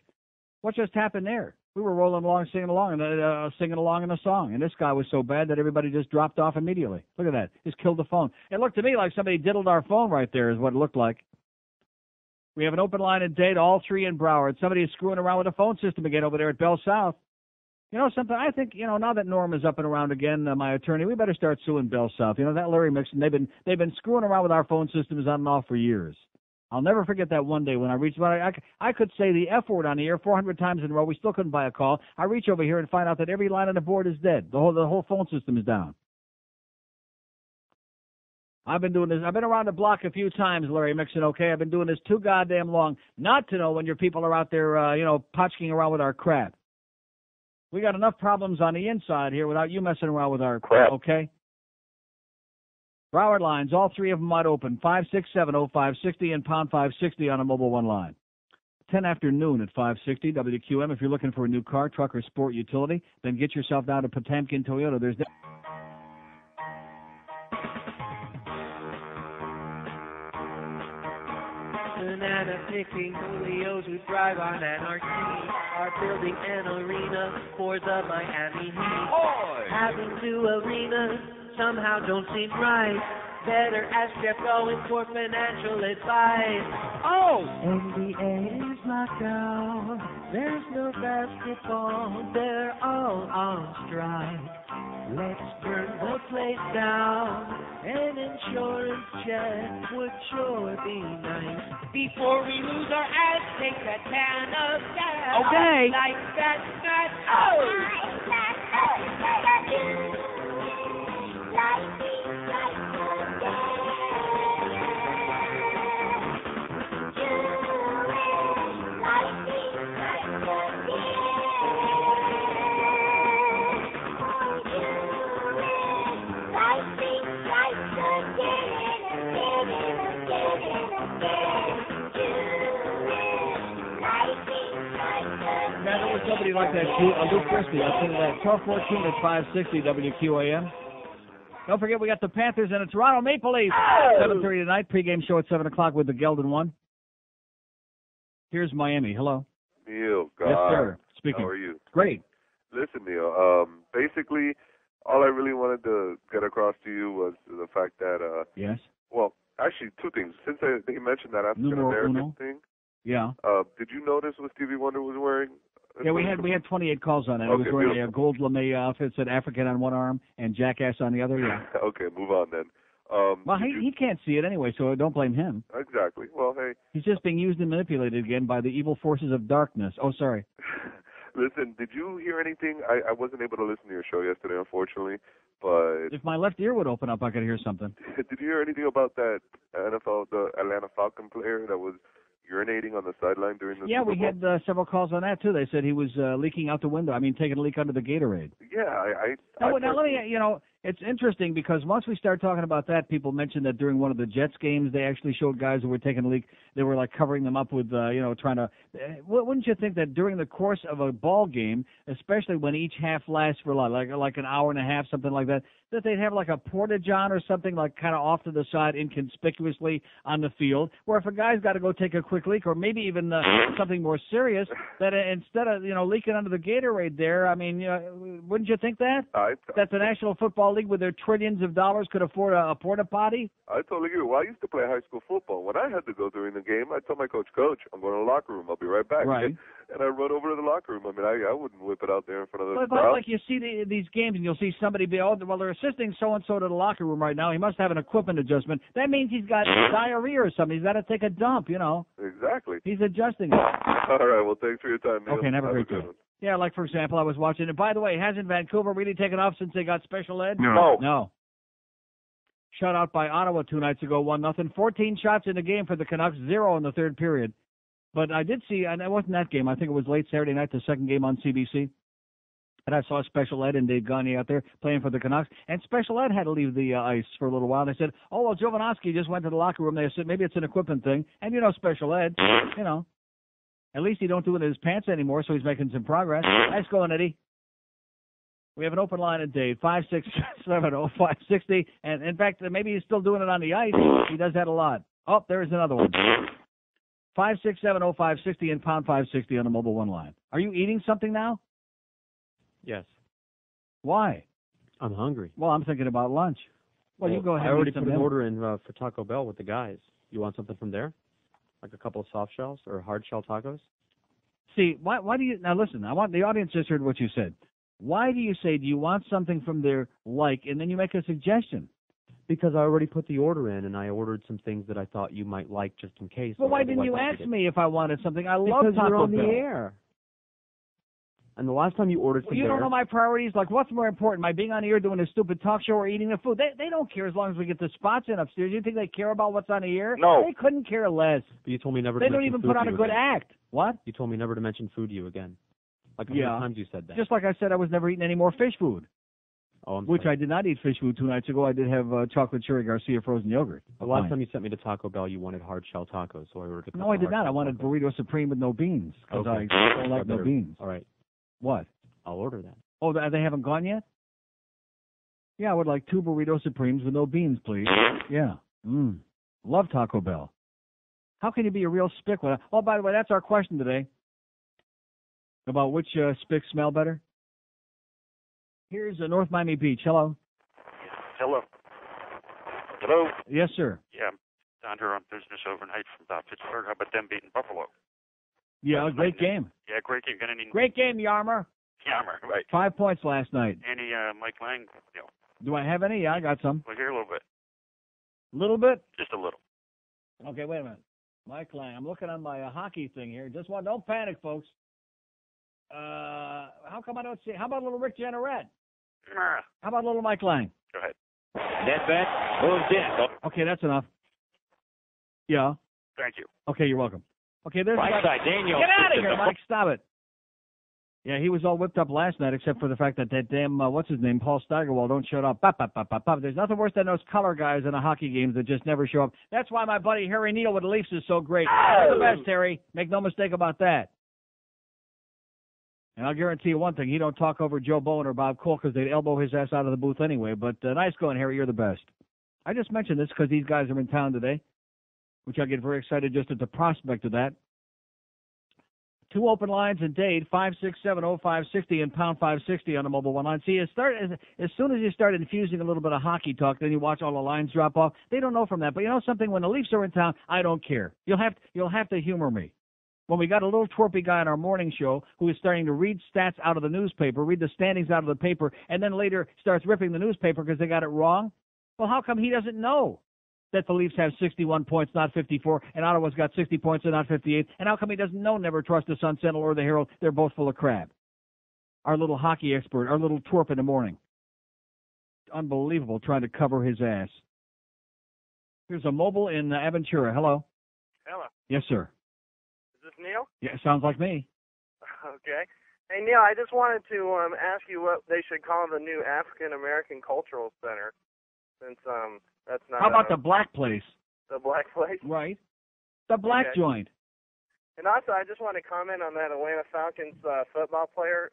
What just happened there? We were rolling along, singing along in a song, and this guy was so bad that everybody just dropped off immediately. Look at that. Just killed the phone. It looked to me like somebody diddled our phone right there is what it looked like. We have an open line in Dade, all three in Broward. Somebody is screwing around with the phone system again over there at Bell South. You know something? I think, now that Norm is up and around again, my attorney, we better start suing Bell South. That Larry Mixon, they've been screwing around with our phone systems on and off for years. I'll never forget that one day when I reached, I could say the F word on the air 400 times in a row. We still couldn't buy a call. I reach over here and find out that every line on the board is dead. The whole phone system is down. I've been doing this. I've been around the block a few times, Larry Mixon, okay? I've been doing this too goddamn long not to know when your people are out there, potchking around with our crap. We got enough problems on the inside here without you messing around with our crap, okay? Broward lines, all three of them wide open, 567-0560 and pound 560 on a mobile one line. 10 after noon at 560 WQM. If you're looking for a new car, truck, or sport utility, then get yourself down to Potemkin Toyota. There's banana picking Julios who thrive on anarchy are building an arena for the Miami Heat. Having two arenas somehow don't seem right. Better ask Jeff Going for financial advice. NBA is locked down. There's no basketball. They're all on strike. Let's burn the place down. An insurance check would sure be nice. Before we lose our ass, take a can of gas. Okay. Like that, somebody like that, Luke Christie. I'll send that 1214 at 560 WQAM. Don't forget, we got the Panthers and the Toronto Maple Leafs. 7:30 tonight. Pregame show at 7 o'clock with the Geldon one. Here's Miami. Hello. Neil, God. Yes, sir. Speaking. How are you? Great. Listen, Neil, basically, all I really wanted to get across to you was the fact that, Yes. Well, actually, two things. Since they mentioned that African-American thing, yeah. Did you notice what Stevie Wonder was wearing? Yeah, we had 28 calls on it. He was wearing a gold lame outfit, said African on one arm and Jackass on the other. Yeah. Okay, move on then. Well, he can't see it anyway, so don't blame him. Exactly. Well, hey. He's just being used and manipulated again by the evil forces of darkness. Oh, sorry. Listen, did you hear anything? I wasn't able to listen to your show yesterday, unfortunately, but... If my left ear would open up, I could hear something. Did you hear anything about that the Atlanta Falcon player that was urinating on the sideline during the Yeah, Super we Bowl? had several calls on that, too. They said he was leaking out the window. I mean, taking a leak under the Gatorade. Yeah, Now, let me, It's interesting because once we start talking about that, people mentioned that during one of the Jets games, they actually showed guys who were taking a leak. They were like covering them up with, trying to. Wouldn't you think that during the course of a ball game, especially when each half lasts for like an hour and a half, something like that, that they'd have like a porta-john or something like kind of off to the side, inconspicuously on the field, where if a guy's got to go take a quick leak or maybe even something more serious, that instead of leaking under the Gatorade there, I mean, wouldn't you think that that the National Football League with their trillions of dollars could afford a porta potty? I totally agree. Well, I used to play high school football. When I had to go during the game, I told my coach, I'm going to the locker room. I'll be right back. Right. And I run over to the locker room. I mean, I wouldn't whip it out there in front of the But crowd. like you see these games and you'll see somebody be, they're assisting so-and-so to the locker room right now. He must have an equipment adjustment. That means he's got diarrhea or something. He's got to take a dump, Exactly. He's adjusting it. All right. Well, thanks for your time, Neil. Okay, have a great good day. one. Yeah, like, for example, I was watching, and by the way, hasn't Vancouver really taken off since they got special ed? No. Shut out by Ottawa 2 nights ago, 1-0. 14 shots in the game for the Canucks, 0 in the third period. But I did see, and it wasn't that game. I think it was late Saturday night, the second game on CBC. And I saw Special Ed and Dave Gagne out there playing for the Canucks. And Special Ed had to leave the ice for a little while. They said, Jovanovski just went to the locker room. They said, maybe it's an equipment thing. And Special Ed, at least he don't do it in his pants anymore, so he's making some progress. Nice going, Eddie. We have an open line at Dave, 5670560. And, in fact, maybe he's still doing it on the ice. He does that a lot. Oh, there's another one. 5670560 and pound 560 on the mobile one line. Are you eating something now? Yes. Why? I'm hungry. Well, I'm thinking about lunch. Well, you go ahead. I already and put an order in for Taco Bell with the guys. You want something from there? Like a couple of soft shells or hard shell tacos? See, why do you, now listen, I want the audience just heard what you said. Why do you say, do you want something from there and then you make a suggestion? Because I already put the order in, and I ordered some things that I thought you might like just in case. Well, why didn't you ask me if I wanted something? I love because Taco you're on Bell. the air. And the last time you ordered from You don't know my priorities? Like, what's more important, my being on the air doing a stupid talk show or eating the food? They don't care as long as we get the spots in upstairs. You think they care about what's on the air? No. They couldn't care less. But you told me never They to don't mention even food put to on a you good again. act. What? You told me never to mention food to you again. Like how many times you said that? Just like I said, I was never eating any more fish food. Oh, Which I did not eat fish food 2 nights ago. I did have chocolate cherry Garcia frozen yogurt. The last time you sent me to Taco Bell, you wanted hard shell tacos, so I ordered a couple No, I did hard not. I shell wanted tacos. burrito supreme with no beans because Okay. I don't like I no better- beans. All right. What? I'll order that. Oh, they haven't gone yet? Yeah, I would like 2 burrito supremes with no beans, please. Yeah. Love Taco Bell. How can you be a real spick? Oh, by the way, that's our question today. About which spicks smell better. Here's North Miami Beach. Hello. Hello. Hello. Yes, sir. Yeah, I'm down here on business overnight from Pittsburgh. How about them beating Buffalo? Yeah, great game. Yeah, great game. Got any? Great game, Yarmer. Yammer, right. 5 points last night. Any Mike Lang? Do I have any? Yeah, I got some. We'll hear a little bit. Little bit? Just a little. Okay, wait a minute. Mike Lang. I'm looking on my hockey thing here. Don't panic, folks. How come I don't see? How about little Rick Jenneret? How about little Mike Lang? Go ahead. Net bet moves in. Okay, that's enough. Yeah. Thank you. Okay, you're welcome. Okay, there's Right side, Daniel. Get out of here, Mike. Stop it. Yeah, he was all whipped up last night, except for the fact that damn, what's his name, Paul Steigerwald, don't shut up. Bop, bop, bop, bop, bop. There's nothing worse than those color guys in the hockey games that just never show up. That's why my buddy Harry Neal with the Leafs is so great. You're the best, Harry. Make no mistake about that. And I'll guarantee you one thing, he don't talk over Joe Bowen or Bob Cole because they'd elbow his ass out of the booth anyway. But nice going, Harry. You're the best. I just mentioned this because these guys are in town today, which I get very excited just at the prospect of that. 2 open lines in Dade, 5670560 and pound 560 on the mobile one line. See, as soon as you start infusing a little bit of hockey talk, then you watch all the lines drop off. They don't know from that. But you know something? When the Leafs are in town, I don't care. You'll have to humor me. When we got a little twerpy guy on our morning show who is starting to read stats out of the newspaper, read the standings out of the paper, and then later starts ripping the newspaper because they got it wrong, well, how come he doesn't know that the Leafs have 61 points, not 54, and Ottawa's got 60 points and not 58? And how come he doesn't know never trust the Sun Sentinel or the Herald? They're both full of crap. Our little hockey expert, our little twerp in the morning. Unbelievable, trying to cover his ass. Here's a mobile in Aventura. Hello. Hello. Yes, sir. Is this Neil? Yeah, sounds like me. Okay. Hey, Neil, I just wanted to ask you what they should call the new African American Cultural Center, since that's not. How about the black place? The black place? Right. The black joint. And also, I just want to comment on that Atlanta Falcons football player.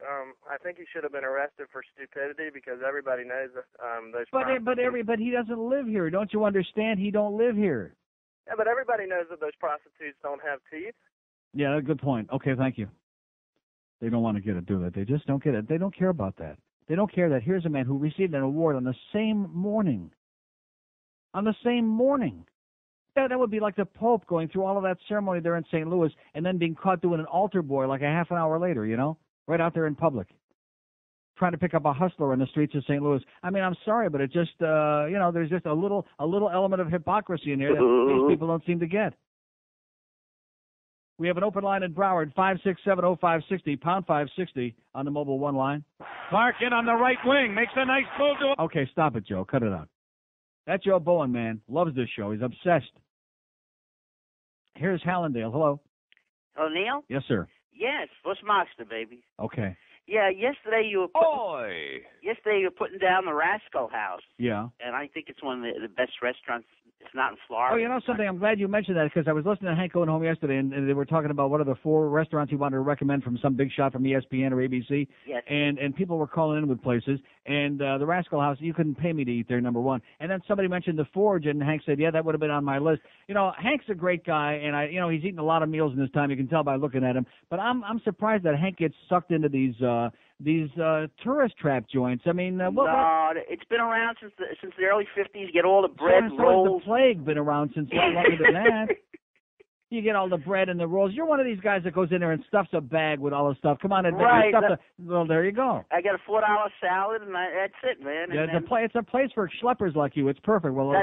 I think he should have been arrested for stupidity because everybody knows that those. But he doesn't live here. Don't you understand? He don't live here. Yeah, but everybody knows that those prostitutes don't have teeth. Yeah, good point. Okay, thank you. They don't want to get it, do they? They just don't get it. They don't care about that. They don't care that here's a man who received an award on the same morning. On the same morning. Yeah, that would be like the Pope going through all of that ceremony there in St. Louis and then being caught doing an altar boy like a half an hour later, you know, right out there in public, trying to pick up a hustler in the streets of St. Louis. I mean, I'm sorry, but it just, there's just a little element of hypocrisy in there that these people don't seem to get. We have an open line in Broward, 5670560, pound 560 on the mobile one line. Clark in on the right wing, makes a nice move to. Okay, stop it, Joe. Cut it out. That Joe Bowen, man, loves this show. He's obsessed. Here's Hallandale. Hello. Oh, Neil? Yes, sir. Yes, Bushmaster, baby. Okay. Yeah, yesterday you were putting down the Rascal House. Yeah. And I think it's one of the best restaurants. It's not in Florida. Oh, you know something? I'm glad you mentioned that because I was listening to Hank going home yesterday, and they were talking about what are the 4 restaurants he wanted to recommend from some big shot from ESPN or ABC. Yes. And people were calling in with places, and the Rascal House, you couldn't pay me to eat there, number one. And then somebody mentioned the Forge, and Hank said, yeah, that would have been on my list. You know, Hank's a great guy, and he's eaten a lot of meals in his time. You can tell by looking at him. But I'm surprised that Hank gets sucked into these tourist trap joints. I mean, it's been around since the early 50s. You get all the bread so rolls. The plague been around since a lot longer than that. You get all the bread and the rolls. You're one of these guys that goes in there and stuffs a bag with all the stuff. Come on, right? Well, there you go. I got a $4 salad, and that's it, man. Yeah, it's a place for schleppers like you. It's perfect. Well,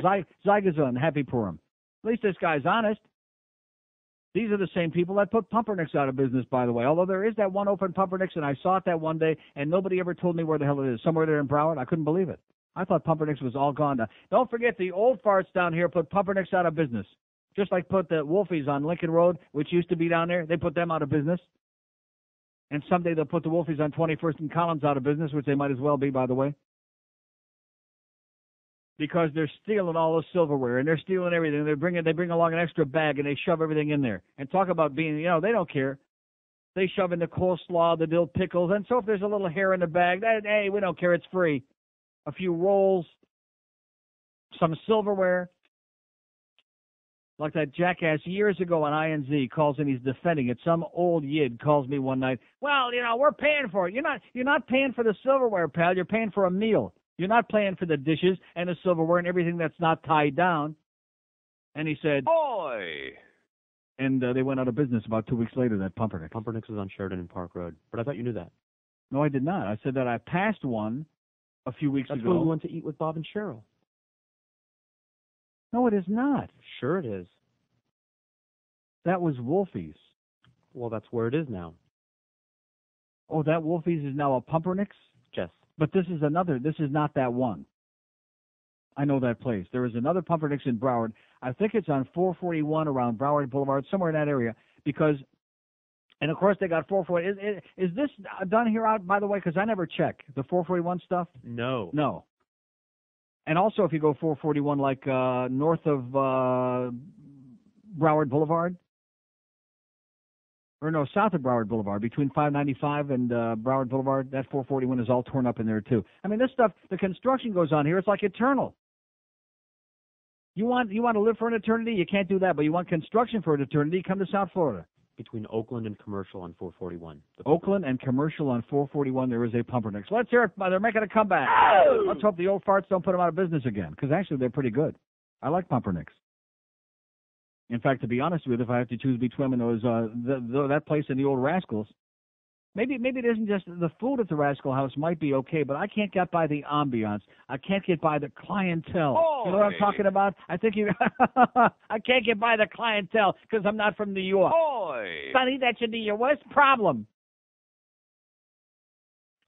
Zygazun, happy for him. At least this guy's honest. These are the same people that put Pumperniks out of business, by the way. Although there is that one open Pumperniks, and I saw it that one day, and nobody ever told me where the hell it is. Somewhere there in Broward. I couldn't believe it. I thought Pumperniks was all gone. Don't forget, the old farts down here put Pumperniks out of business. Just like put the Wolfies on Lincoln Road, which used to be down there. They put them out of business. And someday they'll put the Wolfies on 21st and Collins out of business, which they might as well be, by the way. Because they're stealing all the silverware, and they're stealing everything. They bring along an extra bag, and they shove everything in there. And talk about being, they don't care. They shove in the coleslaw, the dill pickles, and so if there's a little hair in the bag, hey, we don't care, it's free. A few rolls, some silverware. Like that jackass years ago on INZ calls in, he's defending it. Some old yid calls me one night, well, we're paying for it. You're not paying for the silverware, pal. You're paying for a meal. You're not paying for the dishes and the silverware and everything that's not tied down. And he said, "Oi!" And they went out of business about 2 weeks later, that Pumperniks. Pumperniks is on Sheridan and Park Road. But I thought you knew that. No, I did not. I said that I passed one a few weeks ago. That's where we went to eat with Bob and Cheryl. No, it is not. Sure it is. That was Wolfies. Well, that's where it is now. Oh, that Wolfies is now a Pumperniks? Yes. But this is not that one. I know that place. There is another Pumperniks in Broward. I think it's on 441 around Broward Boulevard, somewhere in that area. And of course they got 441. Is this done here out, by the way? Because I never check the 441 stuff. No. No. And also if you go 441 like north of Broward Boulevard. Or no, south of Broward Boulevard, between 595 and Broward Boulevard, that 441 is all torn up in there, too. I mean, this stuff, the construction goes on here. It's like eternal. You want to live for an eternity? You can't do that. But you want construction for an eternity? Come to South Florida. Between Oakland and Commercial on 441. Oakland and Commercial on 441, there is a Pumperniks. Let's hear it. They're making a comeback. Oh! Let's hope the old farts don't put them out of business again, because actually they're pretty good. I like Pumperniks. In fact, to be honest with you, if I have to choose between them and those, that place and the old Rascals, maybe it isn't just the food at the Rascal House might be okay, but I can't get by the ambiance. I can't get by the clientele. Oh, you know what I'm talking about? I think I can't get by the clientele because I'm not from New York. Sonny, that should be your worst problem.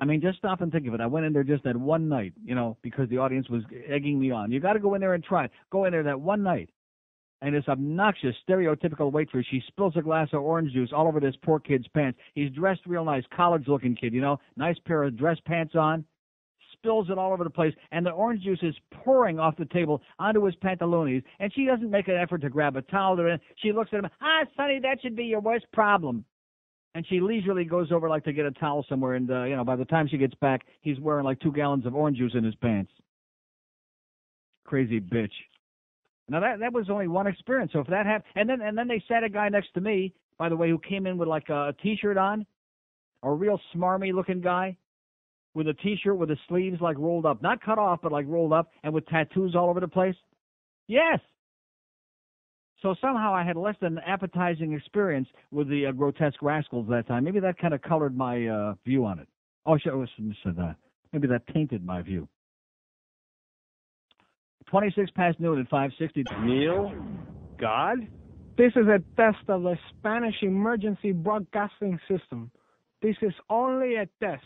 I mean, just stop and think of it. I went in there just that one night, because the audience was egging me on. You got to go in there and try it. Go in there that one night. And this obnoxious, stereotypical waitress, she spills a glass of orange juice all over this poor kid's pants. He's dressed real nice, college-looking kid, you know, nice pair of dress pants on. Spills it all over the place, and the orange juice is pouring off the table onto his pantaloons, and she doesn't make an effort to grab a towel. She looks at him, Sonny, that should be your worst problem. And she leisurely goes over like to get a towel somewhere, and, by the time she gets back, he's wearing like 2 gallons of orange juice in his pants. Crazy bitch. Now, that was only one experience, so if that happened, and then they sat a guy next to me, by the way, who came in with like a T-shirt on, a real smarmy-looking guy, with a T-shirt with the sleeves like rolled up. Not cut off, but like rolled up, and with tattoos all over the place. Yes! So somehow I had less than an appetizing experience with the grotesque rascals that time. Maybe that kind of colored my view on it. Oh, I should have said that. Maybe that tainted my view. 26 past noon at 560. Neil? God? This is a test of the Spanish emergency broadcasting system. This is only a test.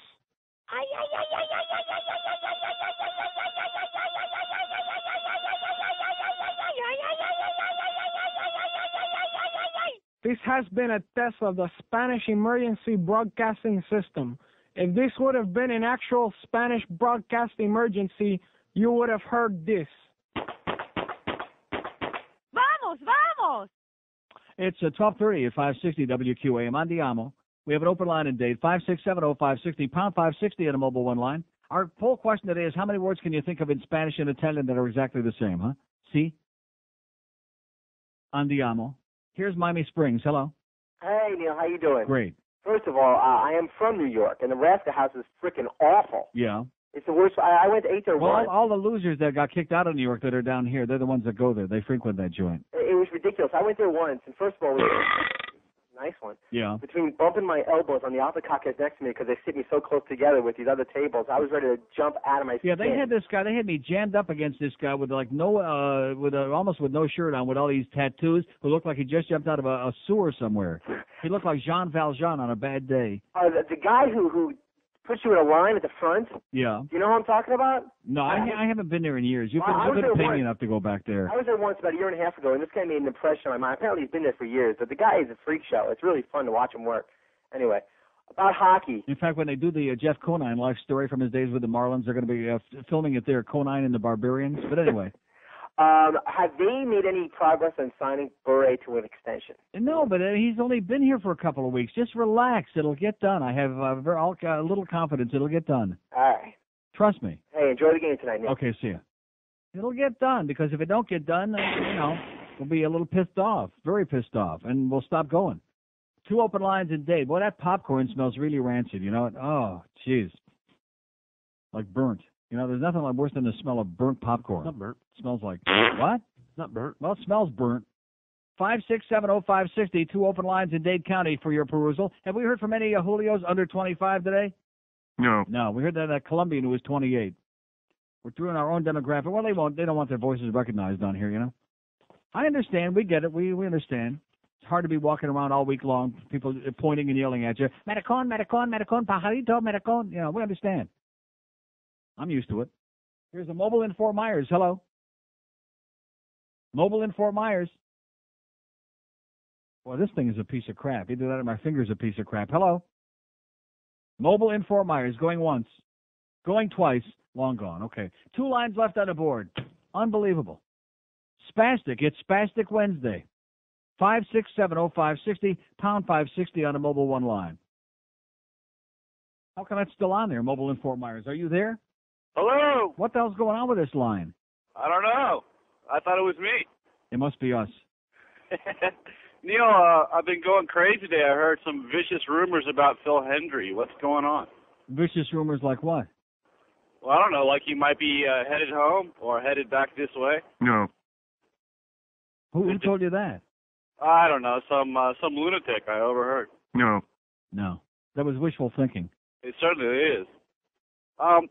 This has been a test of the Spanish emergency broadcasting system. If this would have been an actual Spanish broadcast emergency, you would have heard this. Vamos, vamos! It's 12:30 at 560 WQAM. Andiamo. We have an open line in Dade, 5670560, pound 560 on a mobile one line. Our poll question today is, how many words can you think of in Spanish and Italian that are exactly the same, huh? See? Andiamo. Here's Miami Springs. Hello. Hey, Neil, how you doing? Great. First of all, I am from New York, and the Rascal House is freaking awful. Yeah. It's the worst. I went to 8 there once. Well, all the losers that got kicked out of New York that are down here, they're the ones that go there. They frequent that joint. It was ridiculous. I went there once, and first of all, nice one. Yeah. Between bumping my elbows on the alpacacas next to me because they sit me so close together with these other tables, I was ready to jump out of my skin. Yeah, they had this guy. They had me jammed up against this guy with like almost with no shirt on, with all these tattoos, who looked like he just jumped out of a sewer somewhere. He looked like Jean Valjean on a bad day. The guy who puts you in a line at the front. Yeah. Do you know who I'm talking about? No, I haven't been there in years. You've been paying me enough to go back there. I was there once about a year and a half ago, and this guy made an impression on my mind. Apparently he's been there for years, but the guy is a freak show. It's really fun to watch him work. Anyway, about hockey. In fact, when they do the Jeff Conine life story from his days with the Marlins, they're going to be filming it there, Conine and the Barbarians. But anyway. Have they made any progress on signing Bure to an extension? No, but he's only been here for a couple of weeks. Just relax. It'll get done. I have a little confidence it'll get done. All right. Trust me. Hey, enjoy the game tonight, Nick. Okay, see ya. It'll get done, because if it don't get done, we'll be a little pissed off, very pissed off, and we'll stop going. 2 open lines in Dade. Boy, that popcorn smells really rancid, you know? Oh, jeez. Like burnt. There's nothing worse than the smell of burnt popcorn. Not burnt. It smells like, what? Not burnt. Well, it smells burnt. 5670560, 2 open lines in Dade County for your perusal. Have we heard from any Julios under 25 today? No. No, we heard that Colombian who was 28. We're doing our own demographic. Well, they don't want their voices recognized on here, I understand. We get it. We understand. It's hard to be walking around all week long, people pointing and yelling at you. Maricón, maricón, maricón, pajarito, maricón. We understand. I'm used to it. Here's a mobile in Fort Myers. Hello. Mobile in Fort Myers. Boy, this thing is a piece of crap. Either that or my finger's a piece of crap. Hello. Mobile in Fort Myers. Going once. Going twice. Long gone. Okay. 2 lines left on the board. Unbelievable. Spastic. It's Spastic Wednesday. 5670560, pound 560 on a mobile one line. How come that's still on there, mobile in Fort Myers? Are you there? Hello. What the hell's going on with this line? I don't know. I thought it was me. It must be us. Neil, I've been going crazy today. I heard some vicious rumors about Phil Hendrie. What's going on? Vicious rumors like what? Well, I don't know. Like he might be headed home or headed back this way. No. Who told you that? I don't know. Some lunatic I overheard. No. No. That was wishful thinking. It certainly is.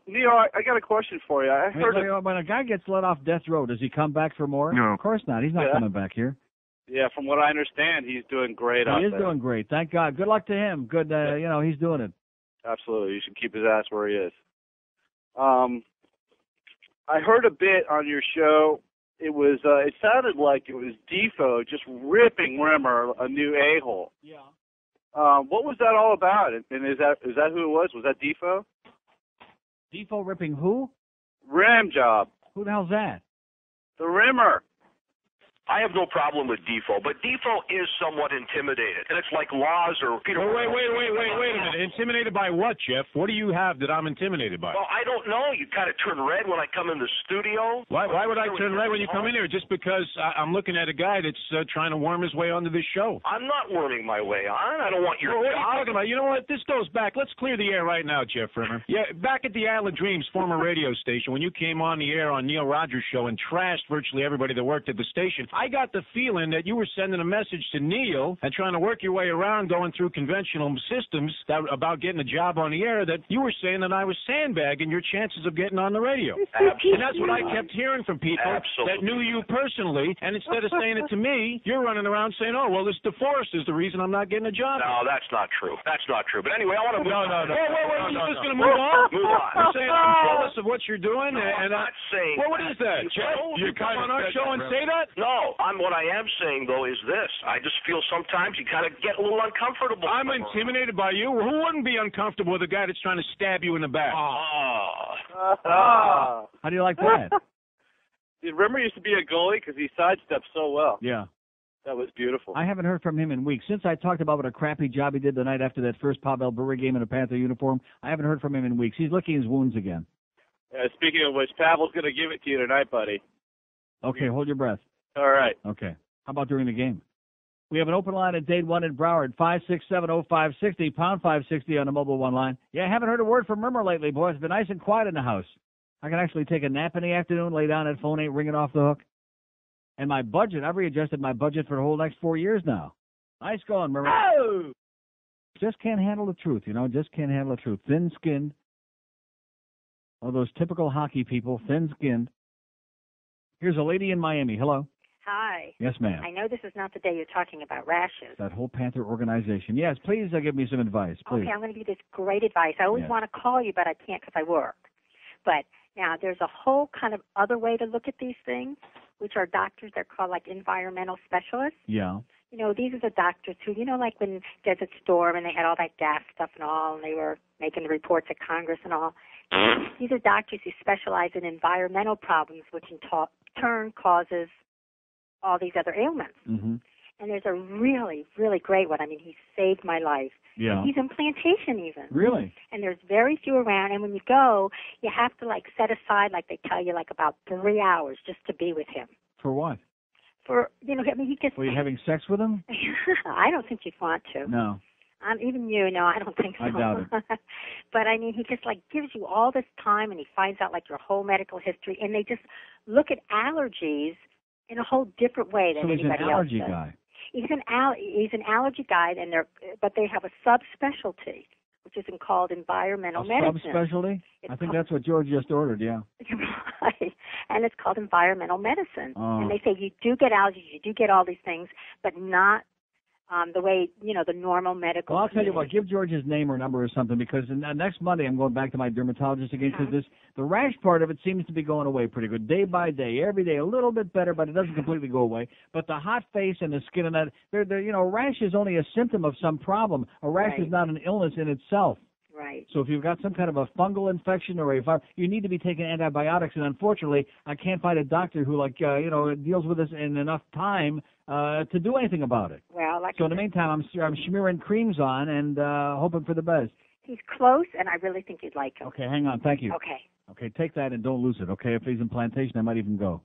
Neil, I got a question for you. I heard when a guy gets let off death row, does he come back for more? No. Of course not. He's not coming back here. Yeah, from what I understand, he's doing great out there. He is doing great. Thank God. Good luck to him. Good, he's doing it. Absolutely. You should keep his ass where he is. I heard a bit on your show it was. It sounded like it was Defo just ripping Rimmer a new a-hole. Yeah. What was that all about? And is that who it was? Was that Defo? Defo ripping who? Rim job. Who the hell's that? The Rimmer. I have no problem with Defo, but Defo is somewhat intimidated, and it's like Laws or Peter. Wait a minute. Intimidated by what, Jeff? What do you have that I'm intimidated by? Well, I don't know. You kind of turn red when I come in the studio. Why would I turn red when you come in here? Just because I'm looking at a guy that's trying to worm his way onto this show. I'm not worming my way on. I don't want your What are job. you talking about? You know what? This goes back. Let's clear the air right now, Jeff Rimmer. Yeah, back at the Isle of Dreams former radio station, when you came on the air on Neil Rogers' show and trashed virtually everybody that worked at the station, I got the feeling that you were sending a message to Neil and trying to work your way around going through conventional systems about getting a job on the air, that you were saying that I was sandbagging your chances of getting on the radio. Absolutely. And that's what I kept hearing from people that knew you personally, and instead of saying it to me, you're running around saying, oh, well, this DeForest is the reason I'm not getting a job. No, that's not true. That's not true. But anyway, I want to move on. Wait, you're just going to move on? Move on. You're saying I'm jealous of what you're doing? No, and I'm not saying Well, what is that, Jeff? You come on our show and say that? No, what I am saying, though, is this. I just feel sometimes you kind of get a little uncomfortable. I'm intimidated by you. Who wouldn't be uncomfortable with a guy that's trying to stab you in the back? How do you like that? Rimmer used to be a goalie because he sidestepped so well. Yeah. That was beautiful. I haven't heard from him in weeks. Since I talked about what a crappy job he did the night after that first Pavel Brewery game in a Panther uniform, I haven't heard from him in weeks. He's licking his wounds again. Speaking of which, Pavel's going to give it to you tonight, buddy. Okay, hold your breath. All right. Okay. How about during the game? We have an open line at Date 1 in Broward, 5670560, pound 560 on the mobile one line. Yeah, I haven't heard a word from Rimmer lately, boys. It's been nice and quiet in the house. I can actually take a nap in the afternoon, lay down, that phone ain't ringing off the hook. And my budget, I've readjusted my budget for the whole next 4 years now. Nice going, Rimmer. Oh! Just can't handle the truth, just can't handle the truth. Thin-skinned. All those typical hockey people, thin-skinned. Here's a lady in Miami. Hello. Hi. Yes, ma'am. I know this is not the day you're talking about rashes. That whole Panther organization. Yes, please give me some advice, please. Okay, I'm going to give you this great advice. I always want to call you, but I can't because I work. But now there's a whole kind of other way to look at these things, which are doctors. They're called like environmental specialists. Yeah. These are the doctors who, like when Desert Storm and they had all that gas stuff and all, and they were making the reports at Congress and all. These are doctors who specialize in environmental problems, which in turn causes all these other ailments. Mm-hmm. And there's a really, really great one. I mean, he saved my life. Yeah. And he's in Plantation even. Really? And there's very few around. And when you go, you have to, set aside, they tell you, about 3 hours just to be with him. For what? For, he just... Were you having sex with him? I don't think you'd want to. No. Even you, no, I don't think so. I doubt it. But, he just, gives you all this time, and he finds out, your whole medical history. And they just look at allergies in a whole different way than anybody else does. So he's an allergy guy. He's an allergy guy, but they have a subspecialty, which is called environmental medicine. Subspecialty? I think that's what George just ordered. Yeah. Right, and it's called environmental medicine. Oh. And they say you do get allergies, you do get all these things, but not the way the normal medical. Well, I'll tell you what. Give George his name or number or something, because next Monday I'm going back to my dermatologist again, because the rash part of it seems to be going away pretty good, day by day, every day, a little bit better, but it doesn't completely go away. But the hot face and the skin and that, rash is only a symptom of some problem. A rash is not an illness in itself. Right. So if you've got some kind of a fungal infection or you need to be taking antibiotics, and unfortunately, I can't find a doctor who deals with this in enough time to do anything about it. Well, so in the meantime, I'm smearing creams on and hoping for the best. He's close, and I really think you'd like him. Okay, hang on. Thank you. Okay. Okay, take that and don't lose it. Okay, if he's in Plantation, I might even go.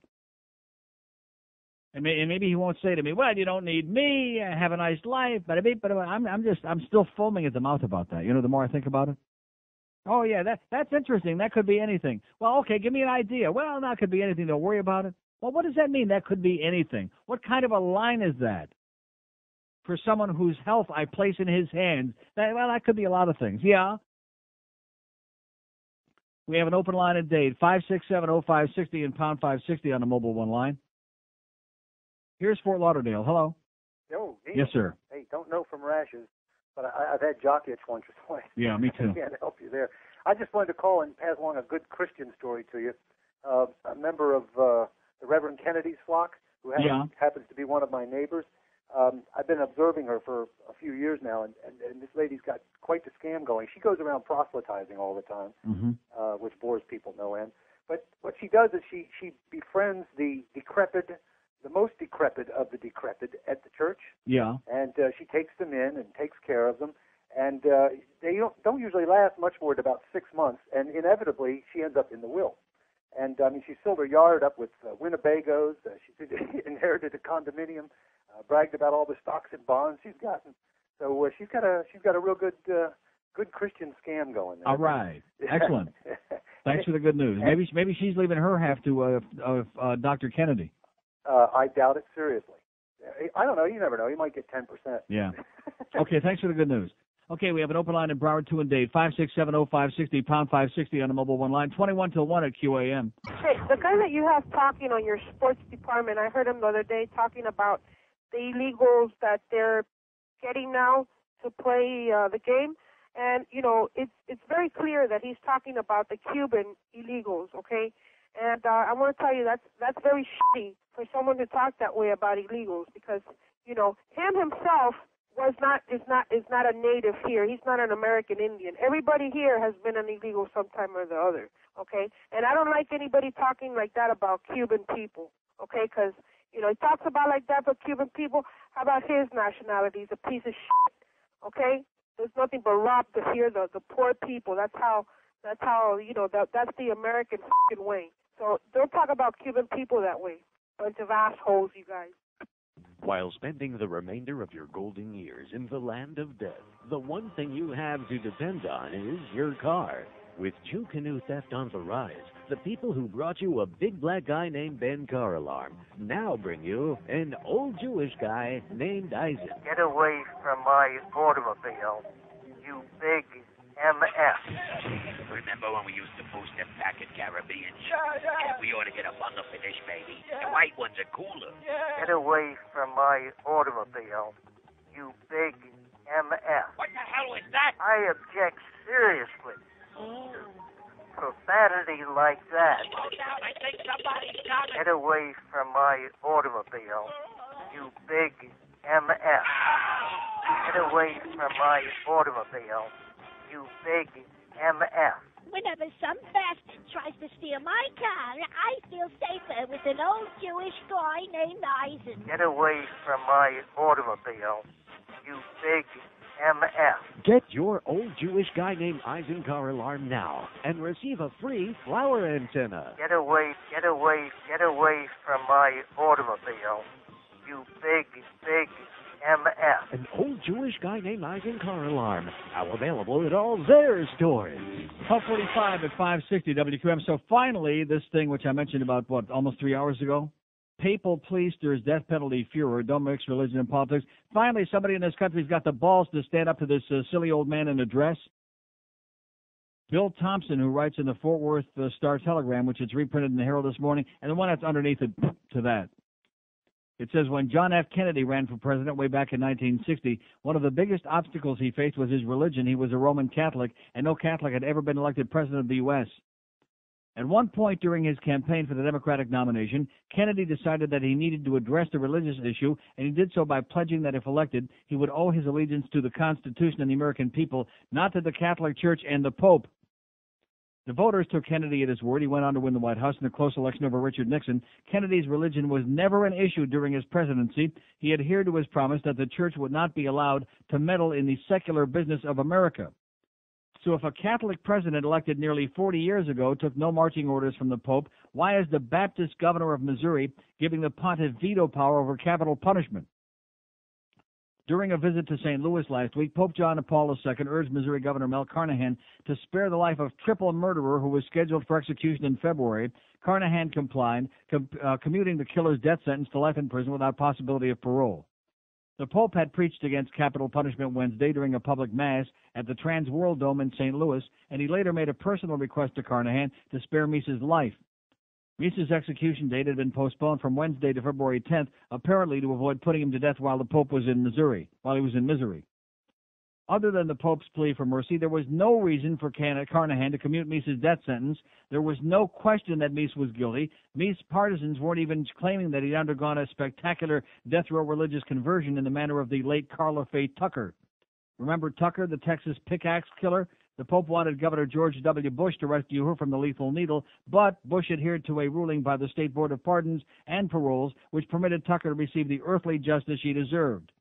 And maybe he won't say to me, "Well, you don't need me. Have a nice life." But I'm still foaming at the mouth about that. The more I think about it. Oh yeah, that's interesting. That could be anything. Well, okay, give me an idea. Well, that could be anything. Don't worry about it. Well, what does that mean? That could be anything. What kind of a line is that? For someone whose health I place in his hands. That could be a lot of things. Yeah. We have an open line at Dade, 5670560 and pound 560 on the mobile one line. Here's Fort Lauderdale. Hello. Yo, Neil. Yes, sir. Hey, don't know from rashes, but I've had jock itch once or twice. Yeah, me too. I can't help you there. I just wanted to call and pass along a good Christian story to you. A member of the the Reverend Kennedy's flock, who happens to be one of my neighbors. I've been observing her for a few years now, and this lady's got quite the scam going. She goes around proselytizing all the time, which bores people no end. But what she does is she befriends the most decrepit of the decrepit at the church. Yeah. And she takes them in and takes care of them. And they don't usually last much more than about 6 months. And inevitably, she ends up in the will. And I mean, she filled her yard up with Winnebagos. She inherited a condominium. Bragged about all the stocks and bonds she's gotten. So she's got a real good Christian scam going there. All right. Excellent. Thanks for the good news. Maybe she's leaving her half to Dr. Kennedy. I doubt it seriously. I don't know. You never know. You might get 10%. Yeah. Okay. Thanks for the good news. Okay, we have an open line in Broward 2 and Dade, 5670560, pound 560 on the mobile one line, 21 till 1 at QAM. Hey, the guy that you have talking on your sports department, I heard him the other day talking about the illegals that they're getting now to play the game. And, you know, it's very clear that he's talking about the Cuban illegals, okay? And I want to tell you that's very shitty for someone to talk that way about illegals because, you know, him himself is not a native here. He's not an American Indian. Everybody here has been an illegal sometime or the other, okay? And I don't like anybody talking like that about Cuban people, okay? Because, you know, he talks about like that about Cuban people. How about his nationality? He's a piece of shit, okay? There's nothing but rob to fear the poor people. That's how you know, that's the American fucking way. So don't talk about Cuban people that way. Bunch of assholes, you guys. While spending the remainder of your golden years in the land of death, the one thing you have to depend on is your car. With Jew Canoe theft on the rise, the people who brought you a big black guy named Ben car alarm now bring you an old Jewish guy named Isaac. Get away from my automobile, you big MF. Remember when we used to boost them back at Caribbean? Yeah. We ought to get a bundle for this, baby. The white ones are cooler. Get away from my automobile, you big MF. What the hell was that? I object seriously. Profanity like that. Slow down, I think somebody's coming. Get away from my automobile, you big MF. Get away from my automobile, you big MF. Whenever some bastard tries to steal my car, I feel safer with an old Jewish guy named Isaac. Get away from my automobile, you big MF. Get your old Jewish guy named Isaac car alarm now and receive a free flower antenna. Get away from my automobile, you big MF. An old Jewish guy named Isaac car alarm. Now available at all their stores. 12:45 at 560 WQM. So finally, this thing which I mentioned about, almost 3 hours ago? Papal plea stirs death penalty furor. Don't mix religion and politics. Finally, somebody in this country's got the balls to stand up to this silly old man in a dress. Bill Thompson, who writes in the Fort Worth Star-Telegram, which is reprinted in the Herald this morning, and the one that's underneath it to that. It says, when John F. Kennedy ran for president way back in 1960, one of the biggest obstacles he faced was his religion. He was a Roman Catholic, and no Catholic had ever been elected president of the U.S. At one point during his campaign for the Democratic nomination, Kennedy decided that he needed to address the religious issue, and he did so by pledging that if elected, he would owe his allegiance to the Constitution and the American people, not to the Catholic Church and the Pope. The voters took Kennedy at his word. He went on to win the White House in a close election over Richard Nixon. Kennedy's religion was never an issue during his presidency. He adhered to his promise that the church would not be allowed to meddle in the secular business of America. So if a Catholic president elected nearly 40 years ago took no marching orders from the Pope, why is the Baptist governor of Missouri giving the pontiff veto power over capital punishment? During a visit to St. Louis last week, Pope John Paul II urged Missouri Governor Mel Carnahan to spare the life of triple murderer who was scheduled for execution in February. Carnahan complied, commuting the killer's death sentence to life in prison without possibility of parole. The Pope had preached against capital punishment Wednesday during a public mass at the Trans World Dome in St. Louis, and he later made a personal request to Carnahan to spare Mises' life. Mises' execution date had been postponed from Wednesday to February 10th, apparently to avoid putting him to death while the Pope was in Missouri, while he was in Missouri. Other than the Pope's plea for mercy, there was no reason for Carnahan to commute Meese's death sentence. There was no question that Meese was guilty. Meese partisans weren't even claiming that he'd undergone a spectacular death row religious conversion in the manner of the late Carla Faye Tucker. Remember Tucker, the Texas pickaxe killer? The Pope wanted Governor George W. Bush to rescue her from the lethal needle, but Bush adhered to a ruling by the State Board of Pardons and Paroles which permitted Tucker to receive the earthly justice she deserved.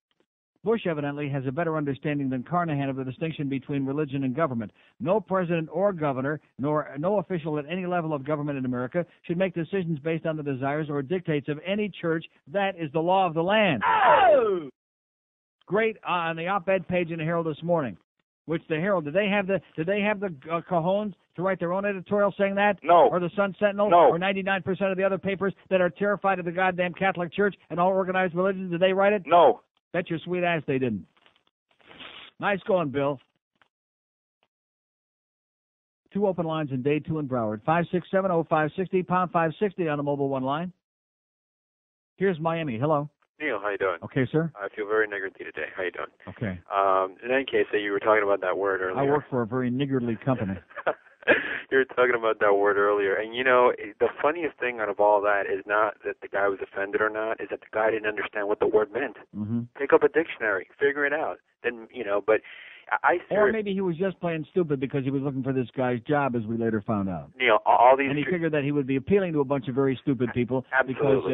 Bush evidently has a better understanding than Carnahan of the distinction between religion and government. No president or governor, nor no official at any level of government in America should make decisions based on the desires or dictates of any church. That is the law of the land. Oh! Great on the op-ed page in the Herald this morning. Which the Herald, did they have the cojones to write their own editorial saying that? No. Or the Sun Sentinel? No. Or 99% of the other papers that are terrified of the goddamn Catholic Church and all organized religions? Did they write it? No. Bet your sweet ass they didn't. Nice going, Bill. 2 open lines in Day 2 in Broward. 5670560, pound 560 on the mobile one line. Here's Miami. Hello. Neil, how you doing? Okay, sir. I feel very niggardly today. How you doing? Okay. In any case, you were talking about that word earlier. I work for a very niggardly company. You were talking about that word earlier, and the funniest thing out of all that is not that the guy was offended or not, is that the guy didn't understand what the word meant. Mm-hmm. Pick up a dictionary, figure it out. Then but I or maybe he was just playing stupid because he was looking for this guy's job, as we later found out. Neil, all these and he figured that he would be appealing to a bunch of very stupid people because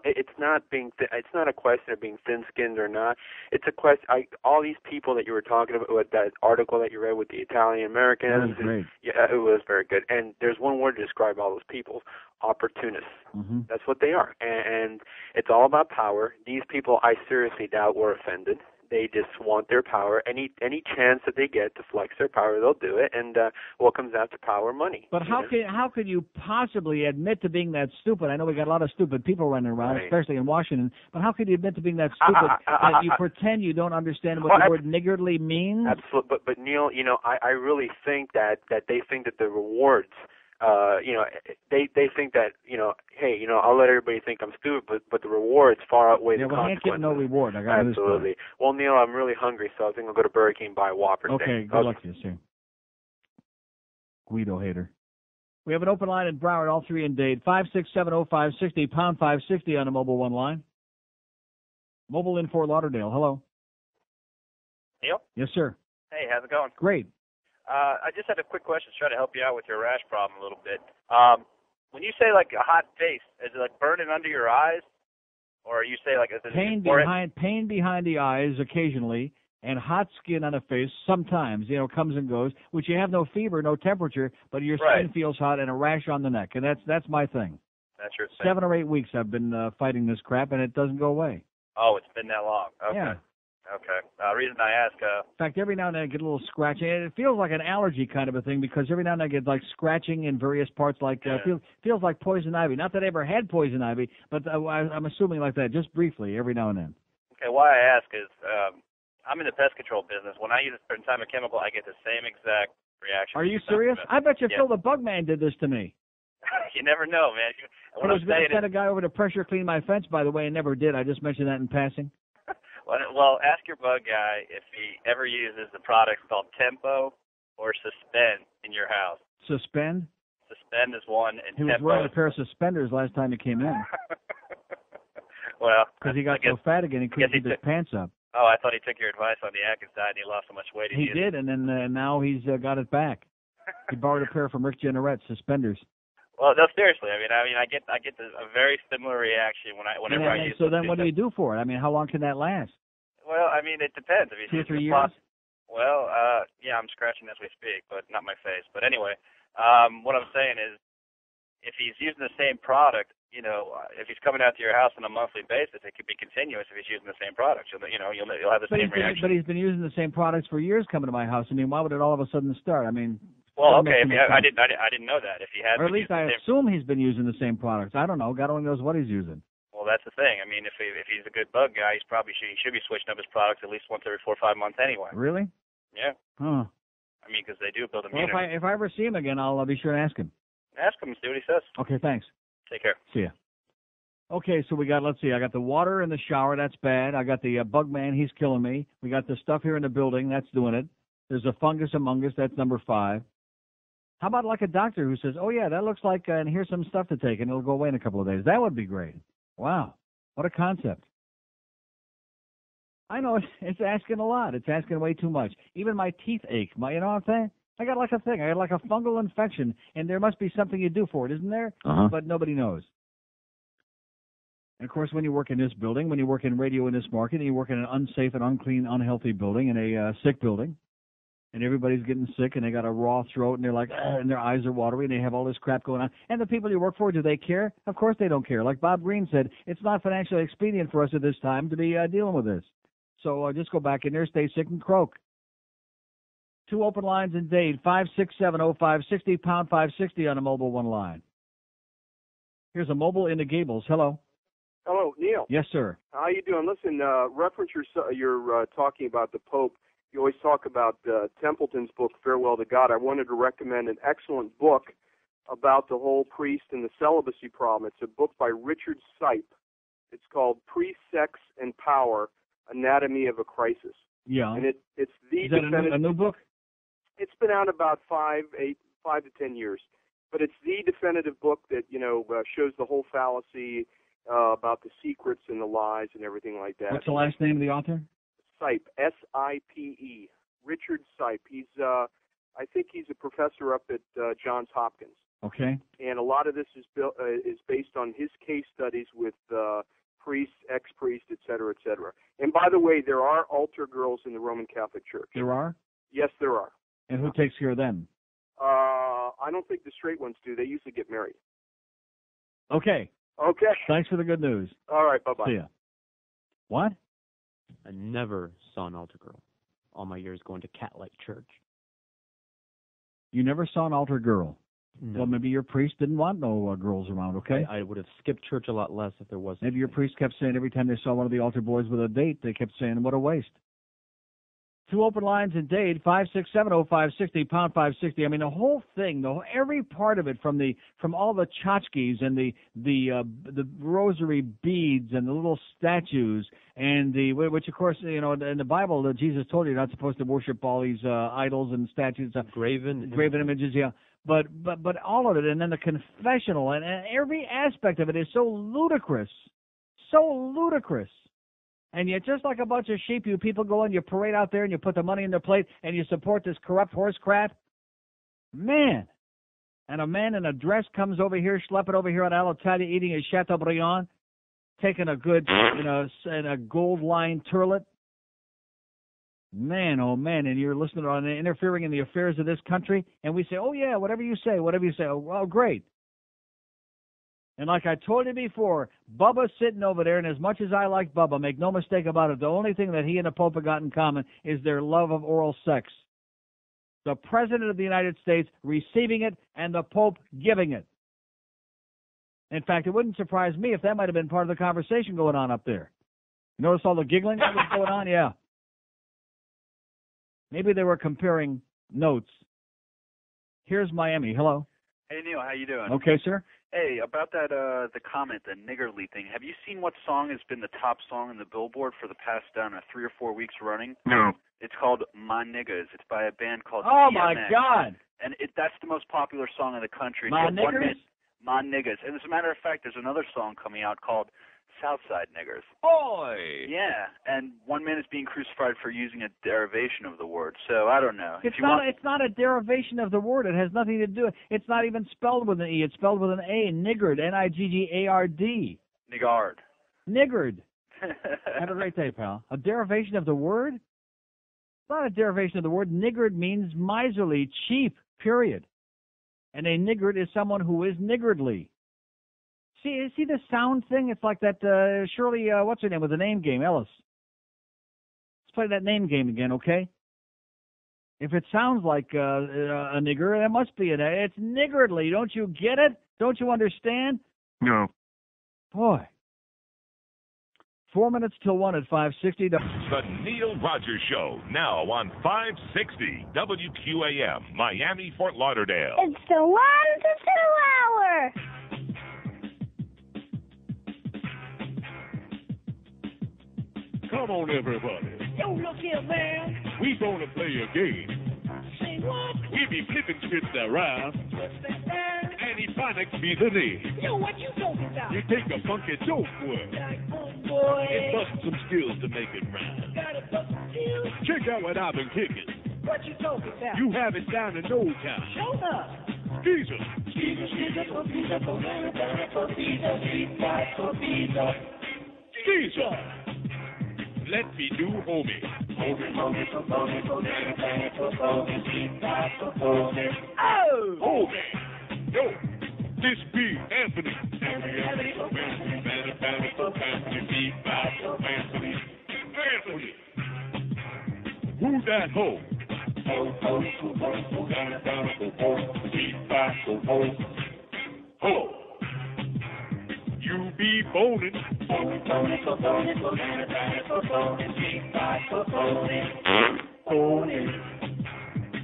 it's not a question of being thin-skinned or not. It's a question. All these people that you were talking about, with that article that you read with the Italian Americans. That was great. Yeah, it was very good. And there's one word to describe all those people: opportunists. Mm-hmm. That's what they are. And it's all about power. These people, I seriously doubt, were offended. They just want their power. Any chance that they get to flex their power, they'll do it. And what comes after power? Money. But how could you possibly admit to being that stupid? I know we got a lot of stupid people running around, right, especially in Washington. But how could you admit to being that stupid that you pretend you don't understand what the word niggardly means? Absolutely. But Neil, I really think that they think that the rewards. They think that, hey, I'll let everybody think I'm stupid, but the rewards far outweigh the consequences. Yeah, well, I can't get no reward. I got absolutely. Well, Neil, I'm really hungry, so I think I'll go to Burger King and buy a Whopper. Okay, good luck to you, sir. Guido hater. We have an open line in Broward, all three in Dade. 5670560, pound 560 on the mobile one line. Mobile in Fort Lauderdale. Hello. Neil? Yes, sir. Hey, how's it going? Great. I just had a quick question to try to help you out with your rash problem a little bit. When you say like a hot face, is it like burning under your eyes, or you say like is it pain behind the eyes occasionally, and hot skin on the face sometimes? Comes and goes. Which you have no fever, no temperature, but your skin feels hot and a rash on the neck, and that's my thing. That's your thing. 7 or 8 weeks I've been fighting this crap, and it doesn't go away. Oh, it's been that long. Okay. Yeah. Okay. Reason I ask. In fact, every now and then I get a little scratching. It feels like an allergy kind of a thing because every now and then I get like scratching in various parts, like feels like poison ivy. Not that I ever had poison ivy, but I'm assuming like that, just briefly, every now and then. Okay. Why I ask is I'm in the pest control business. When I use a certain type of chemical, I get the same exact reaction. Are you serious? I bet you Phil the Bugman did this to me. You never know, man. I was going to send a guy over to pressure clean my fence, by the way, and never did. I just mentioned that in passing. Well, ask your bug guy if he ever uses the product called Tempo or Suspend in your house. Suspend? Suspend is one, and he Tempo. was wearing a pair of suspenders last time he came in. Well, because he got so fat again, he couldn't keep his pants up. Oh, I thought he took your advice on the Atkins diet and he lost so much weight. He did, and then now he's got it back. He borrowed a pair from Rick Jenneret, suspenders. Well, no, seriously. I mean, I get a very similar reaction whenever I use. So then, what do you do for it? I mean, how long can that last? Well, I mean, it depends. 2 or 3 years. Well, yeah, I'm scratching as we speak, but not my face. But anyway, what I'm saying is, if he's using the same product, if he's coming out to your house on a monthly basis, it could be continuous if he's using the same product. You'll have the same reaction. But he's been using the same products for years coming to my house. I mean, why would it all of a sudden start? I mean. Well, okay. I didn't know that. If he has, or at least I assume he's been using the same products. I don't know. God only knows what he's using. Well, that's the thing. I mean, if he's a good bug guy, he should be switching up his products at least once every 4 or 5 months anyway. Really? Yeah. Huh. I mean, because they do build immunity. Well, if I ever see him again, I'll be sure to ask him. Ask him and see what he says. Okay, thanks. Take care. See ya. Okay, so we got, let's see, I got the water in the shower, that's bad. I got the bug man, he's killing me. We got the stuff here in the building, that's doing it. There's a fungus among us, that's number 5. How about like a doctor who says, oh yeah, that looks like, and here's some stuff to take, and it'll go away in a couple of days. That would be great. Wow, what a concept. I know, it's asking a lot. It's asking way too much. Even my teeth ache. You know what I'm saying? I got like a thing. I got like a fungal infection, and there must be something you do for it, isn't there? Uh-huh. But nobody knows. And, of course, when you work in this building, when you work in radio in this market, and you work in an unsafe and unclean, unhealthy building, in a sick building, and everybody's getting sick, and they got a raw throat, and they're like, and their eyes are watery, and they have all this crap going on. And the people you work for, do they care? Of course they don't care. Like Bob Green said, it's not financially expedient for us at this time to be dealing with this. So just go back in there, stay sick, and croak. 2 open lines in Dade, 5670560, pound 560 on a mobile 1 line. Here's a mobile in the Gables. Hello. Hello, Neil. Yes, sir. How you doing? Listen, reference you're talking about the Pope. You always talk about Templeton's book, Farewell to God. I wanted to recommend an excellent book about the whole priest and the celibacy problem. It's a book by Richard Sipe. It's called Priest, Sex, and Power, Anatomy of a Crisis. Yeah. And it's the Is that a new book? It's been out about 5 to 10 years. But it's the definitive book that, shows the whole fallacy about the secrets and the lies and everything like that. What's the last name of the author? Sipe, S-I-P-E, Richard Sipe. He's, I think he's a professor up at Johns Hopkins. Okay. And a lot of this is based on his case studies with priests, ex-priests, et cetera, et cetera. And by the way, there are altar girls in the Roman Catholic Church. There are? Yes, there are. And who takes care of them? I don't think the straight ones do. They usually get married. Okay. Okay. Thanks for the good news. All right, bye-bye. See ya. What? I never saw an altar girl all my years going to Catholic church. You never saw an altar girl? No. Well, maybe your priest didn't want no girls around, okay? I would have skipped church a lot less if there wasn't. Maybe your priest kept saying every time they saw one of the altar boys with a date, they kept saying, what a waste. 2 open lines in Dade, 5670560, pound 560. I mean, the whole thing, every part of it, from all the tchotchkes and the rosary beads and the little statues and which of course, in the Bible, Jesus told you you're not supposed to worship all these idols and statues, graven images, yeah. But all of it, and then the confessional, and every aspect of it is so ludicrous. And yet, just like a bunch of sheep, you people go and you parade out there and you put the money in their plate and you support this corrupt horse crap. Man. And a man in a dress comes over here, schlepping over here on Alitalia, eating his Chateaubriand, taking a good, and a gold-lined turlet. Man, oh man, and you're listening on interfering in the affairs of this country, and we say, oh yeah, whatever you say. Oh, well, great. And like I told you before, Bubba's sitting over there, and as much as I like Bubba, make no mistake about it, the only thing that he and the Pope have got in common is their love of oral sex. The President of the United States receiving it and the Pope giving it. In fact, it wouldn't surprise me if that might have been part of the conversation going on up there. You notice all the giggling that was going on? Yeah. Maybe they were comparing notes. Here's Miami. Hello. Hey, Neil, how you doing? Okay, sir. Hey, about that, the comment, the Niggardly thing, have you seen what song has been the top song in the Billboard for the past, 3 or 4 weeks running? No. It's called My Niggas. It's by a band called Oh, TMX. my God. And that's the most popular song in the country. My Get 1 Niggers? minute, My Niggas. And as a matter of fact, there's another song coming out called Southside Niggers. Boy! Yeah, and one man is being crucified for using a derivation of the word. So I don't know. It's not a derivation of the word. It has nothing to do. It's not even spelled with an E. It's spelled with an A. Niggard. Niggard. Niggard. Niggard. Have a great day, pal. A derivation of the word? It's not a derivation of the word. Niggard means miserly, cheap, period. And a niggard is someone who is niggardly. See the sound thing? It's like that Shirley, what's her name, with the name game, Ellis. Let's play that name game again, okay? If it sounds like a nigger, it must be it's niggardly. Don't you get it? Don't you understand? No. Boy. 4 minutes till 1 at 560. The Neil Rogers Show, now on 560 WQAM, Miami, Fort Lauderdale. It's the 1 to 2 hour. Come on, everybody. Yo, look here, man. We gonna play a game. Say what? We be flipping scripts around, What's that, man? and Pumperniks be the name. Yo, what you talking about? You take a funky joke word Like, oh, boy. and bust some skills to make it rhyme. Got a bust skills? Check out what I've been kicking. What you talking about? You have it down in no time. Show up. Jesus. Jesus. Let me do homie. Oh! Homie. Yo, this be Anthony. Anthony. Who that hoe? Ho. You be boning.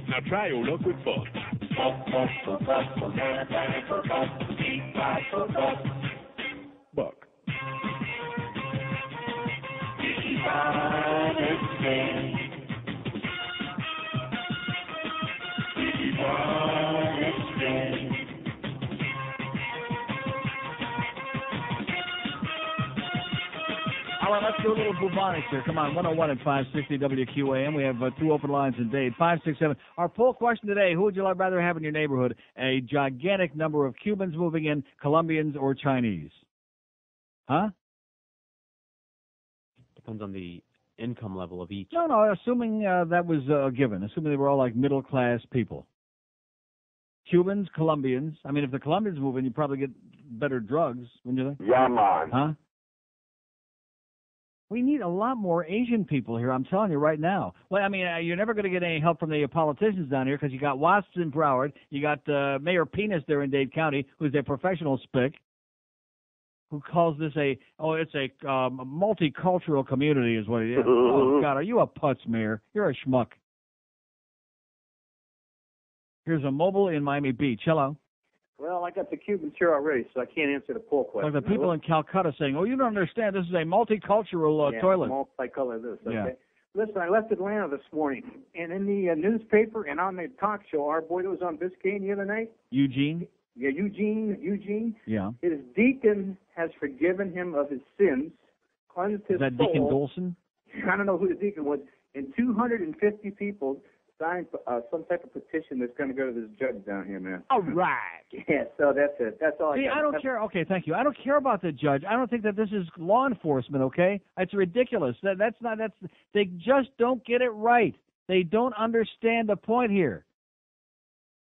Now try your luck with Buck. Buck. All right, let's do a little bubonics here. Come on, 101 at 560 WQAM. We have two open lines in Dade, 567. Our poll question today, who would you rather have in your neighborhood? A gigantic number of Cubans moving in, Colombians, or Chinese? Huh? Depends on the income level of each. No, assuming that was a given, assuming they were all like middle-class people. Cubans, Colombians. I mean, if the Colombians move in, you probably get better drugs, wouldn't you think? Yeah, man. Huh? We need a lot more Asian people here, I'm telling you right now. Well, I mean, you're never going to get any help from the politicians down here because you got Wasps in Broward, you got Mayor Penis there in Dade County, who's a professional spick, who calls this it's a multicultural community is what it is. Oh, God, are you a putz, Mayor? You're a schmuck. Here's a mobile in Miami Beach. Hello. Well, I got the Cubans here already, so I can't answer the poll question. Like the people in Calcutta saying, oh, you don't understand, this is a multicultural toilet. Multicolor this, okay? Yeah. Listen, I left Atlanta this morning, and in the newspaper and on the talk show, our boy that was on Biscayne the other night. Eugene? Yeah, Eugene. Yeah. His deacon has forgiven him of his sins, cleansed his Is that soul. Deacon Dolson? I don't know who the deacon was. And 250 people signed some type of petition that's going to go to this judge down here, man. All right. Yeah, so that's it. That's all See, I got. I don't care. Okay, thank you. I don't care about the judge. I don't think that this is law enforcement, okay? It's ridiculous. They just don't get it right. They don't understand the point here.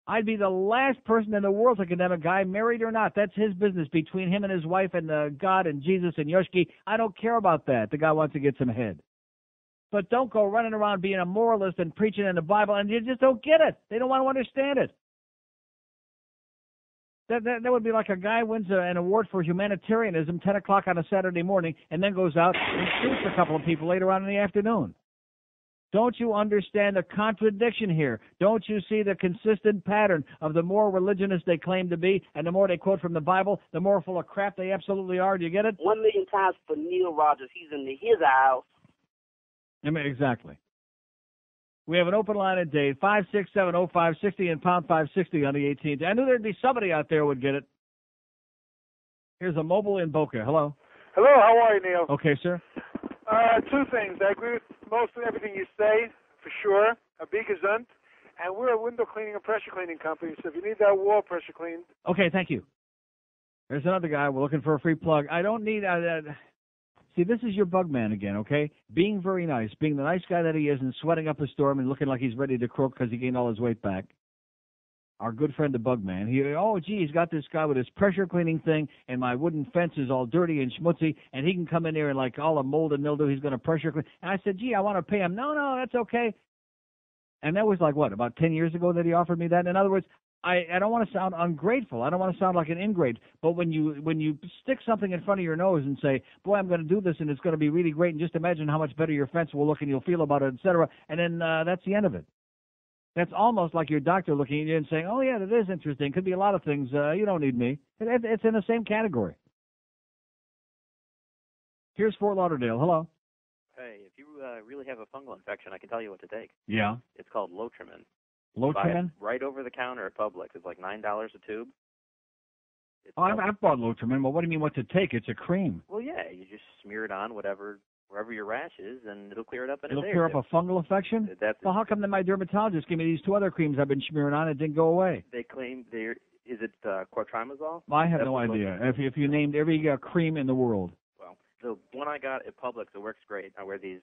I'd be the last person in the world to condemn a guy, married or not. That's his business between him and his wife and God and Jesus and Yoshki. I don't care about that. The guy wants to get some head. But don't go running around being a moralist and preaching in the Bible, and you just don't get it. They don't want to understand it. That would be like a guy wins an award for humanitarianism 10 o'clock on a Saturday morning and then goes out and shoots a couple of people later on in the afternoon. Don't you understand the contradiction here? Don't you see the consistent pattern of the more religionists they claim to be and the more they quote from the Bible, the more full of crap they absolutely are? Do you get it? 1 million times for Neil Rogers. He's in his house. I mean, exactly. We have an open line at Dade, 5670560 and pound 560 on the 18th. I knew there'd be somebody out there who would get it. Here's a mobile in Boca. Hello. Hello, how are you, Neil? Okay, sir. Two things. I agree with mostly everything you say, for sure. A big gesund. And we're a window cleaning and pressure cleaning company, so if you need that wall pressure cleaned. Okay, thank you. There's another guy. We're looking for a free plug. I don't need... See, this is your bug man again, okay? Being very nice, being the nice guy that he is and sweating up a storm and looking like he's ready to croak because he gained all his weight back. Our good friend, the bug man. He's got this guy with his pressure cleaning thing, and my wooden fence is all dirty and schmutzy, and he can come in there and like all the mold and mildew, he's going to pressure clean. And I said, gee, I want to pay him. No, that's okay. And that was like, what, about 10 years ago that he offered me that? In other words, I don't want to sound ungrateful. I don't want to sound like an ingrate. But when you stick something in front of your nose and say, boy, I'm going to do this and it's going to be really great, and just imagine how much better your fence will look and you'll feel about it, etc. And then that's the end of it. That's almost like your doctor looking at you and saying, oh, yeah, that is interesting. Could be a lot of things. You don't need me. It's in the same category. Here's Fort Lauderdale. Hello. Hey, if you really have a fungal infection, I can tell you what to take. Yeah. It's called Lotrimin. Lotrimin? Buy it right over the counter at Publix. It's like $9 a tube. Oh, I've bought Lotrimin. Well, what do you mean what to take? It's a cream. Well, yeah, you just smear it on wherever your rash is, and it'll clear it up in It'll a day clear or up two. a fungal infection? Well, how come then my dermatologist gave me these 2 other creams I've been smearing on? It didn't go away. They claim they're. Is it clotrimazole? I have That's no what idea. Lotrimin is. If you named every cream in the world. Well, the one I got at Publix, it works great. I wear these.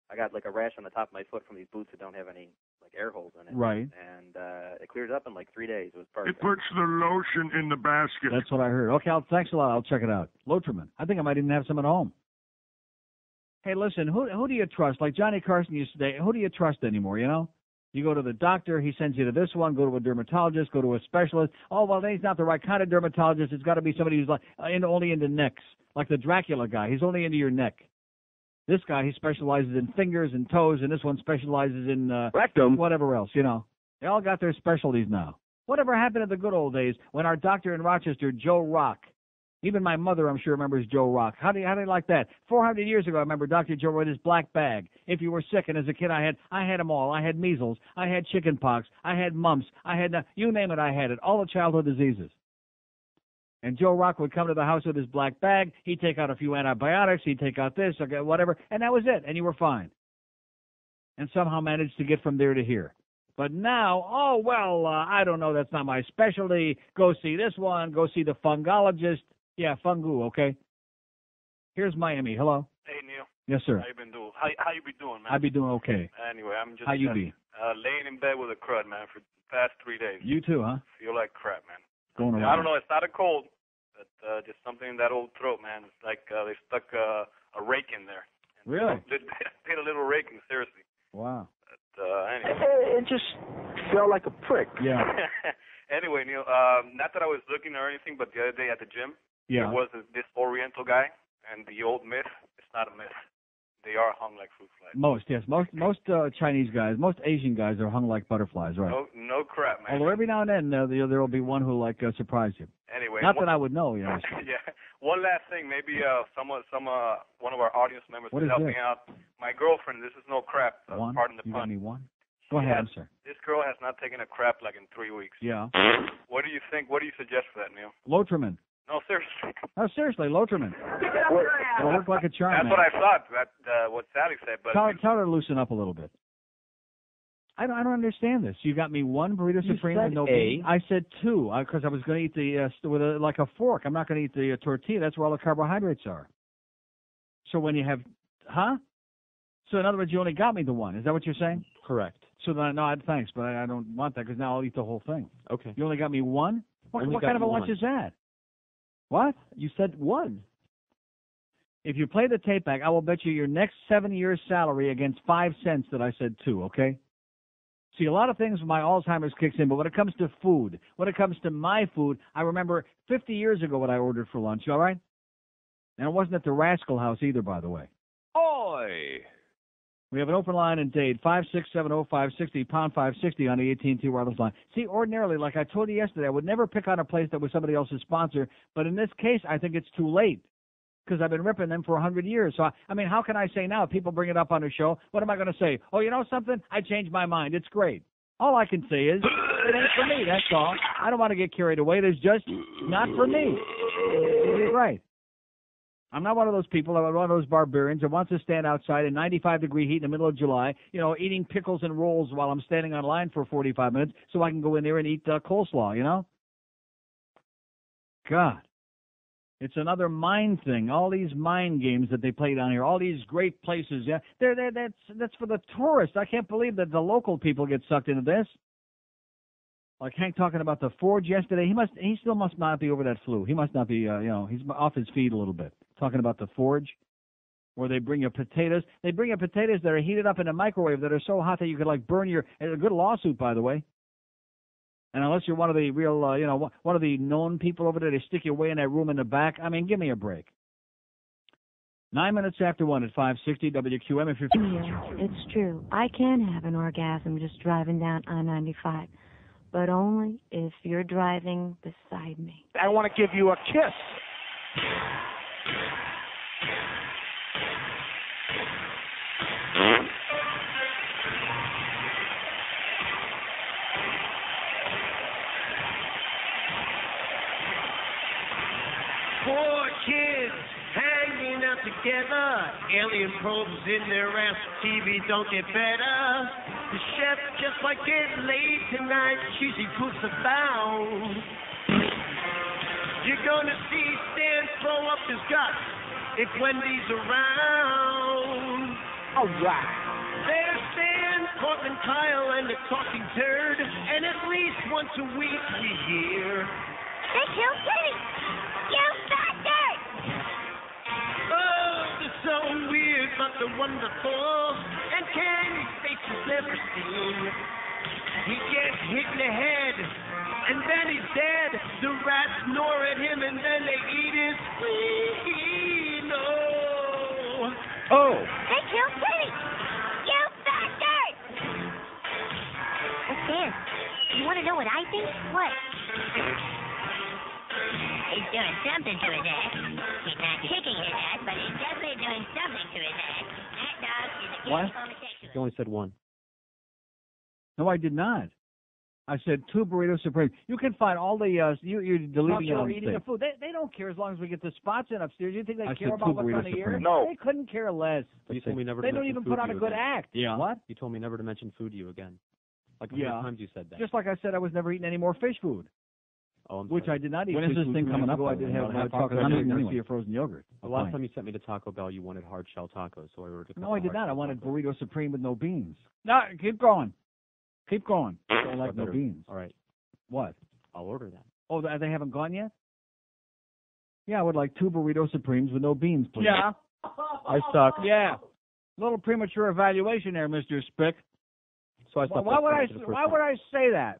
I got like a rash on the top of my foot from these boots that don't have any like air holes in it. Right. And it cleared up in like 3 days. It was perfect. It puts the lotion in the basket. That's what I heard. Okay, thanks a lot. I'll check it out. Lotrimin. I think I might even have some at home. Hey, listen, who do you trust? Like Johnny Carson used to say, who do you trust anymore, you know? You go to the doctor, he sends you to this one, go to a dermatologist, go to a specialist. Oh, well, he's not the right kind of dermatologist. It's got to be somebody who's like only into necks, like the Dracula guy. He's only into your neck. This guy, he specializes in fingers and toes, and this one specializes in rectum, whatever else, you know. They all got their specialties now. Whatever happened in the good old days when our doctor in Rochester, Joe Rock, even my mother, I'm sure, remembers Joe Rock. How do you like that? 400 years ago, I remember Dr. Joe with his black bag. If you were sick, and as a kid, I had them all. I had measles. I had chicken pox. I had mumps. I had, you name it, I had it. All the childhood diseases. And Joe Rock would come to the house with his black bag. He'd take out a few antibiotics. He'd take out this, okay, whatever. And that was it. And you were fine. And somehow managed to get from there to here. But now, I don't know. That's not my specialty. Go see this one. Go see the fungologist. Yeah, fungu, okay. Here's Miami. Hello. Hey, Neil. Yes, sir. How you been doing? How you be doing, man? I be doing okay. Anyway, I'm just How you be? laying in bed with a crud, man, for the past 3 days. You too, huh? Feel like crap, man. Going around. I don't know. It's not a cold, but just something in that old throat, man. It's like they stuck a rake in there. Really? They did a little raking, seriously. Wow. But anyway. It just felt like a prick. Yeah. Anyway, Neil, not that I was looking or anything, but the other day at the gym, Yeah. there was this Oriental guy, and the old myth, it's not a myth. They are hung like fruit flies. Most Chinese guys, most Asian guys are hung like butterflies, right? No crap, man. Although every now and then there will be one who surprise you. Anyway. Not that I would know, you know. Yeah. One last thing, maybe one of our audience members What could is help this? me out. My girlfriend, this is no crap. One? Pardon the You pun. got me one? Go ahead, I'm sorry. This girl has not taken a crap like in 3 weeks. Yeah. What do you think? What do you suggest for that, Neil? Lotrimin. No, seriously. No, seriously, Lotrimin. It'll work like a charm. That's man. what I thought. That what Sally said. But Tell her to loosen up a little bit. I don't understand this. You got me one burrito supreme said with no a. bean. I said two because I was going to eat the with like a fork. I'm not going to eat the tortilla. That's where all the carbohydrates are. So when you have, So in other words, you only got me the one. Is that what you're saying? Correct. So then, no, thanks, but I don't want that because now I'll eat the whole thing. Okay. You only got me one? What Only kind got of a you lunch one. is that? What? You said one. If you play the tape back, I will bet you your next 7 years' salary against 5 cents that I said two, okay? See, a lot of things my Alzheimer's kicks in, but when it comes to food, when it comes to my food, I remember 50 years ago what I ordered for lunch, all right? And it wasn't at the Rascal House either, by the way. Oi! We have an open line in Dade, 5670560, pound 560 on the AT&T wireless line. See, ordinarily, like I told you yesterday, I would never pick on a place that was somebody else's sponsor, but in this case, I think it's too late because I've been ripping them for 100 years. So, I mean, how can I say now? People bring it up on the show. What am I going to say? Oh, you know something? I changed my mind. It's great. All I can say is it ain't for me, that's all. I don't want to get carried away. It's just not for me. Right. I'm not one of those people, I'm one of those barbarians that wants to stand outside in 95-degree heat in the middle of July, you know, eating pickles and rolls while I'm standing on line for 45 minutes so I can go in there and eat coleslaw, you know? God. It's another mind thing. All these mind games that they play down here, all these great places, yeah, that's for the tourists. I can't believe that the local people get sucked into this. Like Hank talking about the Forge yesterday, he still must not be over that flu. He must not be, he's off his feet a little bit. Talking about the Forge, where they bring you potatoes. They bring you potatoes that are heated up in a microwave that are so hot that you could like burn your. It's a good lawsuit, by the way. And unless you're one of the real, one of the known people over there, they stick you away in that room in the back. I mean, give me a break. 9 minutes after 1 at 560 WQM. If you're It's true. I can have an orgasm just driving down I-95, but only if you're driving beside me. I want to give you a kiss. Four kids hanging out together. Alien probes in their ass. TV don't get better. The chef just might get late tonight. Cheesy puts abound. You're gonna see Stan throw up his guts if Wendy's around. All right. There's Stan, Portland Kyle, and the talking turd. And at least once a week we hear. They killed Kitty! You bastard! Oh, the so weird, but the wonderful. And Kenny's face is never seen. He gets hit in the head, and then he's dead. The rats gnaw at him, and then they eat his spleen. Oh! They killed Kitty! You bastard! What's there? You want to know what I think? What? He's doing something to his ass. He's not kicking his ass, but he's definitely doing something to his ass. That dog is a What? homosexual. You only said one. No, I did not. I said 2 burrito supreme. You can find all the you're deleting it on eating the food. They don't care as long as we get the spots in upstairs. You think they I care said about 2 what's on burrito the air? supreme. No. They couldn't care less. But you told me never They to don't mention even food put to on a you good again. act. Yeah. What? You told me never to mention food to you again. Like Yeah. 4 times you said that. Just like I said, I was never eating any more fish food. Oh, I'm Which sorry. I did not eat. When is fish this food thing 2 coming nights up? ago. I I did didn't have have my hot chocolate chocolate honey anyway. Garcia frozen yogurt. The last time you sent me to Taco Bell, you wanted hard shell tacos, so I ordered a couple No, I did hard not. I shell wanted tacos. burrito supreme with no beans. No, keep going. Keep going. I don't like I no better- beans. All right, What? I'll order that. Oh, they haven't gone yet? Yeah, I would like 2 burrito supremes with no beans, please. Yeah. I suck. Yeah. Little premature evaluation there, Mr. Spick. So I Why, stopped why would I? for the first Why time. would I say that?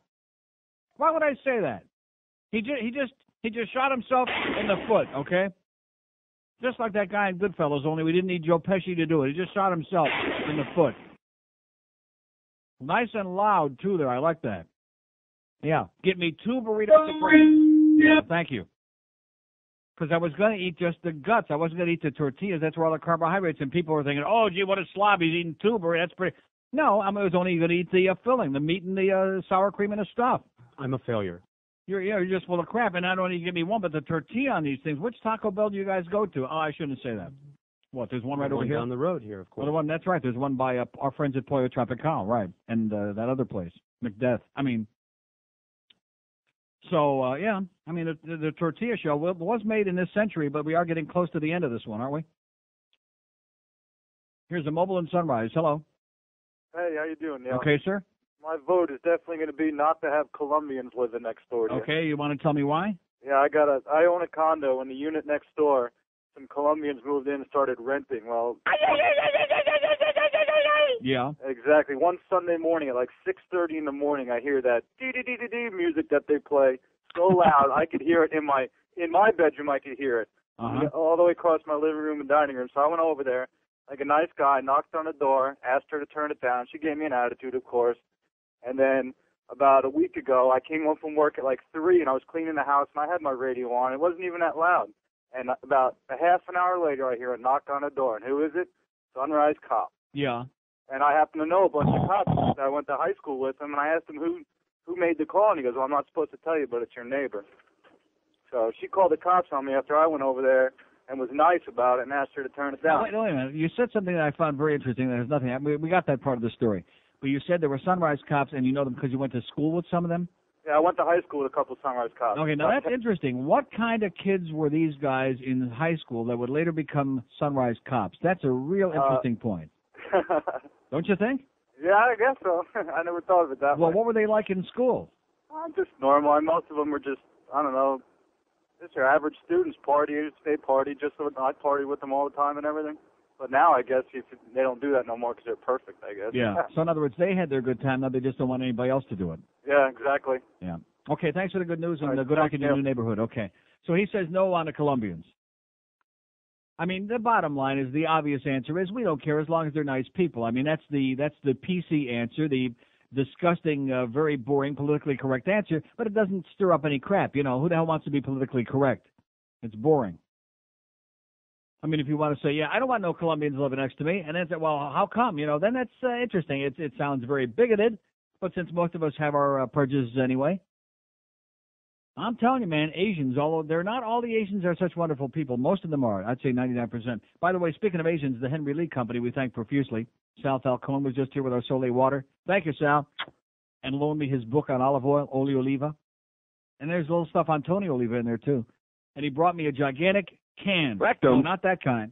Why would I say that? He just shot himself in the foot. Okay. Just like that guy in Goodfellas, only we didn't need Joe Pesci to do it. He just shot himself in the foot. Nice and loud too. There, I like that. Yeah, get me 2 burritos supreme. Yeah, thank you. Because I was going to eat just the guts. I wasn't going to eat the tortillas. That's where all the carbohydrates. And people were thinking, "Oh, gee, what a slob! He's eating 2 burritos. That's pretty." No, I was only going to eat the filling, the meat and the sour cream and the stuff. I'm a failure. You're just full of crap. And not only you give me one, but the tortilla on these things. Which Taco Bell do you guys go to? Oh, I shouldn't say that. What? There's one right over here. Down the road here, of Oh, course. the one. That's right. There's one by our friends at Pollo Tropical, right? And that other place, Macbeth. I mean. So, yeah, I mean, the tortilla shell was made in this century, but we are getting close to the end of this one, aren't we? Here's a mobile in Sunrise. Hello. Hey, how you doing, Neil? Okay, sir. My vote is definitely going to be not to have Colombians living next door to you. Okay, you want to tell me why? Yeah, I own a condo, and the unit next door, some Colombians moved in and started renting. Well, Yeah. exactly. One Sunday morning at like 6:30 in the morning, I hear that dee-dee-dee-dee-dee music that they play so loud I could hear it in my bedroom. I could hear it all the way across my living room and dining room. So I went over there like a nice guy, knocked on the door, asked her to turn it down. She gave me an attitude, of course. And then about a week ago, I came home from work at like 3, and I was cleaning the house, and I had my radio on. It wasn't even that loud. And about a half an hour later, I hear a knock on the door. And who is it? Sunrise Cop. Yeah. And I happen to know a bunch of cops that I went to high school with him, and I asked him who made the call, and he goes, well, I'm not supposed to tell you, but it's your neighbor. So she called the cops on me after I went over there and was nice about it and asked her to turn it down. Wait a minute. You said something that I found very interesting. That has nothing. We got that part of the story. But you said there were Sunrise Cops, and you know them because you went to school with some of them? Yeah, I went to high school with a couple of Sunrise Cops. Okay, now that's interesting. What kind of kids were these guys in high school that would later become Sunrise Cops? That's a real interesting point. Don't you think? Yeah, I guess so. I never thought of it that Well, way. what were they like in school? Just normal. And most of them were just, I don't know, just your average students. Partiers, they party. Just so I party with them all the time and everything. But now I guess they don't do that no more because they're perfect, I guess. Yeah. So in other words, they had their good time. Now they just don't want anybody else to do it. Yeah, exactly. Yeah. Okay, thanks for the good news and All right, the good luck in your thank new neighborhood. Okay. So he says no on the Colombians. I mean, the bottom line is the obvious answer is we don't care as long as they're nice people. I mean, that's the PC answer, the disgusting, very boring, politically correct answer, but it doesn't stir up any crap. You know, who the hell wants to be politically correct? It's boring. I mean, if you want to say, yeah, I don't want no Colombians living next to me, and then say, well, how come? You know, then that's interesting. It sounds very bigoted, but since most of us have our prejudices anyway. I'm telling you, man, Asians, although they're not all the Asians are such wonderful people, most of them are. I'd say 99%. By the way, speaking of Asians, the Hendrie Lee Company, we thank profusely. Sal Falcone was just here with our Soleil water. Thank you, Sal. And loaned me his book on olive oil, Oli Oliva. And there's a little stuff on Tony Oliva in there, too. And he brought me a gigantic can. Rectum. No, not that kind.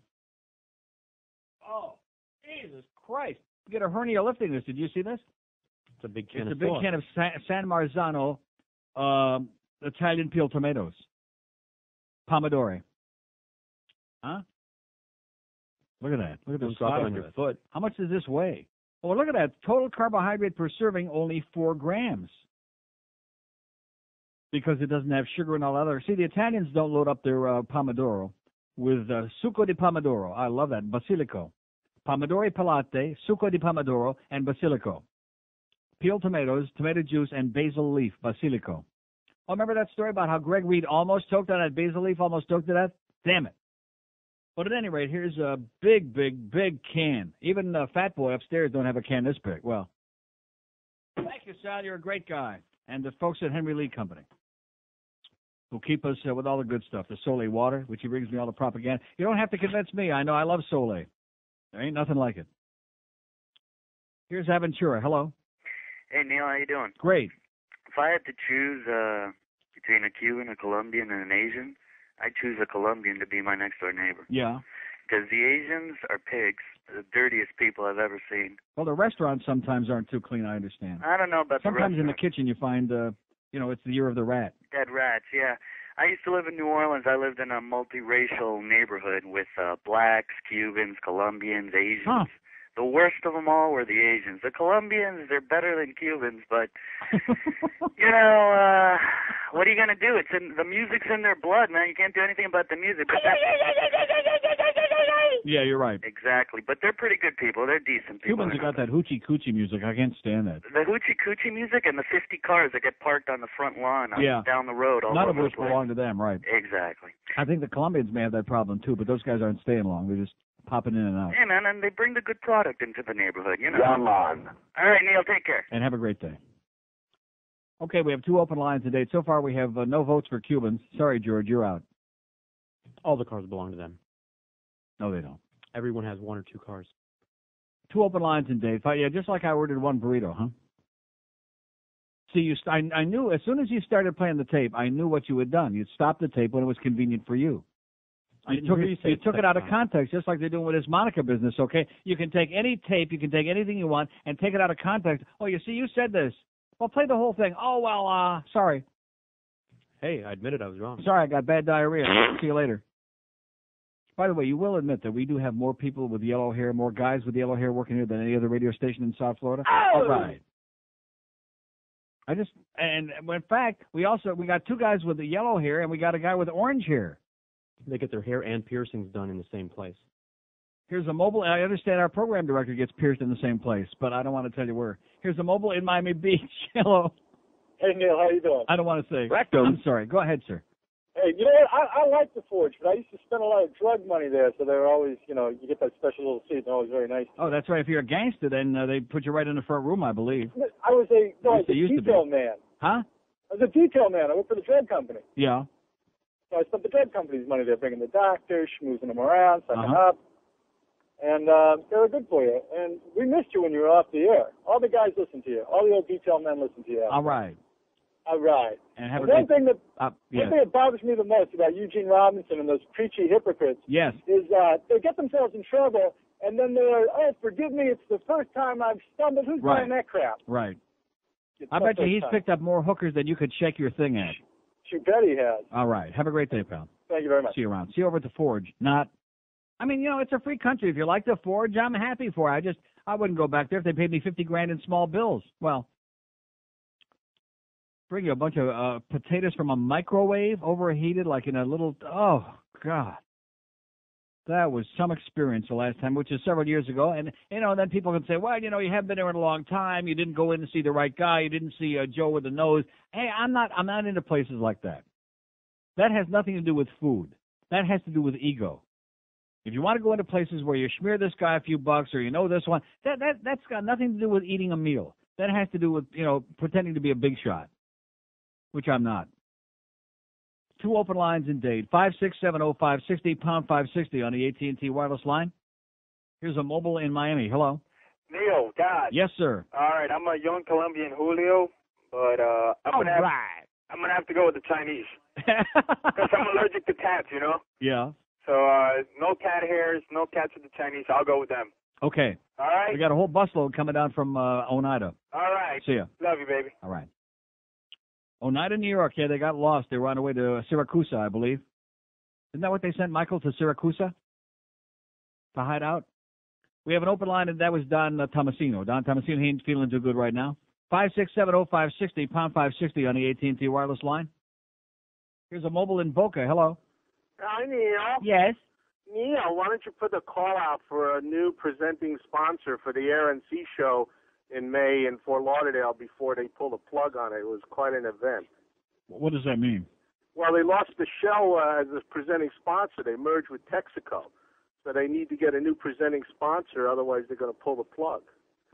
Oh, Jesus Christ. You get a hernia lifting this. Did you see this? It's a big can It's of a big sauce. can of San Marzano Italian peeled tomatoes. Pomodoro. Huh? Look at that. Look at Don't this drop it size on of your it. foot. How much does this weigh? Oh, look at that. Total carbohydrate per serving, only 4 grams. Because it doesn't have sugar and all other. See, the Italians don't load up their pomodoro with succo di pomodoro. I love that. Basilico. Pomodori pelate, succo di pomodoro, and basilico. Peeled tomatoes, tomato juice, and basil leaf, basilico. Oh, remember that story about how Greg Reed almost choked on that basil leaf, almost choked to death? Damn it. But at any rate, here's a big, big, big can. Even the fat boy upstairs don't have a can this big. Well, thank you, Sal. You're a great guy. And the folks at Hendrie Lee Company who keep us with all the good stuff. The Soleil water, which he brings me all the propaganda. You don't have to convince me. I know I love Soleil. There ain't nothing like it. Here's Aventura. Hello. Hey, Neil, how you doing? Great. If I had to choose between a Cuban, a Colombian, and an Asian, I'd choose a Colombian to be my next-door neighbor. Yeah. Because the Asians are pigs, the dirtiest people I've ever seen. Well, the restaurants sometimes aren't too clean, I understand. I don't know about Sometimes the in the restaurant. kitchen you find, it's the year of the rat. Dead rats, yeah. I used to live in New Orleans. I lived in a multiracial neighborhood with blacks, Cubans, Colombians, Asians. Huh. The worst of them all were the Asians. The Colombians, they're better than Cubans, but, what are you going to do? The music's in their blood, man. You can't do anything about the music. But Yeah, you're right. exactly. But they're pretty good people. They're decent people. Cubans have got that hoochie coochie music. I can't stand that. The hoochie coochie music and the 50 cars that get parked on the front lawn down the road all None over of which the place. belong to them, right? Exactly. I think the Colombians may have that problem too, but those guys aren't staying long. They're just popping in and out. Yeah, man, and they bring the good product into the neighborhood, you know. Come on. All right, Neil, take care. And have a great day. Okay, we have 2 open lines today. So far, we have no votes for Cubans. Sorry, George, you're out. All the cars belong to them. No, they don't. Everyone has 1 or 2 cars. 2 open lines in Dave. Yeah, just like I ordered 1 burrito, huh? See, I knew as soon as you started playing the tape, I knew what you had done. You'd stop the tape when it was convenient for you. You took it out of context, just like they're doing with this Monica business, okay? You can take any tape, you can take anything you want, and take it out of context. Oh, you see, you said this. Well, play the whole thing. Oh, well, sorry. Hey, I admitted I was wrong. Sorry, I got bad diarrhea. See you later. By the way, you will admit that we do have more people with yellow hair, more guys with yellow hair working here than any other radio station in South Florida? Oh! All right. And in fact, we got 2 guys with the yellow hair, and we got a guy with orange hair. They get their hair and piercings done in the same place. Here's a mobile. I understand our program director gets pierced in the same place, but I don't want to tell you where. Here's a mobile in Miami Beach. Hello. Hey, Neil, how you doing? I don't want to say. Rectum. I'm sorry. Go ahead, sir. Hey, you know what? I like the Forge, but I used to spend a lot of drug money there, so they're always, you get that special little seat. They're always very nice. Oh, that's right. If you're a gangster, then they put you right in the front room, I believe. I was a Used to be. detail man. Huh? I was a detail man. I worked for the drug company. Yeah. So I spent the drug company's money there, bringing the doctors, schmoozing them around, sucking up. And they were good for you. And we missed you when you were off the air. All the guys listened to you. All the old detail men listened to you. All right. All right. And have a one great... thing that yes. one thing that bothers me the most about Eugene Robinson and those preachy hypocrites Yes. is they get themselves in trouble, and then they're, forgive me, it's the first time I've stumbled. Who's Right. buying that crap? Right. It's I not bet you first he's time. picked up more hookers than you could shake your thing at. You bet he has. All right. Have a great day, pal. Thank you very much. See you around. See you over at the Forge. It's a free country. If you like the Forge, I'm happy for it. I wouldn't go back there if they paid me $50,000 in small bills. Well, bring you a bunch of potatoes from a microwave, overheated, like in a little, oh, God. That was some experience the last time, which is several years ago. And, then people can say, well, you haven't been there in a long time. You didn't go in to see the right guy. You didn't see Joe with the nose. Hey, I'm not into places like that. That has nothing to do with food. That has to do with ego. If you want to go into places where you smear this guy a few bucks or this one, that's got nothing to do with eating a meal. That has to do with, pretending to be a big shot, which I'm not. 2 open lines in Dade. 5670560, pound 560 on the AT&T wireless line. Here's a mobile in Miami. Hello. Neil, God. Yes, sir. All right, I'm a young Colombian Julio, but I'm gonna have to go with the Chinese because I'm allergic to cats, you know. Yeah. So no cat hairs, no cats with the Chinese. I'll go with them. Okay. All right. We got a whole busload coming down from Oneida. All right. See ya. Love you, baby. All right. Oneida, New York. Yeah, they got lost. They were on their way to Syracuse, I believe. Isn't that what they sent Michael to Syracuse to hide out? We have an open line, and that was Don Tomasino. Don Tomasino, he ain't feeling too good right now. 5670560, pound 560 on the AT&T wireless line. Here's a mobile in Boca. Hello. Hi, Neil. Yes. Neil, why don't you put the call out for a new presenting sponsor for the RNC show in May in Fort Lauderdale before they pull the plug on it? It was quite an event. What does that mean? Well, they lost the show as a presenting sponsor. They merged with Texaco. So they need to get a new presenting sponsor, otherwise they're going to pull the plug.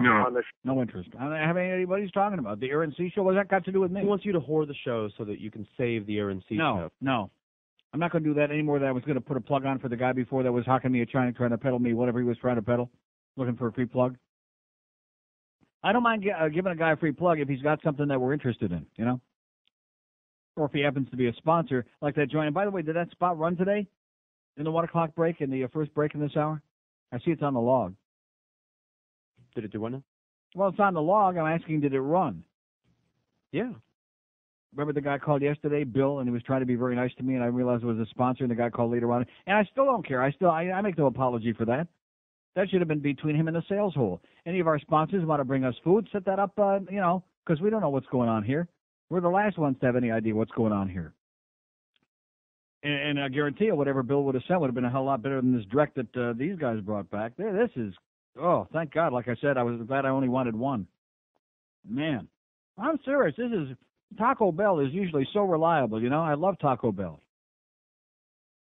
On the No interest. I don't have any idea what he's talking about. The RNC show? What's that got to do with me? He wants you to whore the show so that you can save the RNC show. No. I'm not going to do that anymore. That I was going to put a plug on for the guy before that was hawking me a China, trying to peddle me whatever he was trying to peddle, looking for a free plug. I don't mind giving a guy a free plug if he's got something that we're interested in, you know? Or if he happens to be a sponsor like that joint. And by the way, did that spot run today in the 1 o'clock break, in the first break in this hour? I see it's on the log. Did it do what now? Well, it's on the log. I'm asking, did it run? Yeah. Remember the guy called yesterday, Bill, and he was trying to be very nice to me, and I realized it was a sponsor, and the guy called later on. And I still don't care. I make no apology for that. That should have been between him and the sales hole. Any of our sponsors want to bring us food, set that up, because we don't know what's going on here. We're the last ones to have any idea what's going on here. And I guarantee you, whatever Bill would have sent would have been a hell of a lot better than this direct that these guys brought back. This is, thank God. Like I said, I was glad I only wanted one. Man, I'm serious. Taco Bell is usually so reliable, you know. I love Taco Bell.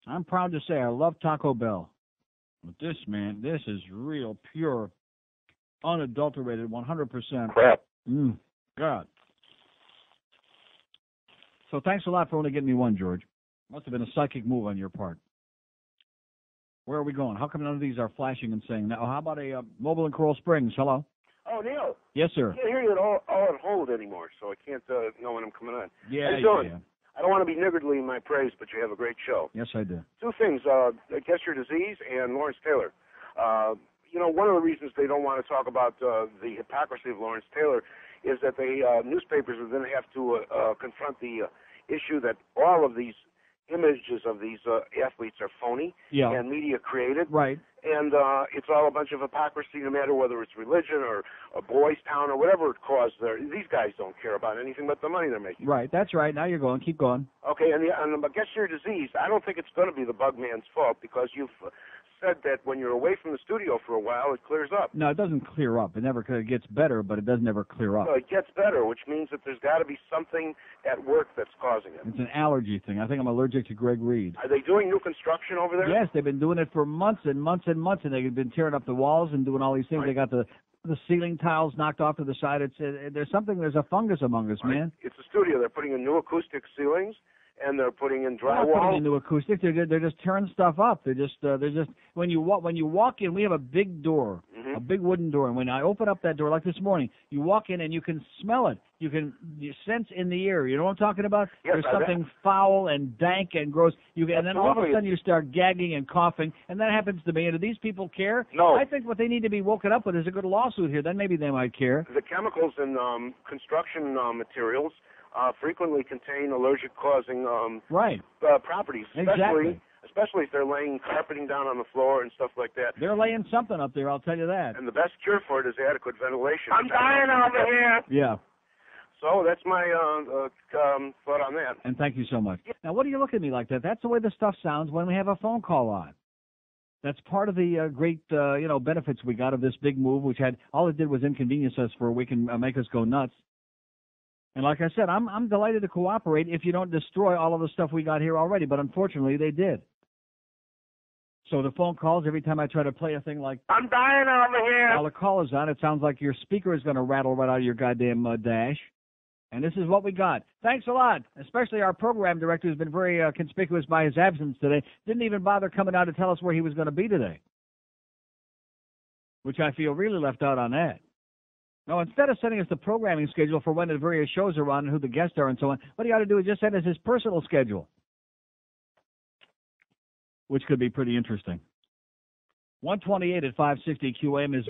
I'm proud to say I love Taco Bell. But this is real, pure, unadulterated, 100%. Crap. God. So thanks a lot for only getting me one, George. Must have been a psychic move on your part. Where are we going? How come none of these are flashing and saying, now, how about a mobile in Coral Springs? Hello? Oh, Neil. Yes, sir. I can't hear you at all on hold anymore, so I can't know when I'm coming on. Yeah, How you doing? I don't want to be niggardly in my praise, but you have a great show. Yes, I do. Two things, Guess Your Disease and Lawrence Taylor. One of the reasons they don't want to talk about the hypocrisy of Lawrence Taylor is that the newspapers would then have to confront the issue that all of these images of these athletes are phony and media created. Right. And it's all a bunch of hypocrisy, no matter whether it's religion or a boys' town or whatever cause these guys don't care about anything but the money they're making. Right, that's right. Now you're going. Keep going. Okay, and Guess Your Disease, I don't think it's going to be the bug man's fault because you've said that when you're away from the studio for a while, it clears up. No, it doesn't clear up. It never gets better, but it doesn't ever clear up. No, it gets better, which means that there's got to be something at work that's causing it. It's an allergy thing. I think I'm allergic to Greg Reed. Are they doing new construction over there? Yes, they've been doing it for months and months and months, and they've been tearing up the walls and doing all these things. Right. They got the ceiling tiles knocked off to the side. There's a fungus among us, man. It's a studio. They're putting in new acoustic ceilings, and they're putting in They're not drywall. putting into acoustic. They're just tearing stuff up. They're just when you walk in, we have a big door, a big wooden door, and when I open up that door, like this morning, you walk in and you can smell it. You sense in the air. You know what I'm talking about? Yes, There's something foul and dank and gross. And then all of a sudden you start gagging and coughing, and that happens to me. And do these people care? No. I think what they need to be woken up with is a good lawsuit here. Then maybe they might care. The chemicals in construction materials frequently contain allergic-causing properties, especially if they're laying carpeting down on the floor and stuff like that. They're laying something up there, I'll tell you that. And the best cure for it is adequate ventilation. I'm dying over here. Yeah. So that's my thought on that. And thank you so much. Now, what do you look at me like that? That's the way the stuff sounds when we have a phone call on. That's part of the great, benefits we got of this big move, which all it did was inconvenience us for a week and make us go nuts. And like I said, I'm delighted to cooperate if you don't destroy all of the stuff we got here already, but unfortunately they did. So the phone calls, every time I try to play a thing like, I'm dying over here. While the call is on, it sounds like your speaker is going to rattle right out of your goddamn dash. And this is what we got. Thanks a lot, especially our program director who's been very conspicuous by his absence today. Didn't even bother coming out to tell us where he was going to be today, which I feel really left out on that. No, instead of sending us the programming schedule for when the various shows are on and who the guests are and so on, what he ought to do is just send us his personal schedule, which could be pretty interesting. 128 at 560 QAM is...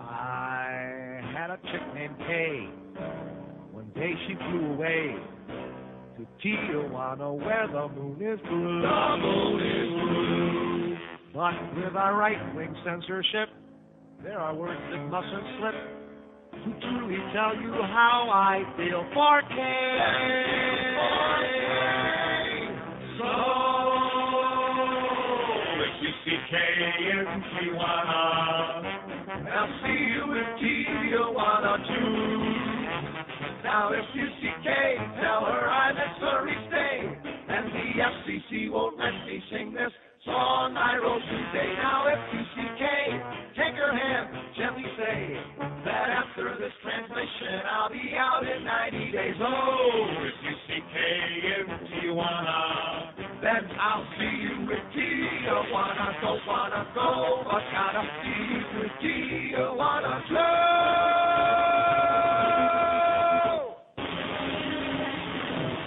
I had a chick named Kay. One day she flew away to Tijuana where the moon is blue. The moon is blue. But with our right-wing censorship, there are words that mustn't slip to truly tell you how I feel for Kay. So, if you see Kay in Tijuana, I'll see you in Tijuana too. Now if you see Kay, tell her I necessarily stay, and the FCC won't let me sing this song I wrote today. Now if you see Kay, take her hand, gently say that after this transmission I'll be out in 90 days. Oh, if you see Kay in Tijuana, then I'll see you in Tijuana. Don't wanna go, but gotta see you in Tijuana too.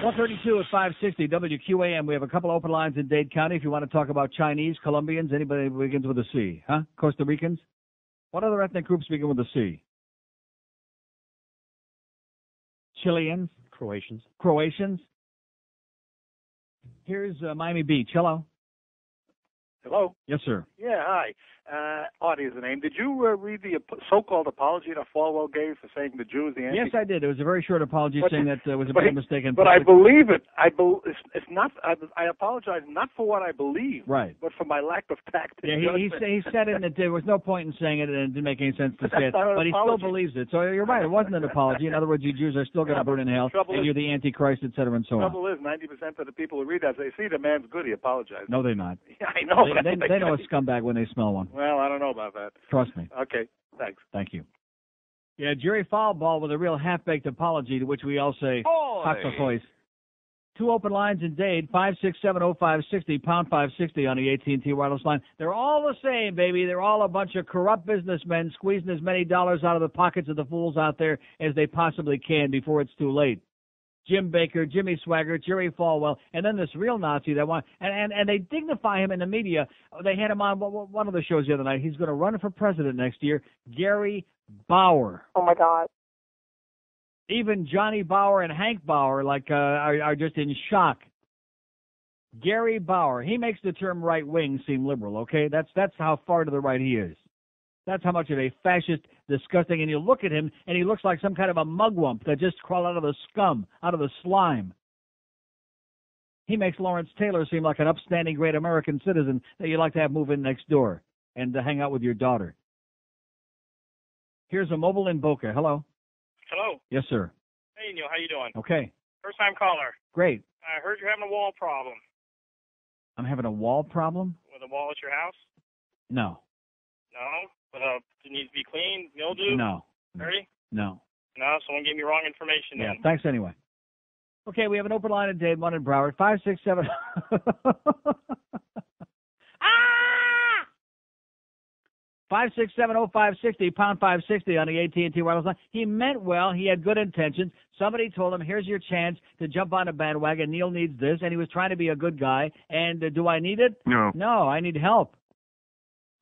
132 at 560 WQAM. We have a couple open lines in Dade County. If you want to talk about Chinese, Colombians, anybody who begins with a C, huh? Costa Ricans? What other ethnic groups begin with a C? Chileans? Croatians? Here's Miami Beach. Hello. Hello? Yes, sir. Yeah, hi. Audie is the name. Did you read the so-called apology that Falwell gave for saying the Jews the anti? Yes, I did. It was a very short apology saying that was a big mistake. But I believe it. It's not. I apologize not for what I believe, right, but for my lack of tact. Yeah, he said it, and there was no point in saying it, and it didn't make any sense to say it. But he still believes it. So you're right. It wasn't an apology. In other words, you Jews are still going to burn in hell, and you're the Antichrist, et cetera, and so on. The trouble is, 90% of the people who read that say, "See, the man's good. He apologized." No, they're not. Yeah, I know. They know a scumbag when they smell one. Well, I don't know about that. Trust me. Okay, thanks. Thank you. Yeah, Jerry Foulball with a real half-baked apology, to which we all say, hot voice. Two open lines in Dade, 5670560, pound 560 on the AT&T wireless line. They're all the same, baby. They're all a bunch of corrupt businessmen squeezing as many dollars out of the pockets of the fools out there as they possibly can before it's too late. Jim Baker, Jimmy Swaggart, Jerry Falwell, and then this real Nazi that want and they dignify him in the media. They had him on one of the shows the other night. He's going to run for president next year. Gary Bauer. Oh my God. Even Johnny Bauer and Hank Bauer are just in shock. Gary Bauer. He makes the term right wing seem liberal. Okay, that's how far to the right he is. That's how much of a fascist, disgusting, and you look at him, and he looks like some kind of a mugwump that just crawled out of the scum, out of the slime. He makes Lawrence Taylor seem like an upstanding, great American citizen that you'd like to have move in next door and to hang out with your daughter. Here's a mobile in Boca. Hello. Hello. Yes, sir. Hey, Neil. How you doing? Okay. First-time caller. Great. I heard you're having a wall problem. I'm having a wall problem? With a wall at your house? No. No? But it needs to be cleaned, mildew? No. Dirty? No. No, someone gave me wrong information Yeah, then. thanks anyway. Okay, we have an open line in Dade, one in Broward, 567. 5670560, pound 560 on the AT&T wireless line. He meant well. He had good intentions. Somebody told him, here's your chance to jump on a bandwagon. Neil needs this, and he was trying to be a good guy. And do I need it? No. No, I need help.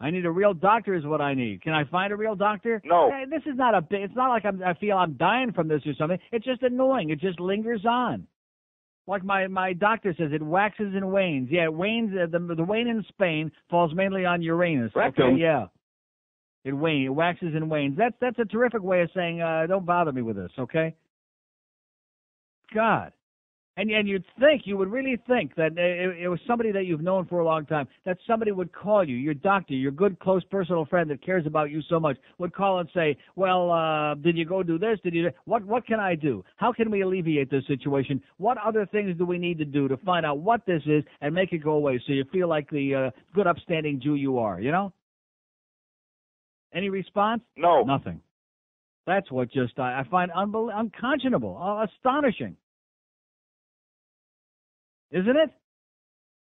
I need a real doctor is what I need. Can I find a real doctor? No. Hey, this is not it's not like I feel I'm dying from this or something. It's just annoying. It just lingers on. Like my doctor says, it waxes and wanes. Yeah, it wanes. The wane in Spain falls mainly on Uranus. Rectum. Okay, yeah. It waxes and wanes. That's a terrific way of saying, don't bother me with this, okay? God. And you would really think that it was somebody that you've known for a long time, that somebody would call you, your doctor, your good, close personal friend that cares about you so much, would call and say, well, did you go do this? What can I do? How can we alleviate this situation? What other things do we need to do to find out what this is and make it go away so you feel like the good, upstanding Jew you are, you know? Any response? No. Nothing. That's what just I find unconscionable, astonishing. Isn't it?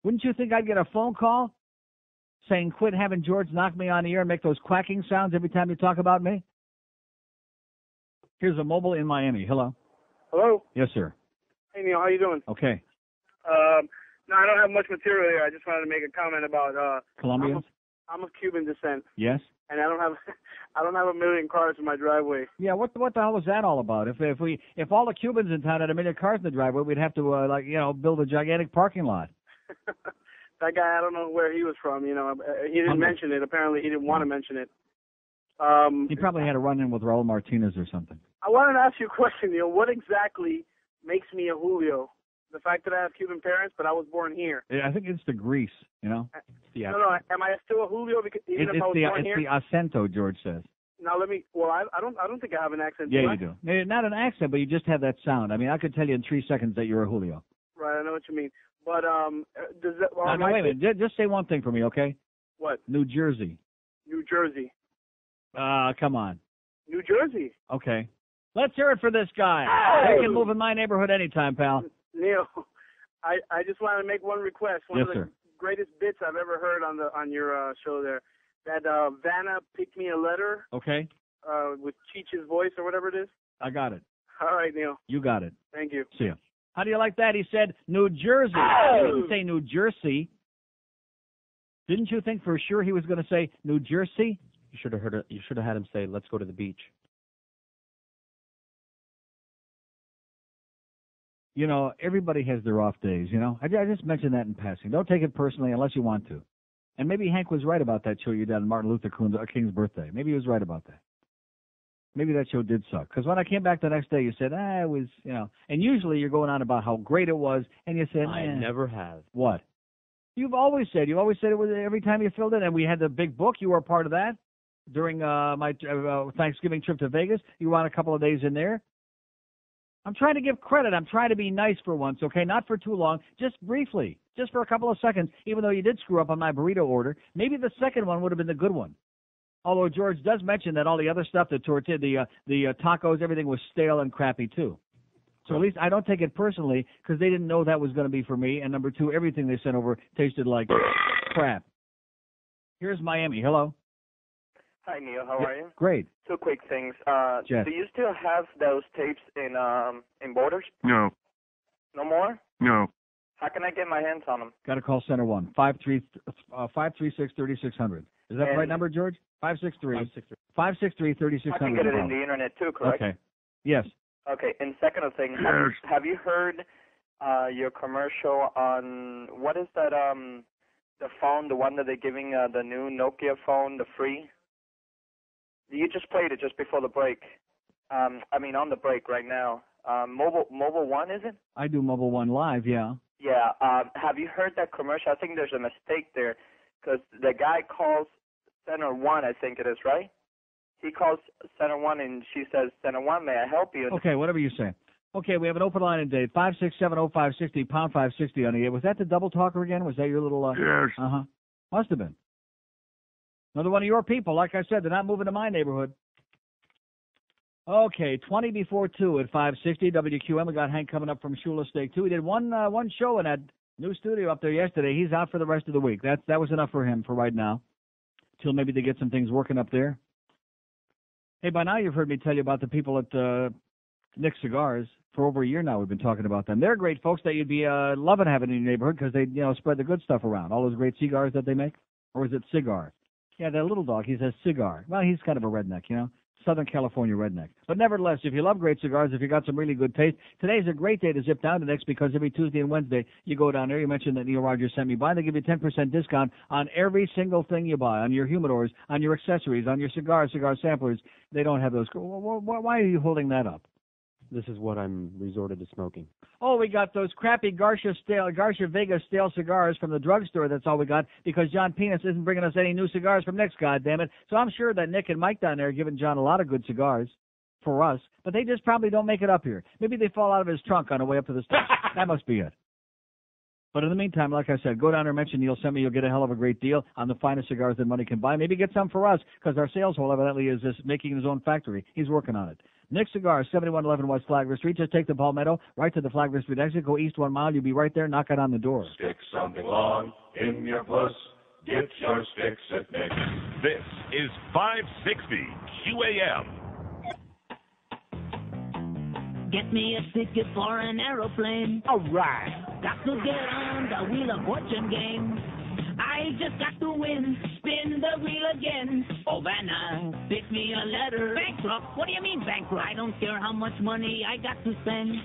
Wouldn't you think I'd get a phone call saying, quit having George knock me on the air and make those quacking sounds every time you talk about me? Here's a mobile in Miami. Hello. Hello? Yes, sir. Hey, Neil, how you doing? Okay. No, I don't have much material here. I just wanted to make a comment about Colombians? I'm of Cuban descent, Yes? and I don't have a million cars in my driveway. Yeah, what the hell was that all about? If all the Cubans in town had a million cars in the driveway, we'd have to build a gigantic parking lot. That guy, I don't know where he was from. He didn't mention it. Apparently, he didn't want to mention it. He probably had a run-in with Raul Martinez or something. I wanted to ask you a question, Neil. What exactly makes me a Julio? The fact that I have Cuban parents, but I was born here. I think it's the grease, No, am I still a Julio? Because even if I was born here? It's the acento, George says. Now let me. Well, I don't think I have an accent. Yeah, you do. Maybe not an accent, but you just have that sound. I mean, I could tell you in 3 seconds that you're a Julio. Right, I know what you mean. But does that? No, wait a minute. Just say one thing for me, okay? What? New Jersey. New Jersey. Come on. New Jersey. Okay. Let's hear it for this guy. Hey! They can move in my neighborhood anytime, pal. Neil, I just want to make one request. One Yes, of the sir. greatest bits I've ever heard on your show there. That Vanna picked me a letter. Okay. With Cheech's voice or whatever it is. I got it. All right, Neil. You got it. Thank you. See ya. How do you like that? He said New Jersey. He didn't say New Jersey. Didn't you think for sure he was going to say New Jersey? You should have heard it. You should have had him say, "Let's go to the beach." Everybody has their off days, I just mentioned that in passing. Don't take it personally unless you want to. And maybe Hank was right about that show you did on Martin Luther King's birthday. Maybe he was right about that. Maybe that show did suck. Because when I came back the next day, you said, it was, And usually you're going on about how great it was, and you said, I never have. What? You always said it was every time you filled in. And we had the big book. You were a part of that during my Thanksgiving trip to Vegas. You were on a couple of days in there. I'm trying to give credit. I'm trying to be nice for once, okay? Not for too long, just briefly, just for a couple of seconds, even though you did screw up on my burrito order. Maybe the second one would have been the good one. Although George does mention that all the other stuff, the tortilla, the tacos, everything was stale and crappy too. So at least I don't take it personally because they didn't know that was going to be for me. And number two, everything they sent over tasted like crap. Here's Miami. Hello. Hi, Neil. How are you? Great. 2 quick things. Jeff. Do you still have those tapes in Borders? No. No more? No. How can I get my hands on them? Got to call Center 1, 536-3600. Is that the right number, George? 563-3600. I can get it in the internet too, correct? Okay. Yes. Okay. And second thing, have you heard your commercial on what is that? The phone, the one that they're giving the new Nokia phone, the free. You just played it just before the break. On the break right now. Mobile One, is it? I do Mobile One Live, yeah. Yeah. Have you heard that commercial? I think there's a mistake there because the guy calls Center 1, I think it is, right? He calls Center 1 and she says, Center 1, may I help you? Okay, whatever you say. Okay, we have an open line in date, 5670560, pound 560 on the air. Was that the double talker again? Was that your little... Yes. Uh-huh. Must have been. Another one of your people. Like I said, they're not moving to my neighborhood. Okay, 20 before 2 at 560 WQM. We got Hank coming up from Shula Steak, too. He did one show in that new studio up there yesterday. He's out for the rest of the week. That was enough for him for right now, till maybe they get some things working up there. Hey, by now you've heard me tell you about the people at Nick's Cigars. For over a year now we've been talking about them. They're great folks that you'd be loving having in your neighborhood because they spread the good stuff around. All those great cigars that they make. Or is it cigar? Yeah, that little dog, he says cigar. Well, he's kind of a redneck, Southern California redneck. But nevertheless, if you love great cigars, if you got some really good taste, today's a great day to zip down to Nick's because every Tuesday and Wednesday you go down there, you mentioned that Neil Rogers sent me by, they give you 10% discount on every single thing you buy, on your humidors, on your accessories, on your cigar samplers. They don't have those. Why are you holding that up? This is what I'm resorted to smoking. Oh, we got those crappy Garcia Vegas stale cigars from the drugstore. That's all we got because John Penis isn't bringing us any new cigars from Nick's, goddammit. So I'm sure that Nick and Mike down there are giving John a lot of good cigars for us, but they just probably don't make it up here. Maybe they fall out of his trunk on the way up to the station. That must be it. But in the meantime, like I said, go down there and mention Neil sent me. You'll get a hell of a great deal on the finest cigars that money can buy. Maybe get some for us, because our sales hole evidently is just making his own factory. He's working on it. Nick Cigars, 7111 West Flagler Street. Just take the Palmetto right to the Flagler Street exit. Go east 1 mile. You'll be right there. Knock it on the door. Stick something long in your puss. Get your sticks at Nick. This is 560 QAM. Get me a ticket for an aeroplane. All right. Got to get on the Wheel of Fortune game. I just got to win. Spin the wheel again. Oh, Vanna, pick me a letter. Bankrupt? What do you mean bankrupt? I don't care how much money I got to spend.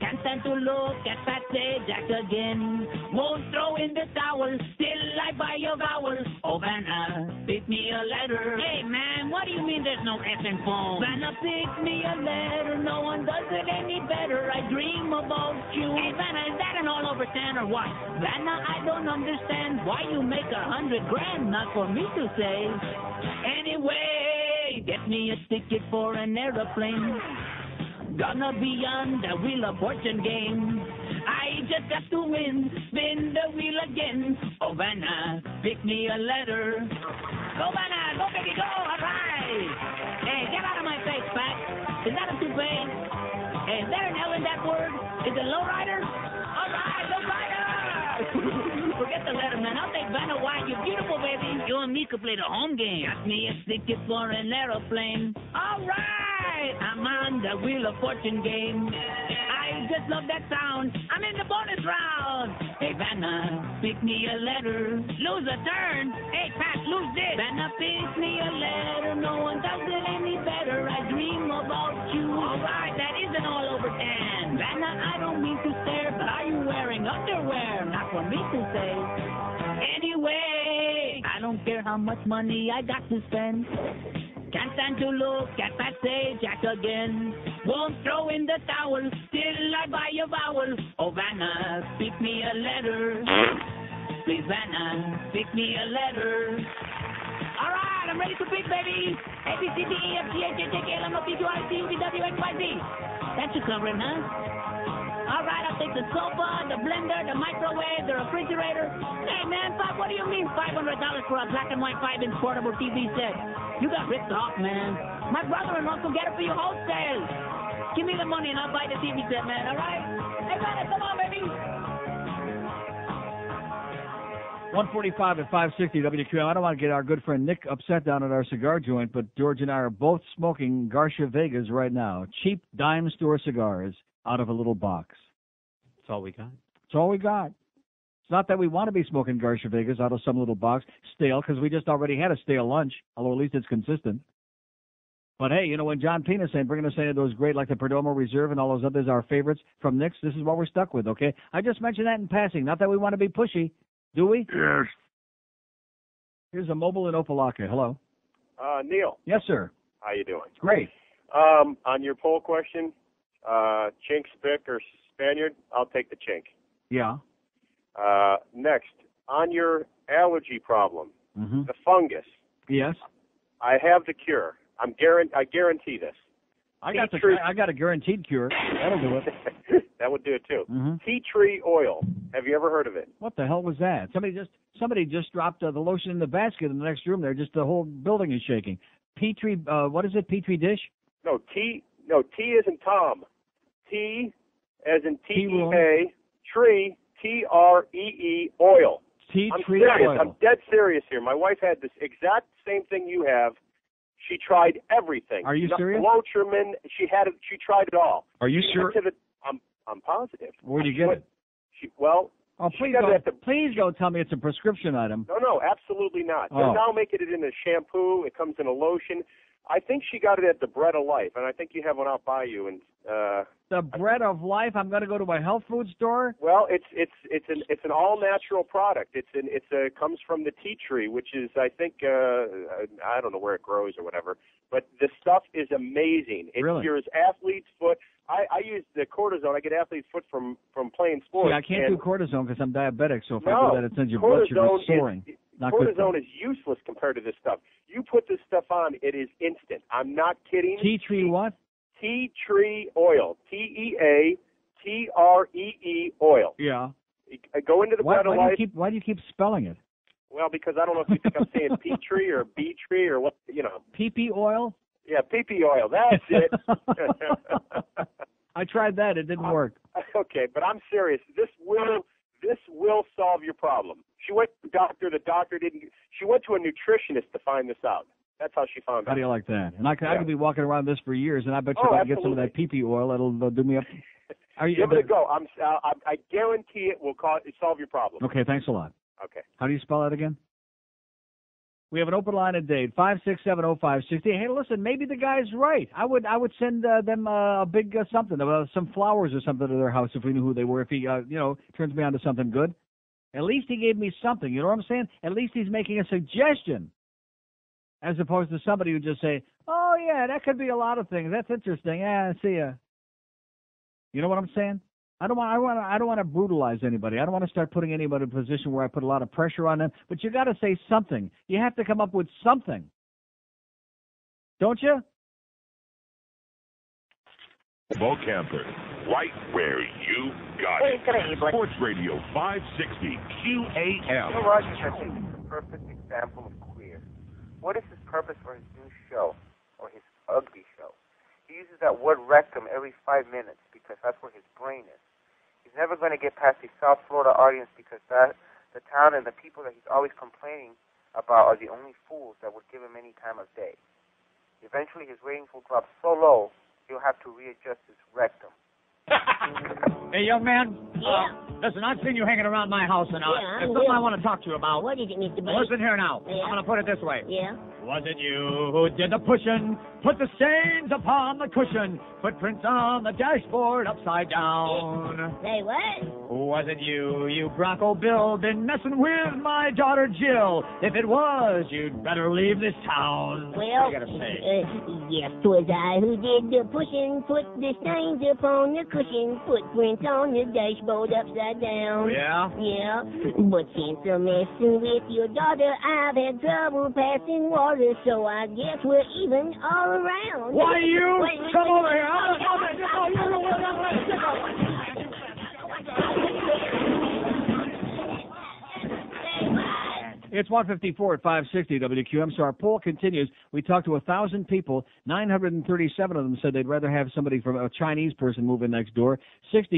Can't stand to look at that say Jack again. Won't throw in the towel, still I buy your vowel. Oh, Vanna, pick me a letter. Hey, man, what do you mean there's no S in phone? Vanna, pick me a letter. No one does it any better. I dream about you. Hey, Vanna, is that an all over 10 or what? Vanna, I don't understand why you make $100 grand, not for me to say. Anyway, get me a ticket for an aeroplane. Gonna be on the Wheel of Fortune game. I just got to win, spin the wheel again. Oh, Vanna, pick me a letter. Go, Vanna, go, baby, go, all right. Hey, get out of my face, Pat. Is that a toupee? Hey, is there an L in that word? Is it lowrider? All right, lowrider. Forget the letter, man. I'll take Vanna White, you beautiful baby. You and me could play the home game. Got me a ticket for an aeroplane. All right. I'm on the Wheel of Fortune game. I just love that sound. I'm in the bonus round. Hey, Vanna, pick me a letter. Lose a turn. Hey, Pat, lose this. Vanna, pick me a letter. No one does it any better. I dream about you. All right, that isn't all over 10. Vanna, I don't mean to stare, but are you wearing underwear? Not for me to say. Anyway, I don't care how much money I got to spend. Can't stand to look at that say Jack again. Won't throw in the towel, still I buy your vowel. Oh, Vanna, pick me a letter. Please, Vanna, pick me a letter. All right, I'm ready to pick, baby. A, B, C, D, E, F, G, H, I, J, K, L, M, N, O, P, Q, R, S, T, U, V, W, X, Y, Z. That should cover it, huh? All right, I'll take the sofa, the blender, the microwave, the refrigerator. Hey, man, Bob, what do you mean $500 for a black and white 5-inch portable TV set? You got ripped off, man. My brother-in-law can get it for you wholesale. Give me the money and I'll buy the TV set, man, all right? Hey, brother, come on, baby. 145 at 560 WQM. I don't want to get our good friend Nick upset down at our cigar joint, but George and I are both smoking Garcia Vegas right now. Cheap dime store cigars out of a little box. That's all we got. That's all we got. It's not that we want to be smoking Garcia Vegas out of some little box, stale, because we just already had a stale lunch, although at least it's consistent. But hey, you know, when John Pena's saying, bringing us any of those great, like the Perdomo Reserve and all those others, our favorites from Nick's, this is what we're stuck with, okay? I just mentioned that in passing. Not that we want to be pushy, do we? Yes. Here's a mobile in Opelika. Hello. Neil. Yes, sir. How you doing? Great. On your poll question, chink, spick, or Spaniard, I'll take the chink. Yeah. Next, on your allergy problem, Mm-hmm. the fungus. Yes. I have the cure. I guarantee this. I got a guaranteed cure. That'll do it. That would do it too. Mm-hmm. Tea tree oil. Have you ever heard of it? What the hell was that? Somebody just dropped the lotion in the basket in the next room there. Just the whole building is shaking. Petri, what is it? Petri dish? No, T as in Tom. T as in T-E-A, tree, T-R-E-E, oil. Tea I'm tree serious. oil. I'm dead serious here. My wife had this exact same thing you have. She tried everything. Are you serious? Lotrimin, she had it. She tried it all. Are you sure? I'm positive. Where do you get it? Oh, please don't tell me it's a prescription item. No, absolutely not. Oh. They're now making it in a shampoo. It comes in a lotion. I think she got it at the Bread of Life, and I think you have one out by you. And the Bread of Life. I'm going to go to a health food store. Well, it's an all natural product. It comes from the tea tree, which is I think I don't know where it grows or whatever. But the stuff is amazing. It Really? cures athlete's foot. I use the cortisone. I get athlete's foot from playing sports. See, I can't do cortisone because I'm diabetic. So if I No, do that, it sends your blood sugar cortisone soaring. Not good. Cortisone is useless compared to this stuff. You put this stuff on, it is instant. I'm not kidding. Tea tree what? Tea tree oil. T-E-A-T-R-E-E oil. Yeah. Go into the bread of life. Why do you keep spelling it? Well, because I don't know if you think I'm saying pea tree or bee tree or what, Pee-pee oil? Yeah, pee-pee oil. That's it. I tried that. It didn't work. Okay, but I'm serious. This will solve your problem. She went to the doctor. The doctor didn't. She went to a nutritionist to find this out. That's how she found out. How do you like that? And I could be walking around this for years, and I bet you if I get some of that pee-pee oil, it'll do me up. Give it a go. I guarantee it will solve your problem. Okay, thanks a lot. Okay. How do you spell it again? We have an open line at Dade, 5670560. Hey, listen, maybe the guy's right. I would send them a big something, some flowers or something to their house if we knew who they were. If he, turns me on to something good. At least he gave me something. You know what I'm saying? At least he's making a suggestion, as opposed to somebody who just say, "Oh yeah, that could be a lot of things. That's interesting. Yeah, see ya." You know what I'm saying? I don't want to brutalize anybody. I don't want to start putting anybody in a position where I put a lot of pressure on them. But you got to say something. You have to come up with something, don't you? Bo Camper, right where you got it. Sports Radio 560 QAM. Rogers, I think, is the perfect example of queer. What is his purpose for his new show, or his ugly show? He uses that word rectum every 5 minutes because that's where his brain is. He's never going to get past the South Florida audience because the town and the people that he's always complaining about are the only fools that would give him any time of day. Eventually, his ratings will drop so low, he'll have to readjust his rectum. Hey, young man. Yeah. Listen, I've seen you hanging around my house, and there's something I want to talk to you about. What is it, Mr. Bates? Listen here now. Yeah. I'm going to put it this way. Yeah? Was it you who did the pushing, put the stains upon the cushion, footprints on the dashboard upside down? Say what? Was it you Bronco Bill, been messing with my daughter Jill? If it was, you'd better leave this town. Well, what you gotta say? Yes, 'twas I who did the pushing, put the stains upon the cushion, footprints on the dashboard upside down. Yeah? Yeah. But since I'm messing with your daughter, I've had trouble passing water, so I guess we're even all around. Why, you? Come over here. It's 154 at 560 WQM. So our poll continues. We talked to 1,000 people. 937 of them said they'd rather have somebody from a Chinese person move in next door. 60